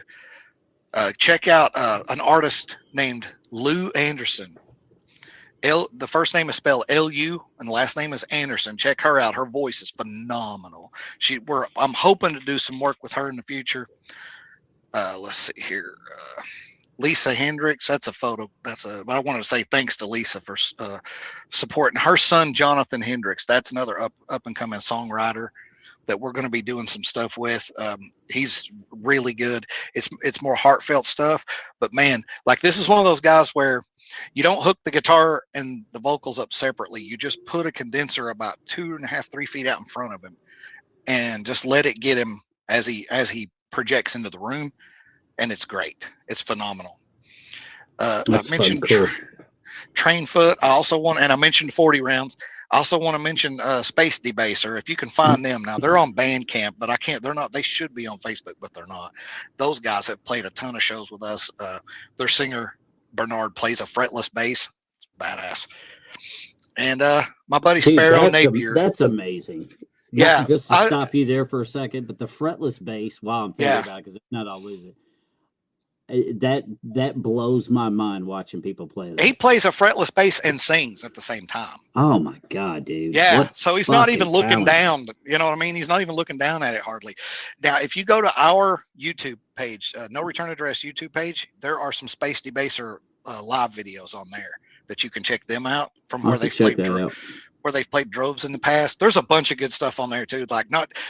Check out an artist named Lou Anderson. The first name is spelled L-U and the last name is Anderson. Check her out. Her voice is phenomenal. I'm hoping to do some work with her in the future. Let's see here. Lisa Hendricks. That's a photo. I wanted to say thanks to Lisa for supporting her son, Jonathan Hendricks. That's another up and coming songwriter that we're going to be doing some stuff with. He's really good. It's more heartfelt stuff, but man, like this is one of those guys where you don't hook the guitar and the vocals up separately. You just put a condenser about 2.5, 3 feet out in front of him and just let it get him as he projects into the room. And it's great. It's phenomenal. I mentioned Train Foot. I mentioned 40 Rounds. I also want to mention Space Debaser. If you can find them now, they're on Bandcamp, but I can't. They're not. They should be on Facebook, but they're not. Those guys have played a ton of shows with us. Their singer Bernard plays a fretless bass. It's badass. And my buddy Sparrow Napier.
That's amazing.
Yeah.
Just to stop you there for a second, but the fretless bass, wow, I'm thinking about it because if not, I'll lose it. that blows my mind watching people play that.
He plays a fretless bass and sings at the same time.
Oh my God, dude.
Yeah. So he's not even looking
talent.
down. You know what I mean? He's not even looking down at it hardly. Now, if you go to our YouTube page, No Return Address YouTube page, there are some Space Debaser live videos on there that you can check them out from where they've played droves in the past. There's a bunch of good stuff on there too.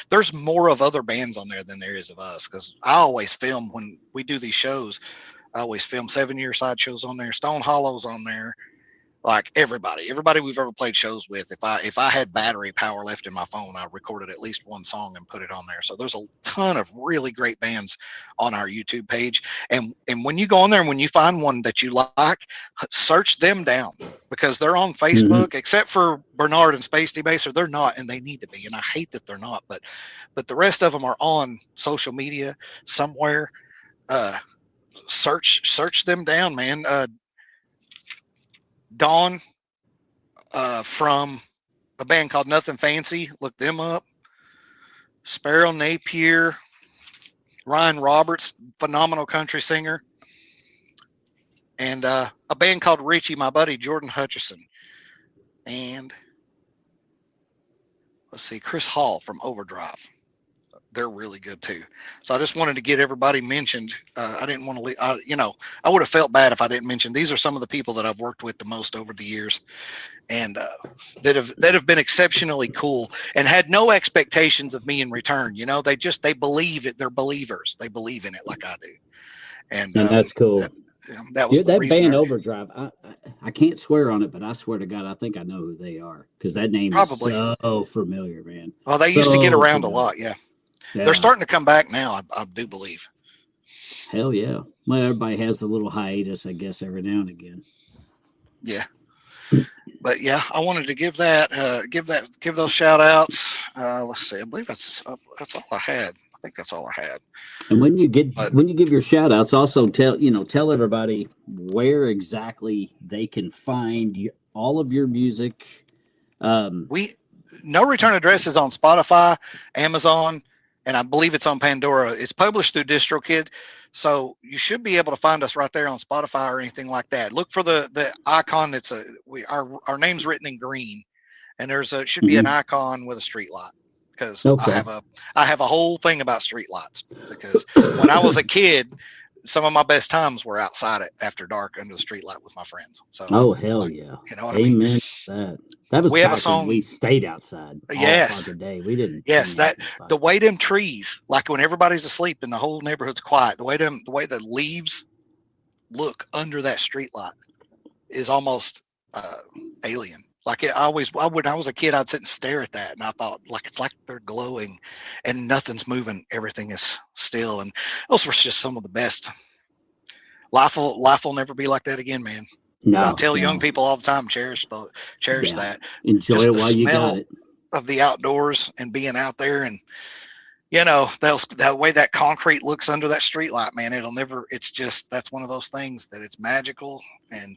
There's more of other bands on there than there is of us, because I always film when we do these shows. I always film 7-year side shows on there. Stone Hollow's on there. Like everybody we've ever played shows with. If I had battery power left in my phone, I recorded at least one song and put it on there. So there's a ton of really great bands on our YouTube page. And when you go on there and when you find one that you like, search them down, because they're on Facebook, except for Bernard and Space Debaser. They're not, and they need to be. And I hate that they're not, but the rest of them are on social media somewhere. Search them down, man. Dawn from a band called Nothing Fancy, look them up. Sparrow Napier, Ryan Roberts, phenomenal country singer, and a band called Richie, my buddy Jordan Hutchison, and let's see, Chris Hall from Overdrive. They're really good too. So I just wanted to get everybody mentioned. I didn't want to leave. I would have felt bad if I didn't mention. These are some of the people that I've worked with the most over the years, and that have been exceptionally cool and had no expectations of me in return. You know, they believe it. They're believers. They believe in it like I do, and
that's cool.
That was
that band Overdrive. I can't swear on it, but I swear to God, I think I know who they are, because that name is so familiar, man.
Well, they used to get around a lot, yeah. They're starting to come back now, I do believe.
Hell yeah. Well, everybody has a little hiatus, I guess, every now and again.
Yeah. But yeah, I wanted to give those shout outs. Let's see. I believe that's all I had. I think that's all I had.
And when you give your shout outs, also tell everybody where exactly they can find all of your music.
No Return Address is on Spotify, Amazon, and I believe it's on Pandora. It's published through DistroKid, so you should be able to find us right there on Spotify or anything like that. Look for the icon. That's our name's written in green, and should be an icon with a street light, because I have a whole thing about street lights, because when I was a kid, some of my best times were outside after dark under the street light with my friends. So
hell yeah.
You know what I mean?
Amen to that was
have a song.
We stayed outside.
Yes.
All day. We didn't.
Yes. The way them trees, like when everybody's asleep and the whole neighborhood's quiet, the way the leaves look under that street light is almost alien. Like when I was a kid, I'd sit and stare at that, and I thought, it's like they're glowing and nothing's moving. Everything is still. And those were just some of the best. Life will never be like that again, man.
No,
I tell young people all the time, cherish that.
Enjoy
just
it while you got it.
Of the outdoors and being out there, and that way that concrete looks under that street light, man. That's one of those things that it's magical, and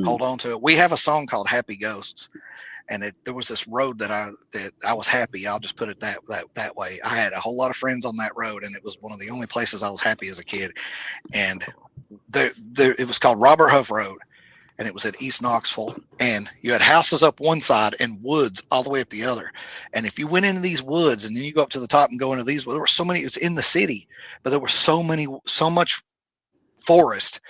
hold on to it. We have a song called Happy Ghosts, and there was this road that I was happy. I'll just put it that way. I had a whole lot of friends on that road, and it was one of the only places I was happy as a kid. And it was called Robert Huff Road, and it was at East Knoxville, and you had houses up one side and woods all the way up the other. And if you went into these woods and then you go up to the top and go into these, there were so many, it's in the city, but there were so much forest,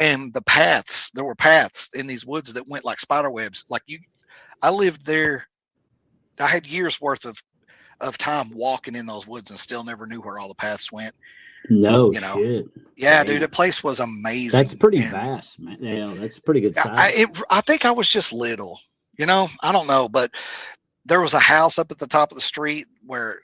and there were paths in these woods that went like spider webs. I lived there. I had years worth of time walking in those woods and still never knew where all the paths went.
No shit.
Yeah, dude, the place was amazing.
That's pretty vast, man. Yeah, that's pretty good size.
I think I was just little, I don't know, but there was a house up at the top of the street where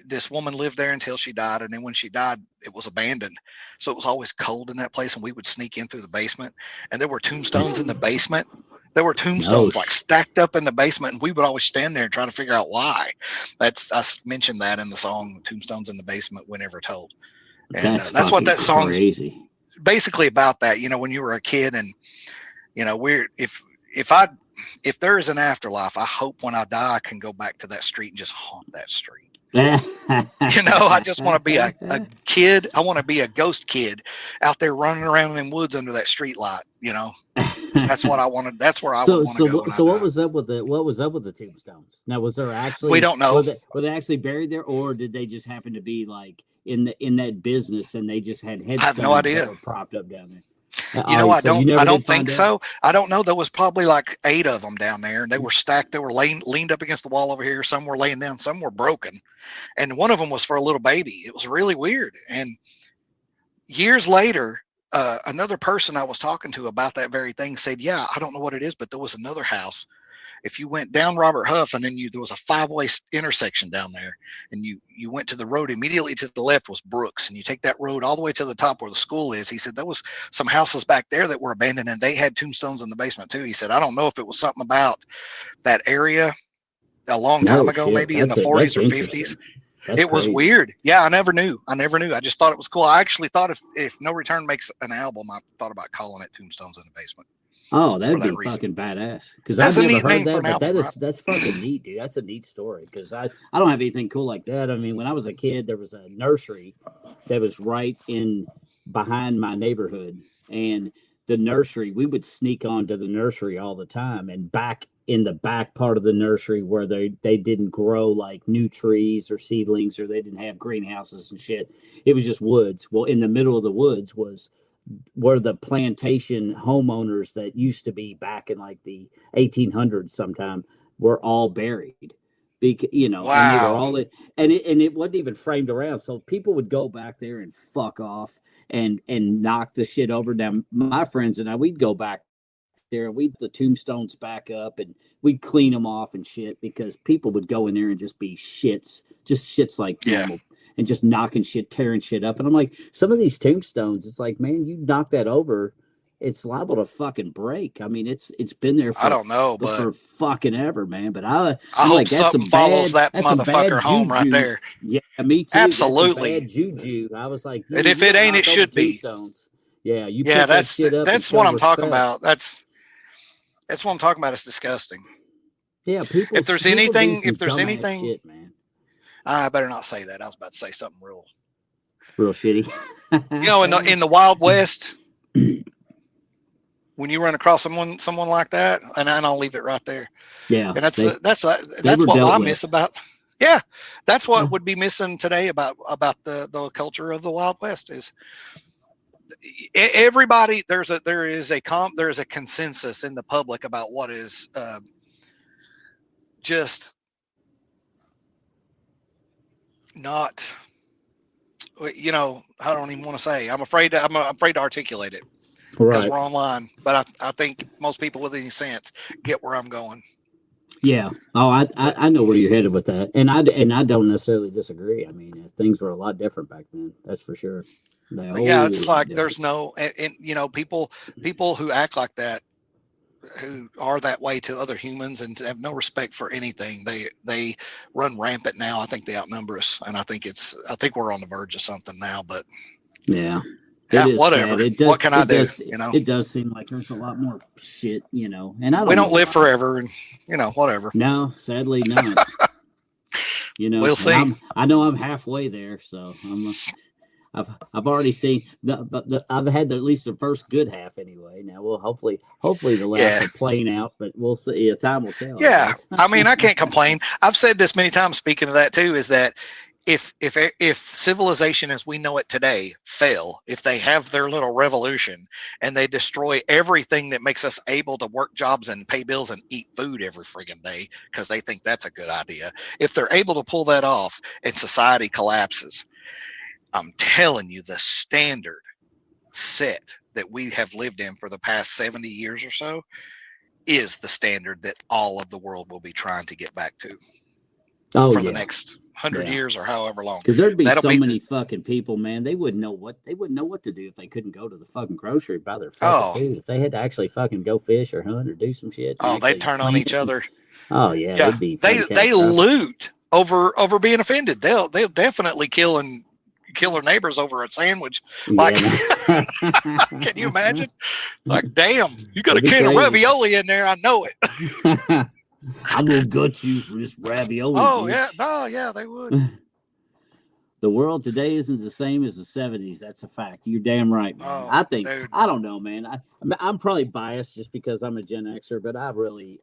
this woman lived there until she died, and then when she died, it was abandoned. So it was always cold in that place, and we would sneak in through the basement, and there were tombstones in the basement. There were tombstones stacked up in the basement, and we would always stand there and try to figure out why. I mentioned that in the song "Tombstones in the Basement," When Ever Told, and that's what that song's basically about. That when you were a kid, and if there is an afterlife, I hope when I die I can go back to that street and just haunt that street. I just want to be a kid. I want to be a ghost kid out there running around in the woods under that street light. That's what I wanted. That's where I would want to go.
So what was up with the tombstones? Now, was there actually?
We don't know.
Were they actually buried there, or did they just happen to be like in that business and they just had headstones
I have no idea.
that were propped up down there?
I don't think so. I don't know. There was probably like 8 of them down there, and they were stacked. They were leaned up against the wall over here. Some were laying down. Some were broken, and one of them was for a little baby. It was really weird. And years later, another person I was talking to about that very thing said, "Yeah, I don't know what it is, but there was another house. If you went down Robert Huff, and then there was a 5-way intersection down there, and you went to the road immediately to the left was Brooks, and you take that road all the way to the top where the school is." He said there was some houses back there that were abandoned, and they had tombstones in the basement too. He said, "I don't know if it was something about that area a long time ago, maybe in the 40s or 50s." It was weird. Yeah, I never knew. I just thought it was cool. I actually thought if No Return makes an album, I thought about calling it Tombstones in the Basement.
Oh, that'd be fucking badass. Because I've never heard that, but that's fucking neat, dude. That's a neat story. Because I don't have anything cool like that. I mean, when I was a kid, there was a nursery that was right in behind my neighborhood, and the nursery, we would sneak onto the nursery all the time, and back in the back part of the nursery where they didn't grow like new trees or seedlings, or they didn't have greenhouses and shit. It was just woods. Well, in the middle of the woods was where the plantation homeowners that used to be back in like the 1800s sometime were all buried. Wow. And they were all and it wasn't even framed around, so people would go back there and fuck off and knock the shit over. Now my friends and I, we'd go back there and we'd the tombstones back up and we'd clean them off and shit, because people would go in there and just be shits like normal. And just knocking shit, tearing shit up. And I'm like, some of these tombstones, it's like, man, you knock that over, it's liable to fucking break. I mean, it's been there for,
I don't know, but
for fucking ever, man. But I
hope like, something follows that motherfucker home right there.
Yeah, me too.
Absolutely.
That's bad juju. I was like,
and if it ain't, it should be.
Yeah,
that's what I'm talking about. That's what I'm talking about. It's disgusting.
Yeah, people.
If there's anything,
shit, man.
I better not say that. I was about to say something real
shitty.
In the Wild West, when you run across someone like that, and I'll leave it right there.
Yeah,
and that's what I miss about. Yeah, that's what would be missing today about the culture of the Wild West is everybody. There is a consensus in the public about what is just. Not, I don't even want to say. I'm afraid to articulate it because we're online. But I think most people with any sense get where I'm going.
Yeah. Oh, I know where you're headed with that, and I don't necessarily disagree. I mean, things were a lot different back then. That's for sure.
It's like there's no, and people who act like that, who are that way to other humans and have no respect for anything. They run rampant now. I think they outnumber us, and I think we're on the verge of something now. But
yeah,
whatever. What can I do?
It does seem like there's a lot more shit, and
we don't live forever, and whatever.
No, sadly not.
We'll see.
I know I'm halfway there, so I've already seen I've had at least the first good half anyway. Now we'll hopefully the last are playing out, but we'll see. Time will tell.
Yeah, I mean, I can't complain. I've said this many times. Speaking of that too, is that if civilization as we know it today fail, if they have their little revolution and they destroy everything that makes us able to work jobs and pay bills and eat food every friggin' day because they think that's a good idea, if they're able to pull that off and society collapses, I'm telling you, the standard set that we have lived in for the past 70 years or so is the standard that all of the world will be trying to get back to for the next 100 years or however long.
Because there'd be many fucking people, man. They wouldn't know what to do if they couldn't go to the fucking grocery buy their fucking food. If they had to actually fucking go fish or hunt or do some shit.
Oh, they'd turn on each other.
Oh yeah. It'd be
they loot over being offended. They'll definitely kill and kill their neighbors over a sandwich. Like,
Yeah.
can you imagine? Like, damn, you got a
That'd be
can of
crazy.
ravioli in there. I know it.
I'm gonna gut you for this ravioli.
Oh,
bitch.
yeah. No, yeah, they would.
The world today isn't the same as the 70s. That's a fact. You're damn right, man.
Oh,
I think,
dude.
I don't know, man. I'm probably biased just because I'm a Gen Xer, but I really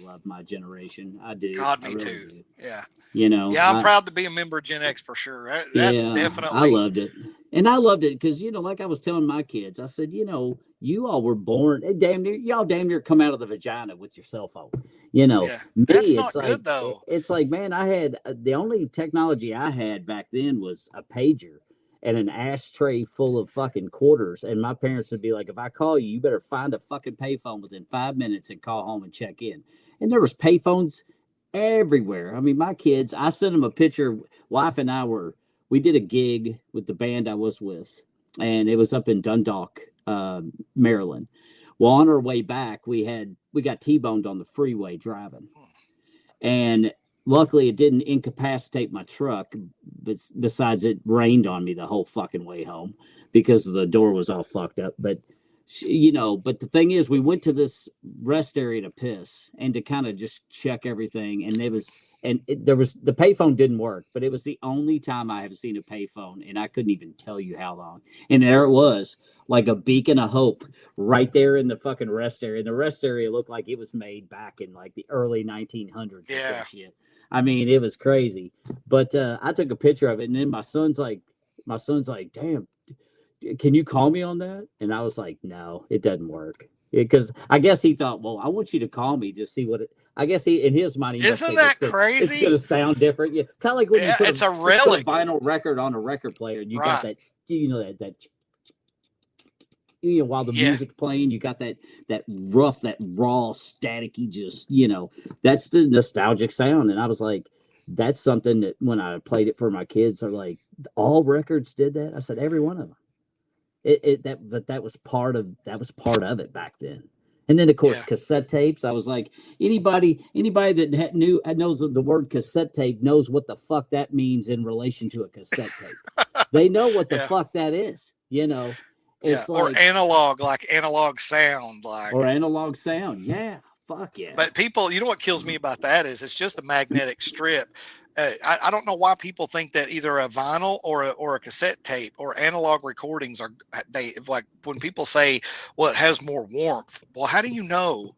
love my generation. I do.
God,
I
me
really
too.
do.
Yeah.
You know,
Yeah, I'm proud to be a member of Gen X for sure. That's definitely.
I loved it. And I loved it because, like I was telling my kids, I said, you all were born, y'all damn near come out of the vagina with your cell phone.
Yeah.
Me,
That's
it's
not
like,
good, though.
It's like, man, I had the only technology I had back then was a pager and an ashtray full of fucking quarters. And my parents would be like, if I call you, you better find a fucking payphone within 5 minutes and call home and check in. And there was payphones everywhere. I mean, my kids, I sent them a picture. Wife and I we did a gig with the band I was with, and it was up in Dundalk, Maryland. Well, on our way back, we got T-boned on the freeway driving, and luckily it didn't incapacitate my truck. But besides, it rained on me the whole fucking way home because the door was all fucked up. But but the thing is, we went to this rest area to piss and to kind of just check everything, and the payphone didn't work, but it was the only time I have seen a payphone, and I couldn't even tell you how long. And there it was, like a beacon of hope right there in the fucking rest area. And the rest area looked like it was made back in like the early 1900s.
Yeah.
Or some shit. I mean, it was crazy. But I took a picture of it, and then my son's like, damn, can you call me on that? And I was like, no, it doesn't work. Because I guess he thought, well, I want you to call me to see what it. I guess in his mind,
isn't that crazy?
It's going to sound different. Yeah, kind of like when you put
it's a relic.
Put a vinyl record on a record player, and you got that, while the music's playing, you got that rough, that raw, staticky, just that's the nostalgic sound. And I was like, that's something that when I played it for my kids, they're like, all records did that. I said, every one of them. That was part of it back then. And then of course cassette tapes. I was like, anybody that knows the word cassette tape knows what the fuck that means in relation to a cassette tape. They know what the fuck that is. It's
or analog sound,
or analog sound. Yeah, fuck yeah.
But people, what kills me about that is it's just a magnetic strip. I don't know why people think that either a vinyl or a cassette tape or analog recordings they like when people say, well, it has more warmth. Well, how do you know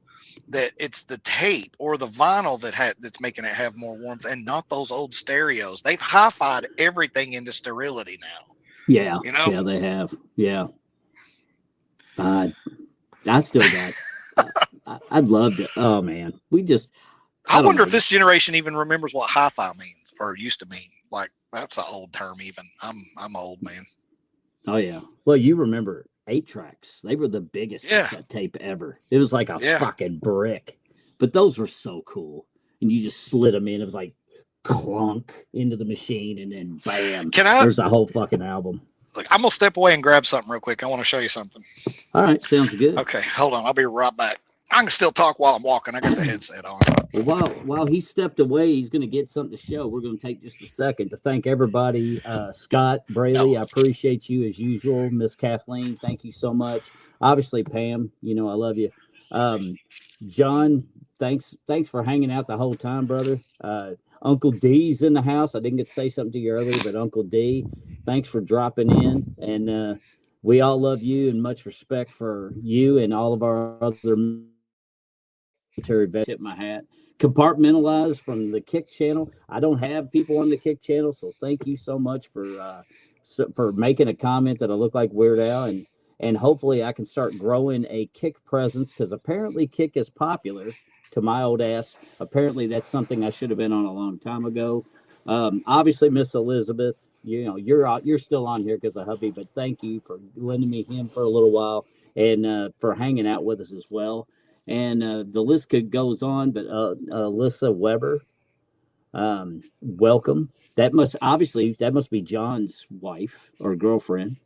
that it's the tape or the vinyl that's making it have more warmth and not those old stereos? They've hi-fied everything into sterility now.
Yeah. Yeah, they have. Yeah. I still got. I'd love to. Oh man,
I wonder if this generation even remembers what hi-fi means or used to mean. Like that's an old term. Even I'm old, man.
Oh yeah. Well, you remember 8-tracks? They were the biggest cassette tape ever. It was like a fucking brick, but those were so cool. And you just slid them in. It was like clunk into the machine, and then bam. There's a whole fucking album.
Look, I'm gonna step away and grab something real quick. I want to show you something.
All right, sounds good.
Okay, hold on. I'll be right back. I can still talk while I'm walking. I got the headset on.
Well, while he stepped away, he's going to get something to show. We're going to take just a second to thank everybody. Scott, Braley, I appreciate you as usual. Miss Kathleen, thank you so much. Obviously, Pam, I love you. John, thanks for hanging out the whole time, brother. Uncle D's in the house. I didn't get to say something to you earlier, but Uncle D, thanks for dropping in. And we all love you and much respect for you and all of our other tip my hat. Compartmentalized from the Kick channel. I don't have people on the Kick channel, so thank you so much for making a comment that I look like Weird Al, and hopefully I can start growing a Kick presence, because apparently Kick is popular to my old ass. Apparently that's something I should have been on a long time ago. Obviously, Miss Elizabeth, you're still on here because of hubby, but thank you for lending me him for a little while and for hanging out with us as well. And the list goes on, but Alyssa Weber, welcome. That must be John's wife or girlfriend.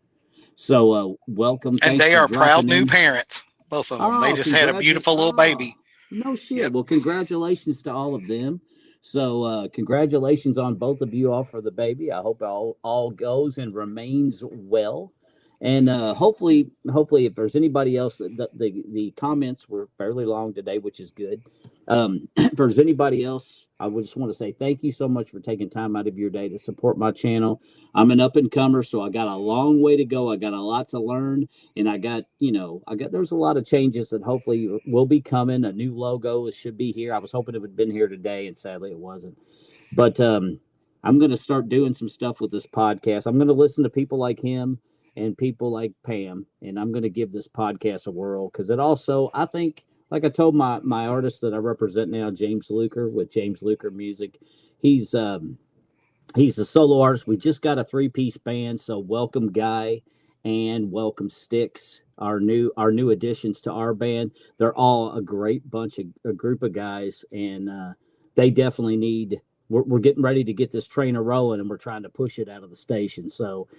So welcome.
And
Thanks
they are proud new
in.
parents, both of them. They just had a beautiful little baby.
No shit.
Yep.
Well, congratulations to all of them. So congratulations on both of you all for the baby. I hope all goes and remains well. And hopefully, if there's anybody else, the comments were fairly long today, which is good. If there's anybody else, I would just want to say thank you so much for taking time out of your day to support my channel. I'm an up and comer, so I got a long way to go. I got a lot to learn, and there's a lot of changes that hopefully will be coming. A new logo should be here. I was hoping it would have been here today, and sadly it wasn't. But I'm going to start doing some stuff with this podcast. I'm going to listen to people like him and people like Pam, and I'm going to give this podcast a whirl, because it also, I think, like I told my artist that I represent now, James Luker, with James Luker Music, he's a solo artist. We just got a 3-piece band, so welcome Guy and welcome Sticks, our new additions to our band. They're all a great a group of guys, and they definitely need. We're getting ready to get this train rolling, and we're trying to push it out of the station. So,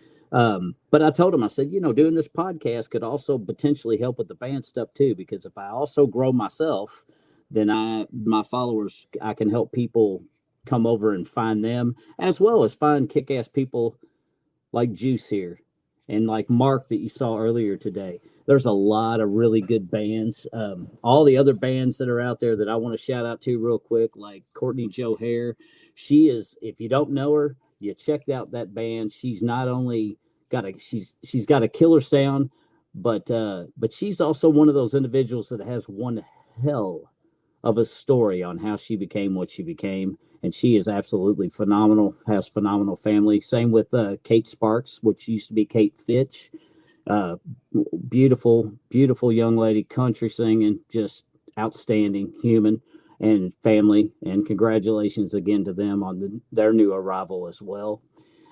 but I told him, I said, doing this podcast could also potentially help with the band stuff too, because if I also grow myself, then my followers, I can help people come over and find them, as well as find kick-ass people like Juice here and like Mark that you saw earlier today. There's a lot of really good bands. All the other bands that are out there that I want to shout out to real quick, like Courtney Jo Hare. She is, if you don't know her, you checked out that band. She's not only she's got a killer sound, but she's also one of those individuals that has one hell of a story on how she became what she became. And she is absolutely phenomenal, has phenomenal family. Same with Kate Sparks, which used to be Kate Fitch. Beautiful, beautiful young lady, country singing, just outstanding human and family. And congratulations again to them on their new arrival as well.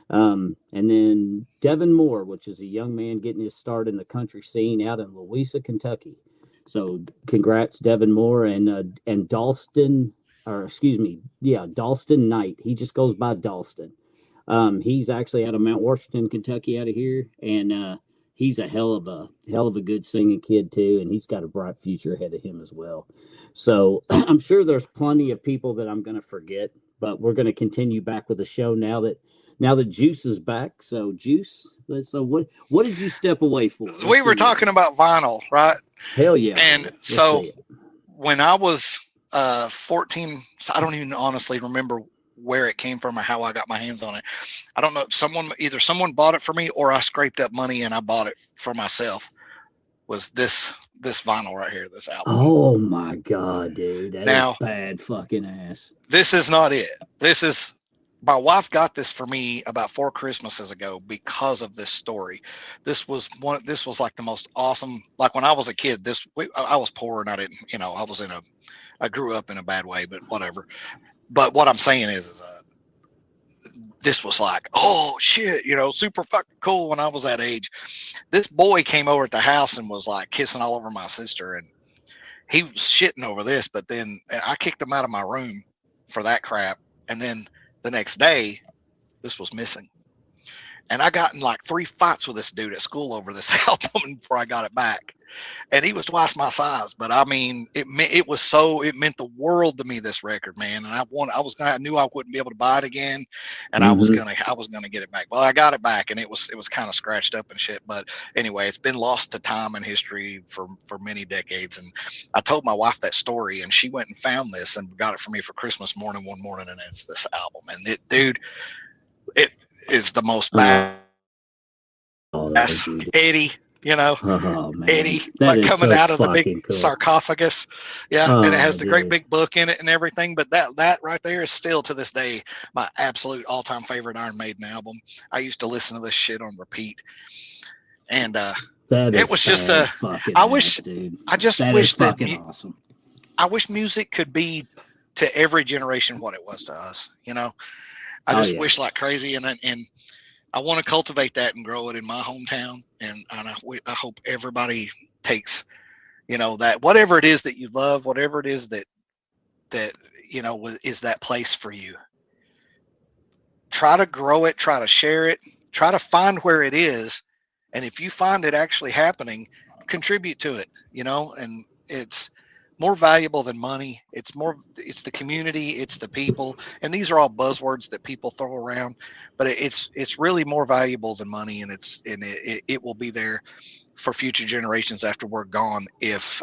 And then Devin Moore, which is a young man getting his start in the country scene out in Louisa, Kentucky. So congrats, Devin Moore and Dalston, Dalston Knight. He just goes by Dalston. He's actually out of Mount Washington, Kentucky, out of here, and he's a hell of a good singing kid too, and he's got a bright future ahead of him as well. So I'm sure there's plenty of people that I'm going to forget, but we're going to continue back with the show now that Juice is back. So Juice, so what did you step away for?
We were talking about vinyl, right?
Hell yeah.
And so when I was 14, I don't even honestly remember where it came from or how I got my hands on it. I don't know. Either someone bought it for me or I scraped up money and I bought it for myself. Was this vinyl right here, this album.
Oh my God, dude. That is bad fucking ass.
This is not it. My wife got this for me about 4 Christmases ago because of this story. This was like the most awesome, like when I was a kid, I was poor and I didn't, I grew up in a bad way, but whatever. But what I'm saying is this was like, oh shit, super fucking cool when I was that age. This boy came over at the house and was like kissing all over my sister, and he was shitting over this, but then I kicked him out of my room for that crap. And then the next day, this was missing. And I got in like 3 fights with this dude at school over this album before I got it back. And he was twice my size, but I mean, it meant the world to me, this record, man. And I knew I wouldn't be able to buy it again, and I was gonna get it back. Well, I got it back, and it was kind of scratched up and shit. But anyway, it's been lost to time and history for many decades. And I told my wife that story, and she went and found this and got it for me for Christmas morning one morning, and it's this album. And it is the most badass Eddie. Eddie, like coming out of the big sarcophagus. Yeah. And it has the great big book in it and everything. But that right there is still to this day my absolute all-time favorite Iron Maiden album. I used to listen to this shit on repeat. And it was just I wish that
awesome.
I wish music could be to every generation what it was to us. I just wish like crazy, and I want to cultivate that and grow it in my hometown. And I hope everybody takes, that whatever it is that you love, whatever it is that is that place for you. Try to grow it, try to share it, try to find where it is. And if you find it actually happening, contribute to it, and more valuable than money. It's the community, it's the people, and these are all buzzwords that people throw around, but it's really more valuable than money, and it will be there for future generations after we're gone if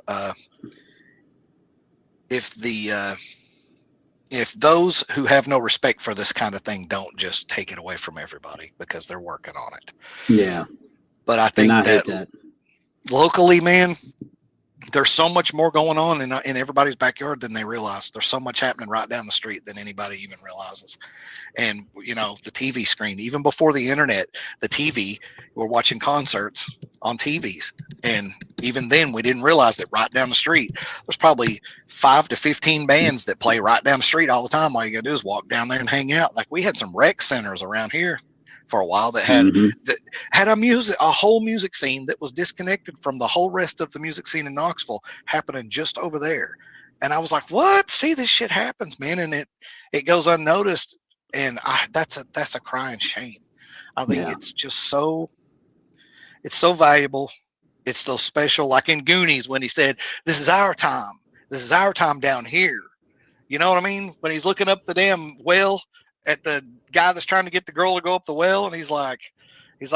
those who have no respect for this kind of thing don't just take it away from everybody because they're working on it.
Yeah.
But I think that locally, man, there's so much more going on in everybody's backyard than they realize. There's so much happening right down the street than anybody even realizes. And, you know, the TV screen, even before the internet, the TV, we're watching concerts on TVs. And even then, we didn't realize that right down the street, there's probably 5 to 15 bands that play right down the street all the time. All you got to do is walk down there and hang out. Like, we had some rec centers around here for a while that had a whole music scene that was disconnected from the whole rest of the music scene in Knoxville happening just over there. And I was like, what? See, this shit happens, man. And it goes unnoticed. And that's a crying shame. I think it's just it's so valuable. It's so special. Like in Goonies, when he said, this is our time. This is our time down here. You know what I mean? When he's looking up the damn well at the guy that's trying to get the girl to go up the well, and he's like,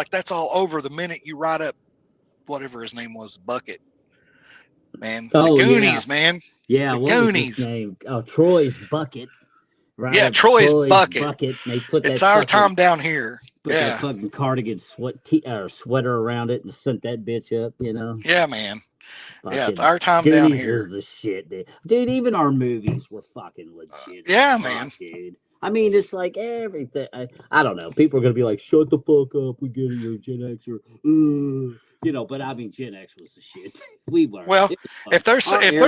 that's all over the minute you ride up whatever his name was, Bucket. Man. The Goonies, man.
Yeah,
the
what
Goonies.
Was his name? Oh, Troy's Bucket.
Right? Yeah, Troy's Bucket.
They put
it's our time down here.
Put that fucking cardigan sweater around it and sent that bitch up, you know?
Yeah, man. Yeah, it's our time down here.
Was the shit, dude. Dude, even our movies were fucking legit.
Yeah, man.
Dude. I mean, it's like everything. I don't know. People are going to be like, shut the fuck up. We get it. You're a Gen Xer. You know, but I mean, Gen X was the shit. We were.
Well, if they're saying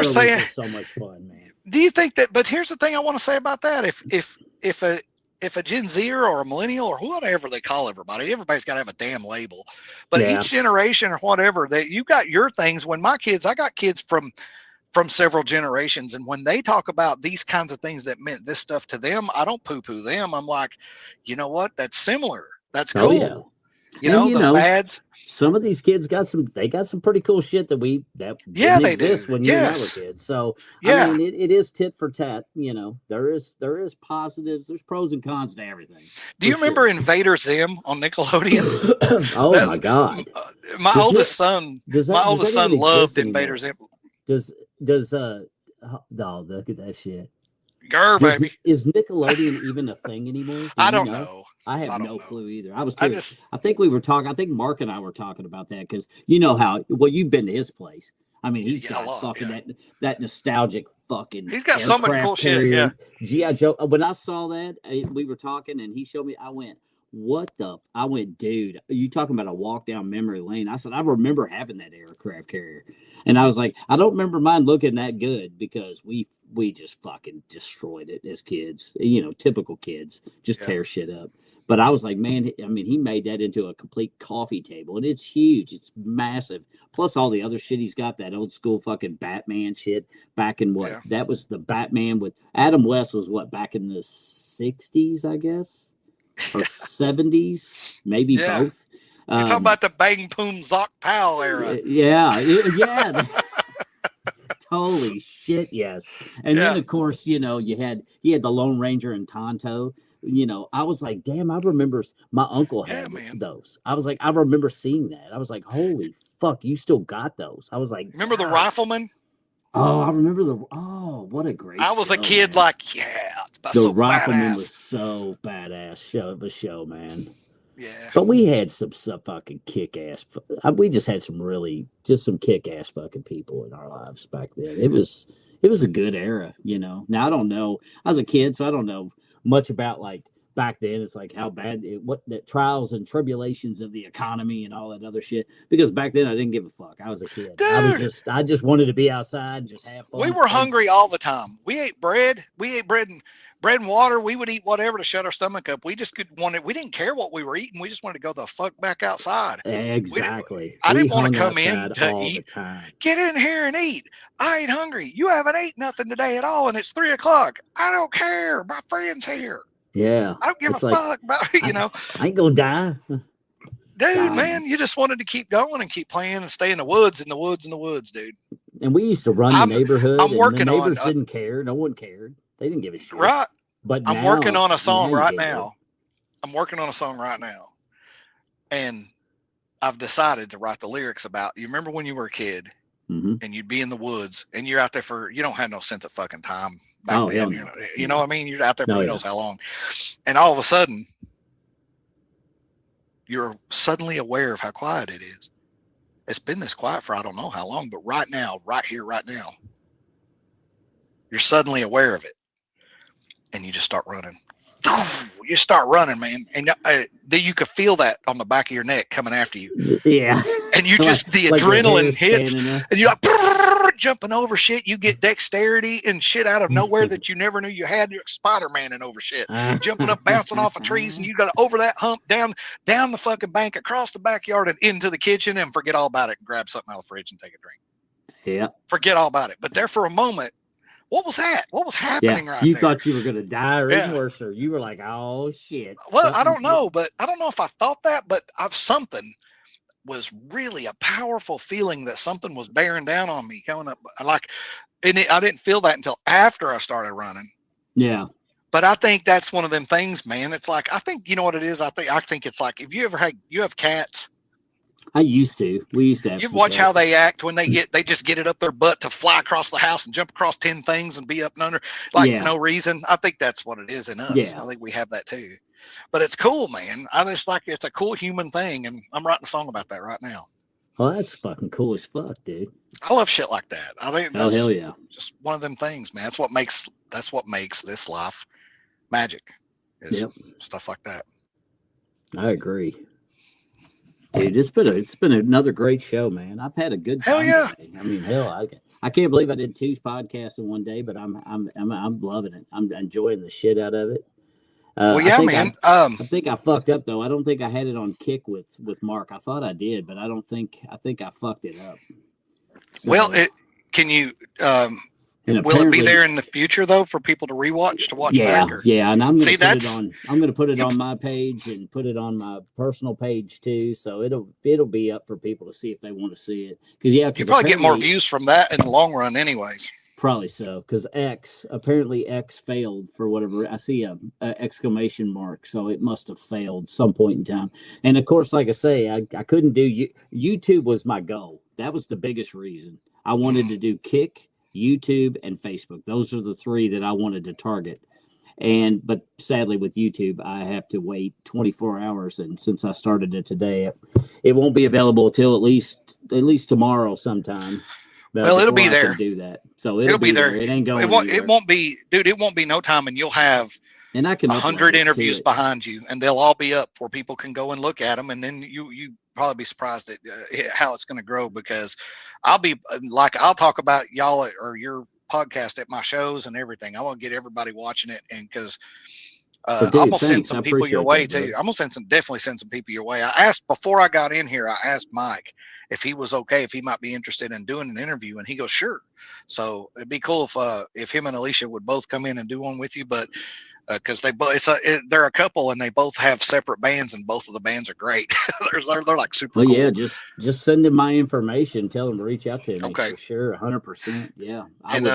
so much fun, man.
Do you think that? But here's the thing I want to say about that. If a Gen Zer or a millennial or whatever they call everybody's got to have a damn label. But each generation or whatever, that you got your things. When I got kids from several generations, and when they talk about these kinds of things that meant this stuff to them, I don't poo-poo them. I'm like, you know what? That's similar. That's cool.
Yeah.
You know, bads.
Some of these kids got some pretty cool shit that didn't exist when you and I were kids. So I mean, it is tit for tat. You know, there is positives, there's pros and cons to everything.
Do you remember Invader Zim on Nickelodeon?
Oh my god!
My oldest son loved Invader Zim.
Does look at that shit.
Girl, baby.
Is Nickelodeon even a thing anymore?
I don't know.
I have no clue either. I was curious. I think we were talking. I think Mark and I were talking about that because you know how you've been to his place. I mean, he's got that nostalgic fucking.
He's got so much cool shit. Yeah.
G.I. Joe. When I saw that, we were talking and he showed me. I went, dude, are you talking about a walk down memory lane? I said, I remember having that aircraft carrier. And I was like, I don't remember mine looking that good because we just fucking destroyed it as kids. You know, typical kids just tear shit up. But I was like, man, I mean, he made that into a complete coffee table. And it's huge. It's massive. Plus all the other shit he's got, that old school fucking Batman shit back in what? Yeah. That was the Batman with Adam West was what, back in the 60s, I guess? Or 70s, maybe both.
You're talking about the Bang Boom Zoc Pow era.
Yeah. Holy shit, yes. And then, of course, you know, he had the Lone Ranger and Tonto. You know, I was like, damn, I remember my uncle had those. I was like, I remember seeing that. I was like, holy fuck, you still got those. I was like,
remember the Rifleman?
Oh, I remember what a great
I was a kid, man. Like, the
so Rifleman was so badass show, man.
Yeah.
But we had some fucking kick-ass. We just had some kick-ass fucking people in our lives back then. It was a good era, you know. Now, I don't know. I was a kid, so I don't know much about, like, back then. It's like how bad what the trials and tribulations of the economy and all that other shit. Because back then I didn't give a fuck. I was a kid.
Dude,
I just wanted to be outside and just have fun.
We were hungry all the time. We ate bread. Bread and water. We would eat whatever to shut our stomach up. We just we didn't care what we were eating. We just wanted to go the fuck back outside.
Exactly.
I didn't want to come in to eat. Get in here and eat. I ain't hungry. You haven't ate nothing today at all, and it's 3:00. I don't care. My friend's here.
Yeah.
I don't give a fuck about it, you know.
I ain't gonna die.
Dude, man, you just wanted to keep going and keep playing and stay in the woods, dude.
And we used to run the neighborhood,
I'm
and
working
the neighbors
on
didn't care. No one cared. They didn't give a shit.
right.
But
I'm
now,
working on a song
you
right
get
now. I'm working on a song right now, and I've decided to write the lyrics about. You remember when you were a kid, and you'd be in the woods, and you're out there for, you don't have no sense of fucking time back then.
No.
You know what I mean? You're out there for
who
knows how long, and all of a sudden, you're suddenly aware of how quiet it is. It's been this quiet for I don't know how long, but right now, right here, right now, you're suddenly aware of it, and you just start running. You start running, man, and then you could feel that on the back of your neck coming after you.
Yeah,
and you just the adrenaline hits, and you're like jumping over shit. You get dexterity and shit out of nowhere that you never knew you had. You're Spider-Man over shit, jumping up, bouncing off of trees, and you got to over that hump, down the fucking bank, across the backyard, and into the kitchen, and forget all about it, and grab something out of the fridge and take a drink.
Yeah,
forget all about it. But there for a moment. What was that? What was happening right there?
You thought you were going to die or even worse, or you were like, oh, shit.
Well, I don't know, but I don't know if I thought that, but something was really a powerful feeling that something was bearing down on me coming up. Like, I didn't feel that until after I started running.
Yeah.
But I think that's one of them things, man. It's like, I think, you know what it is? I think it's like, if you have cats.
I used to. We used to have.
You watch how they act when they just get it up their butt to fly across the house and jump across 10 things and be up and under for no reason. I think that's what it is in us. Yeah. I think we have that too. But it's cool, man. I just like it's a cool human thing, and I'm writing a song about that right now.
Oh, that's fucking cool as fuck, dude.
I love shit like that. I think that's
hell yeah.
Just one of them things, man. That's what makes this life magic. Is stuff like that.
I agree. Dude, it's been another great show, man. I've had a good time.
Hell yeah!
Today. I mean, I can't believe I did 2 podcasts in one day, but I'm loving it. I'm enjoying the shit out of it.
Well, yeah, man.
I think I fucked up though. I don't think I had it on Kick with Mark. I thought I did, but I think I fucked it up. So,
well, can you? Will it be there in the future though for people to watch back?
Yeah, and I'm gonna put it on my page and put it on my personal page too. So it'll be up for people to see if they want to see it. Because you
probably get more views from that in the long run, anyways.
Probably so, because X failed for whatever. I see a exclamation mark, so it must have failed some point in time. And of course, like I say, I couldn't do YouTube was my goal. That was the biggest reason I wanted to do Kick, YouTube, and Facebook. Those are the 3 that I wanted to target. But sadly with YouTube, I have to wait 24 hours. And since I started it today, it won't be available till at least tomorrow sometime.
Well, it'll be there.
Do that. So it'll be there. It ain't going anywhere.
It won't be, dude. It won't be no time, and you'll have 100 interviews behind you, and they'll all be up where people can go and look at them. And then you probably be surprised at how it's going to grow, because I'll talk about y'all or your podcast at my shows and everything. I want to get everybody watching it, and because I'm gonna send some people your way too. I'm gonna definitely send some people your way. I asked before I got in here. I asked Mike if he was okay, if he might be interested in doing an interview, and he goes, sure. So it'd be cool if him and Alicia would both come in and do one with you, but because they're a couple and they both have separate bands, and both of the bands are great. they're like super cool.
Yeah, just send them my information, tell them to reach out to me.
Okay,
for sure, 100%. Yeah,
and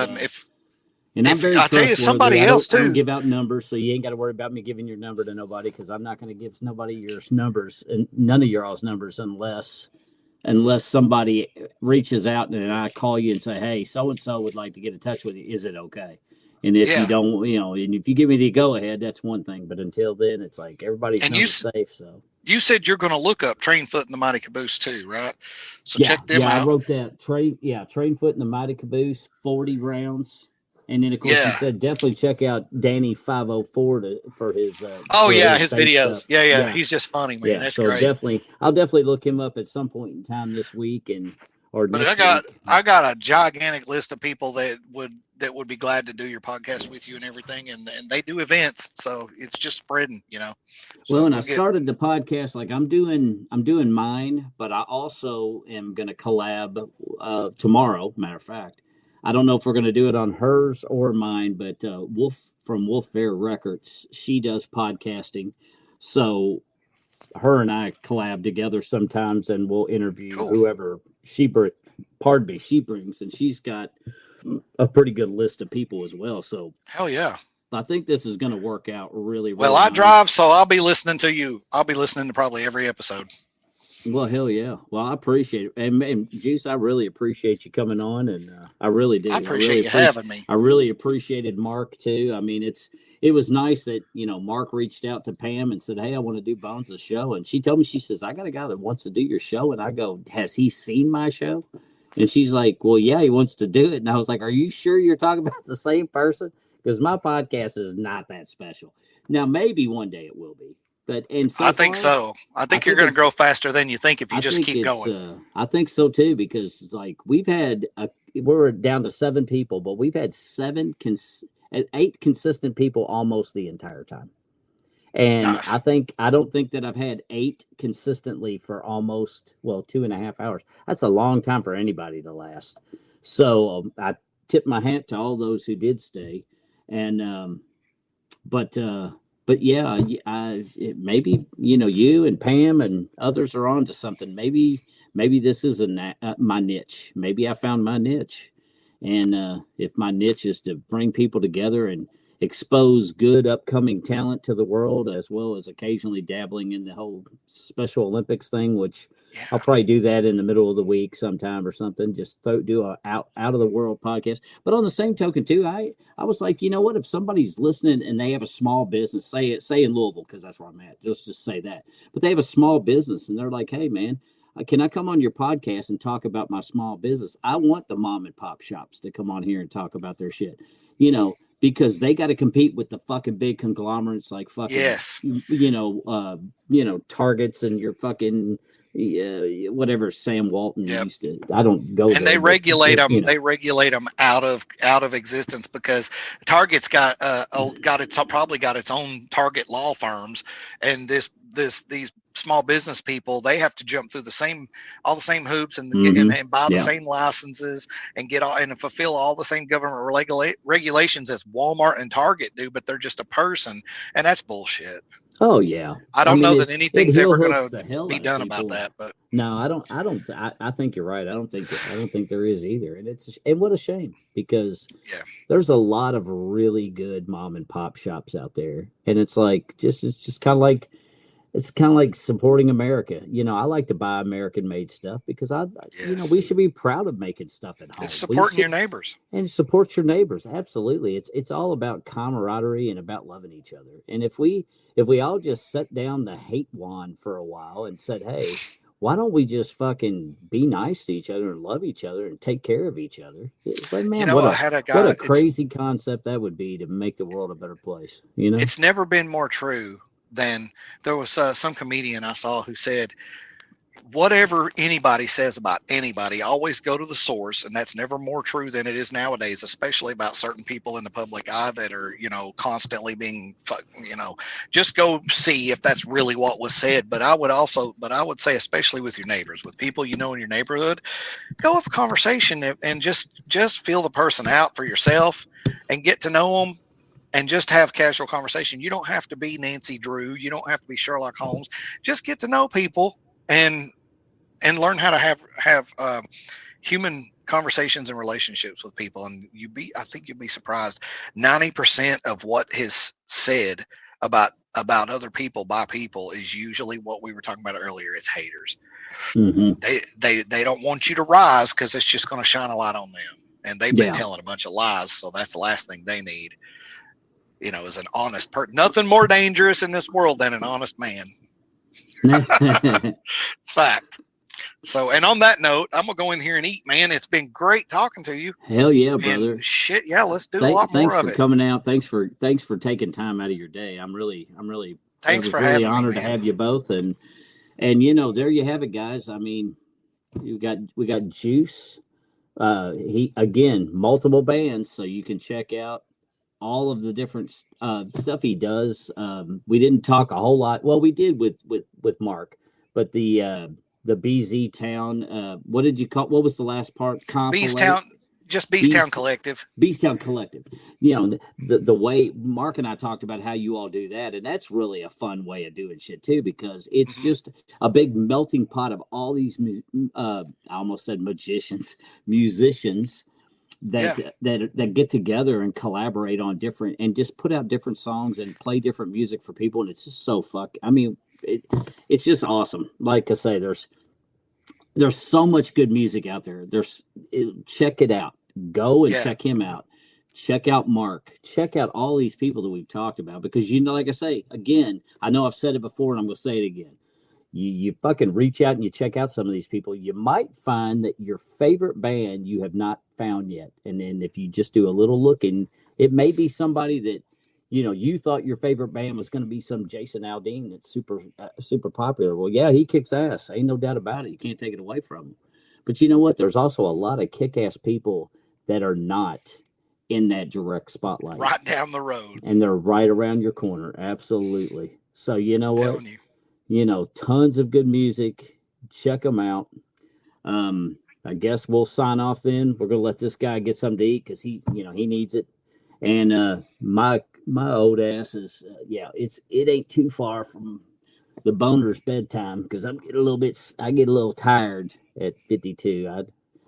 I'm very
I'll tell you somebody else too.
I don't give out numbers, so you ain't got to worry about me giving your number to nobody, because I'm not going to give nobody your numbers, and none of your all's numbers unless somebody reaches out and I call you and say, hey, so-and-so would like to get in touch with you. Is it okay? And if you don't, and if you give me the go ahead, that's one thing. But until then, it's like everybody's safe. So
you said you're going to look up Trainfoot and the Mighty Caboose too, right? So check them out.
I wrote that. Trainfoot and the Mighty Caboose, 40 rounds. And then, of course, you said definitely check out Danny 504 for his.
His videos. Stuff. Yeah. He's just funny, man. That's great.
I'll definitely look him up at some point in time this week
I got a gigantic list of people that would be glad to do your podcast with you and everything, and they do events, so it's just spreading, So
well, and I started the podcast like I'm doing mine, but I also am going to collab tomorrow. Matter of fact. I don't know if we're going to do it on hers or mine, but Wolf from Wolf Fair Records, she does podcasting. So her and I collab together sometimes, and we'll interview whoever she pardon me, she brings, and she's got a pretty good list of people as well. So
hell yeah.
I think this is going to work out really,
Well,
really
I
nice.
drive, so I'll be listening to you. I'll be listening to probably every episode.
Well, hell yeah. Well, I appreciate it. And Juice, I really appreciate you coming on, and I really do.
I appreciate you having me.
I really appreciated Mark too. I mean, it was nice that, you know, Mark reached out to Pam and said, "Hey, I want to do Bones' show." And she told me, she says, "I got a guy that wants to do your show." And I go, "Has he seen my show?" And she's like, "Well, yeah, he wants to do it." And I was like, "Are you sure you're talking about the same person? Because my podcast is not that special. Now, maybe one day it will be. But and so
I think
far,
so. I think you're going to grow faster than you think if you just keep going.
I think so too, because like we're down to 7 people, but we've had 8 consistent people almost the entire time. And
Nice.
I don't think that I've had 8 consistently for almost 2.5 hours. That's a long time for anybody to last. So I tip my hat to all those who did stay, and but yeah, maybe, you know, you and Pam and others are on to something. Maybe this is my niche. Maybe I found my niche, and if my niche is to bring people together and expose good upcoming talent to the world, as well as occasionally dabbling in the whole Special Olympics thing, which
Yeah.
I'll probably do that in the middle of the week sometime or something. Just do a out of the world podcast. But on the same token too, I was like, you know what? If somebody's listening and they have a small business, say in Louisville, because that's where I'm at. Just say that. But they have a small business and they're like, "Hey man, can I come on your podcast and talk about my small business?" I want the mom and pop shops to come on here and talk about their shit. You know, because they got to compete with the fucking big conglomerates like fucking,
Yes.
you know, Targets and your fucking whatever Sam Walton used to. I don't go.
And
there,
they regulate them.
You know.
They regulate them out of existence because Target's got probably got its own Target law firms, and these small business people, they have to jump through all the same hoops and buy the same licenses and get all and fulfill all the same government regulations as Walmart and Target do, but they're just a person, and that's bullshit.
Oh yeah,
I don't know that anything's ever going to be done about that, but
no, I don't. I think you're right. I don't think there is either, and what a shame, because there's a lot of really good mom and pop shops out there, and it's just kind of like supporting America. You know, I like to buy American made stuff because you know, we should be proud of making stuff at home.
It's supporting your neighbors.
And support your neighbors. Absolutely. It's all about camaraderie and about loving each other. And if we all just set down the hate wand for a while and said, "Hey, why don't we just fucking be nice to each other and love each other and take care of each other?" But man,
you know,
what a crazy concept that would be to make the world a better place. You know,
it's never been more true than there was some comedian I saw who said, "Whatever anybody says about anybody, always go to the source." And that's never more true than it is nowadays, especially about certain people in the public eye that are, you know, constantly being, you know, just go see if that's really what was said. But I would say, especially with your neighbors, with people you know in your neighborhood, go have a conversation and just feel the person out for yourself and get to know them. And just have casual conversation. You don't have to be Nancy Drew. You don't have to be Sherlock Holmes. Just get to know people and learn how to have human conversations and relationships with people. And I think you'll be surprised. 90% of what is said about other people by people is usually what we were talking about earlier. It's haters.
Mm-hmm.
They don't want you to rise because it's just going to shine a light on them. And they've been telling a bunch of lies. So that's the last thing they need. You know, is an honest person. Nothing more dangerous in this world than an honest man. It's fact. So, and on that note, I'm gonna go in here and eat, man. It's been great talking to you.
Hell yeah, brother.
Shit, yeah, let's do a lot more of it.
Thanks for coming out. Thanks for taking time out of your day. I'm really
thanks for having me.
Honored to have you both. And you know, there you have it, guys. I mean, we got Juice. He again, multiple bands, so you can check out all of the different stuff he does. We didn't talk a whole lot. Well, we did with Mark, but the BZ Town. What did you call? What was the last part?
Bees Town. Just Beasttown Collective.
Beasttown Collective. You know, the way Mark and I talked about how you all do that, and that's really a fun way of doing shit too, because it's just a big melting pot of all these I almost said musicians that get together and collaborate on different, and just put out different songs and play different music for people, and it's just so I mean, it's just awesome. Like I say, there's so much good music out there. Check it out. Go and check him out. Check out Mark. Check out all these people that we've talked about, because, you know, like I say, again, I know I've said it before and I'm going to say it again. You fucking reach out and you check out some of these people. You might find that your favorite band you have not found yet. And then if you just do a little looking, it may be somebody that, you know, you thought your favorite band was going to be some Jason Aldean that's super popular. Well, yeah, he kicks ass. Ain't no doubt about it. You can't take it away from him. But you know what? There's also a lot of kick-ass people that are not in that direct spotlight.
Right down the road.
And they're right around your corner. Absolutely. So, you know what? You know, tons of good music. Check them out. I guess we'll sign off then. We're going to let this guy get something to eat because he needs it. And my old ass is, it ain't too far from the boner's bedtime, because I get a little tired at 52.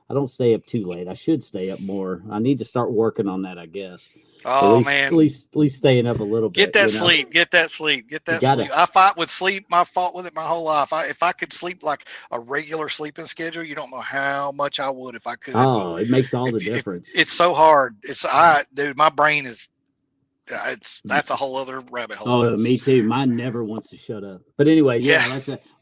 I don't stay up too late. I should stay up more. I need to start working on that, I guess.
Oh, man.
At least staying up a little bit.
Get that sleep. Get that sleep. I fight with sleep. I fought with it my whole life. If I could sleep like a regular sleeping schedule, you don't know how much I would if I could.
Oh, it makes all the difference.
It's so hard. Dude, my brain is, that's a whole other rabbit hole.
Oh, me too. Mine never wants to shut up. But anyway,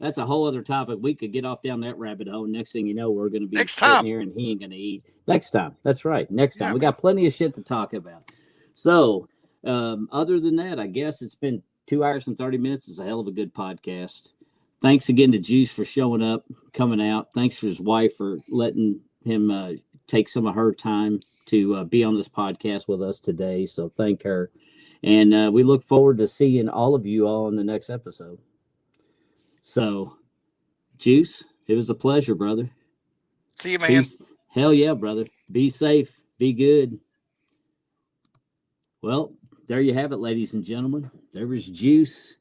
that's a whole other topic. We could get off down that rabbit hole. Next thing you know, we're going to be sitting here and he ain't going to eat. Next time. That's right. Next time. We got plenty of shit to talk about. So, other than that, I guess it's been 2 hours and 30 minutes. It's a hell of a good podcast. Thanks again to Juice for showing up, coming out. Thanks for his wife for letting him take some of her time to be on this podcast with us today. So thank her. And we look forward to seeing all of you all in the next episode. So, Juice, it was a pleasure, brother.
See you, man.
Hell yeah, brother. Be safe. Be good. Well, there you have it, ladies and gentlemen. There was Juice.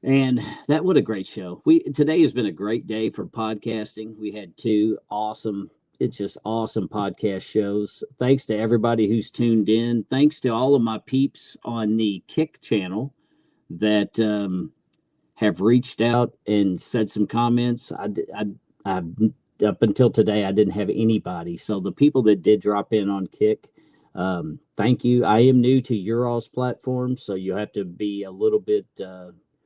And what a great show. Today has been a great day for podcasting. We had two awesome podcast shows. Thanks to everybody who's tuned in. Thanks to all of my peeps on the Kick channel that have reached out and said some comments. I up until today, I didn't have anybody. So the people that did drop in on Kick, thank you. I am new to your all's platform, so you have to be a little bit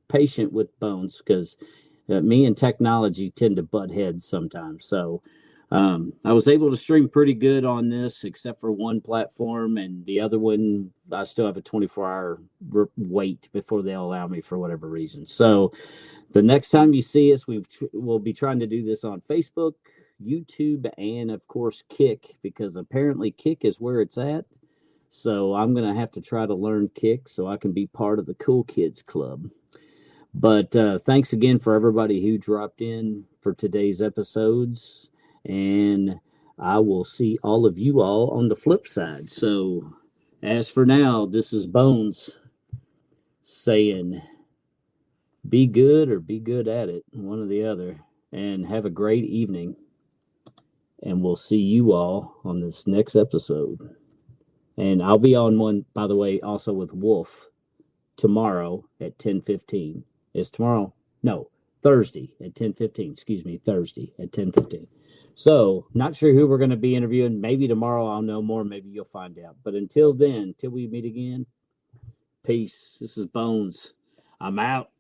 patient with Bones, because me and technology tend to butt heads sometimes. So I was able to stream pretty good on this, except for one platform, and the other one, I still have a 24-hour wait before they'll allow me for whatever reason. So the next time you see us, we'll be trying to do this on Facebook, YouTube, and of course Kick, because apparently Kick is where it's at. So I'm going to have to try to learn Kick so I can be part of the Cool Kids Club. But thanks again for everybody who dropped in for today's episodes. And I will see all of you all on the flip side. So as for now, this is Bones saying, be good or be good at it, one or the other. And have a great evening. And we'll see you all on this next episode. And I'll be on one, by the way, also with Wolf tomorrow at 10:15. It's tomorrow? No, Thursday at 10:15. Excuse me, Thursday at 10:15. So, not sure who we're going to be interviewing. Maybe tomorrow I'll know more. Maybe you'll find out. But until then, till we meet again, peace. This is Bones. I'm out.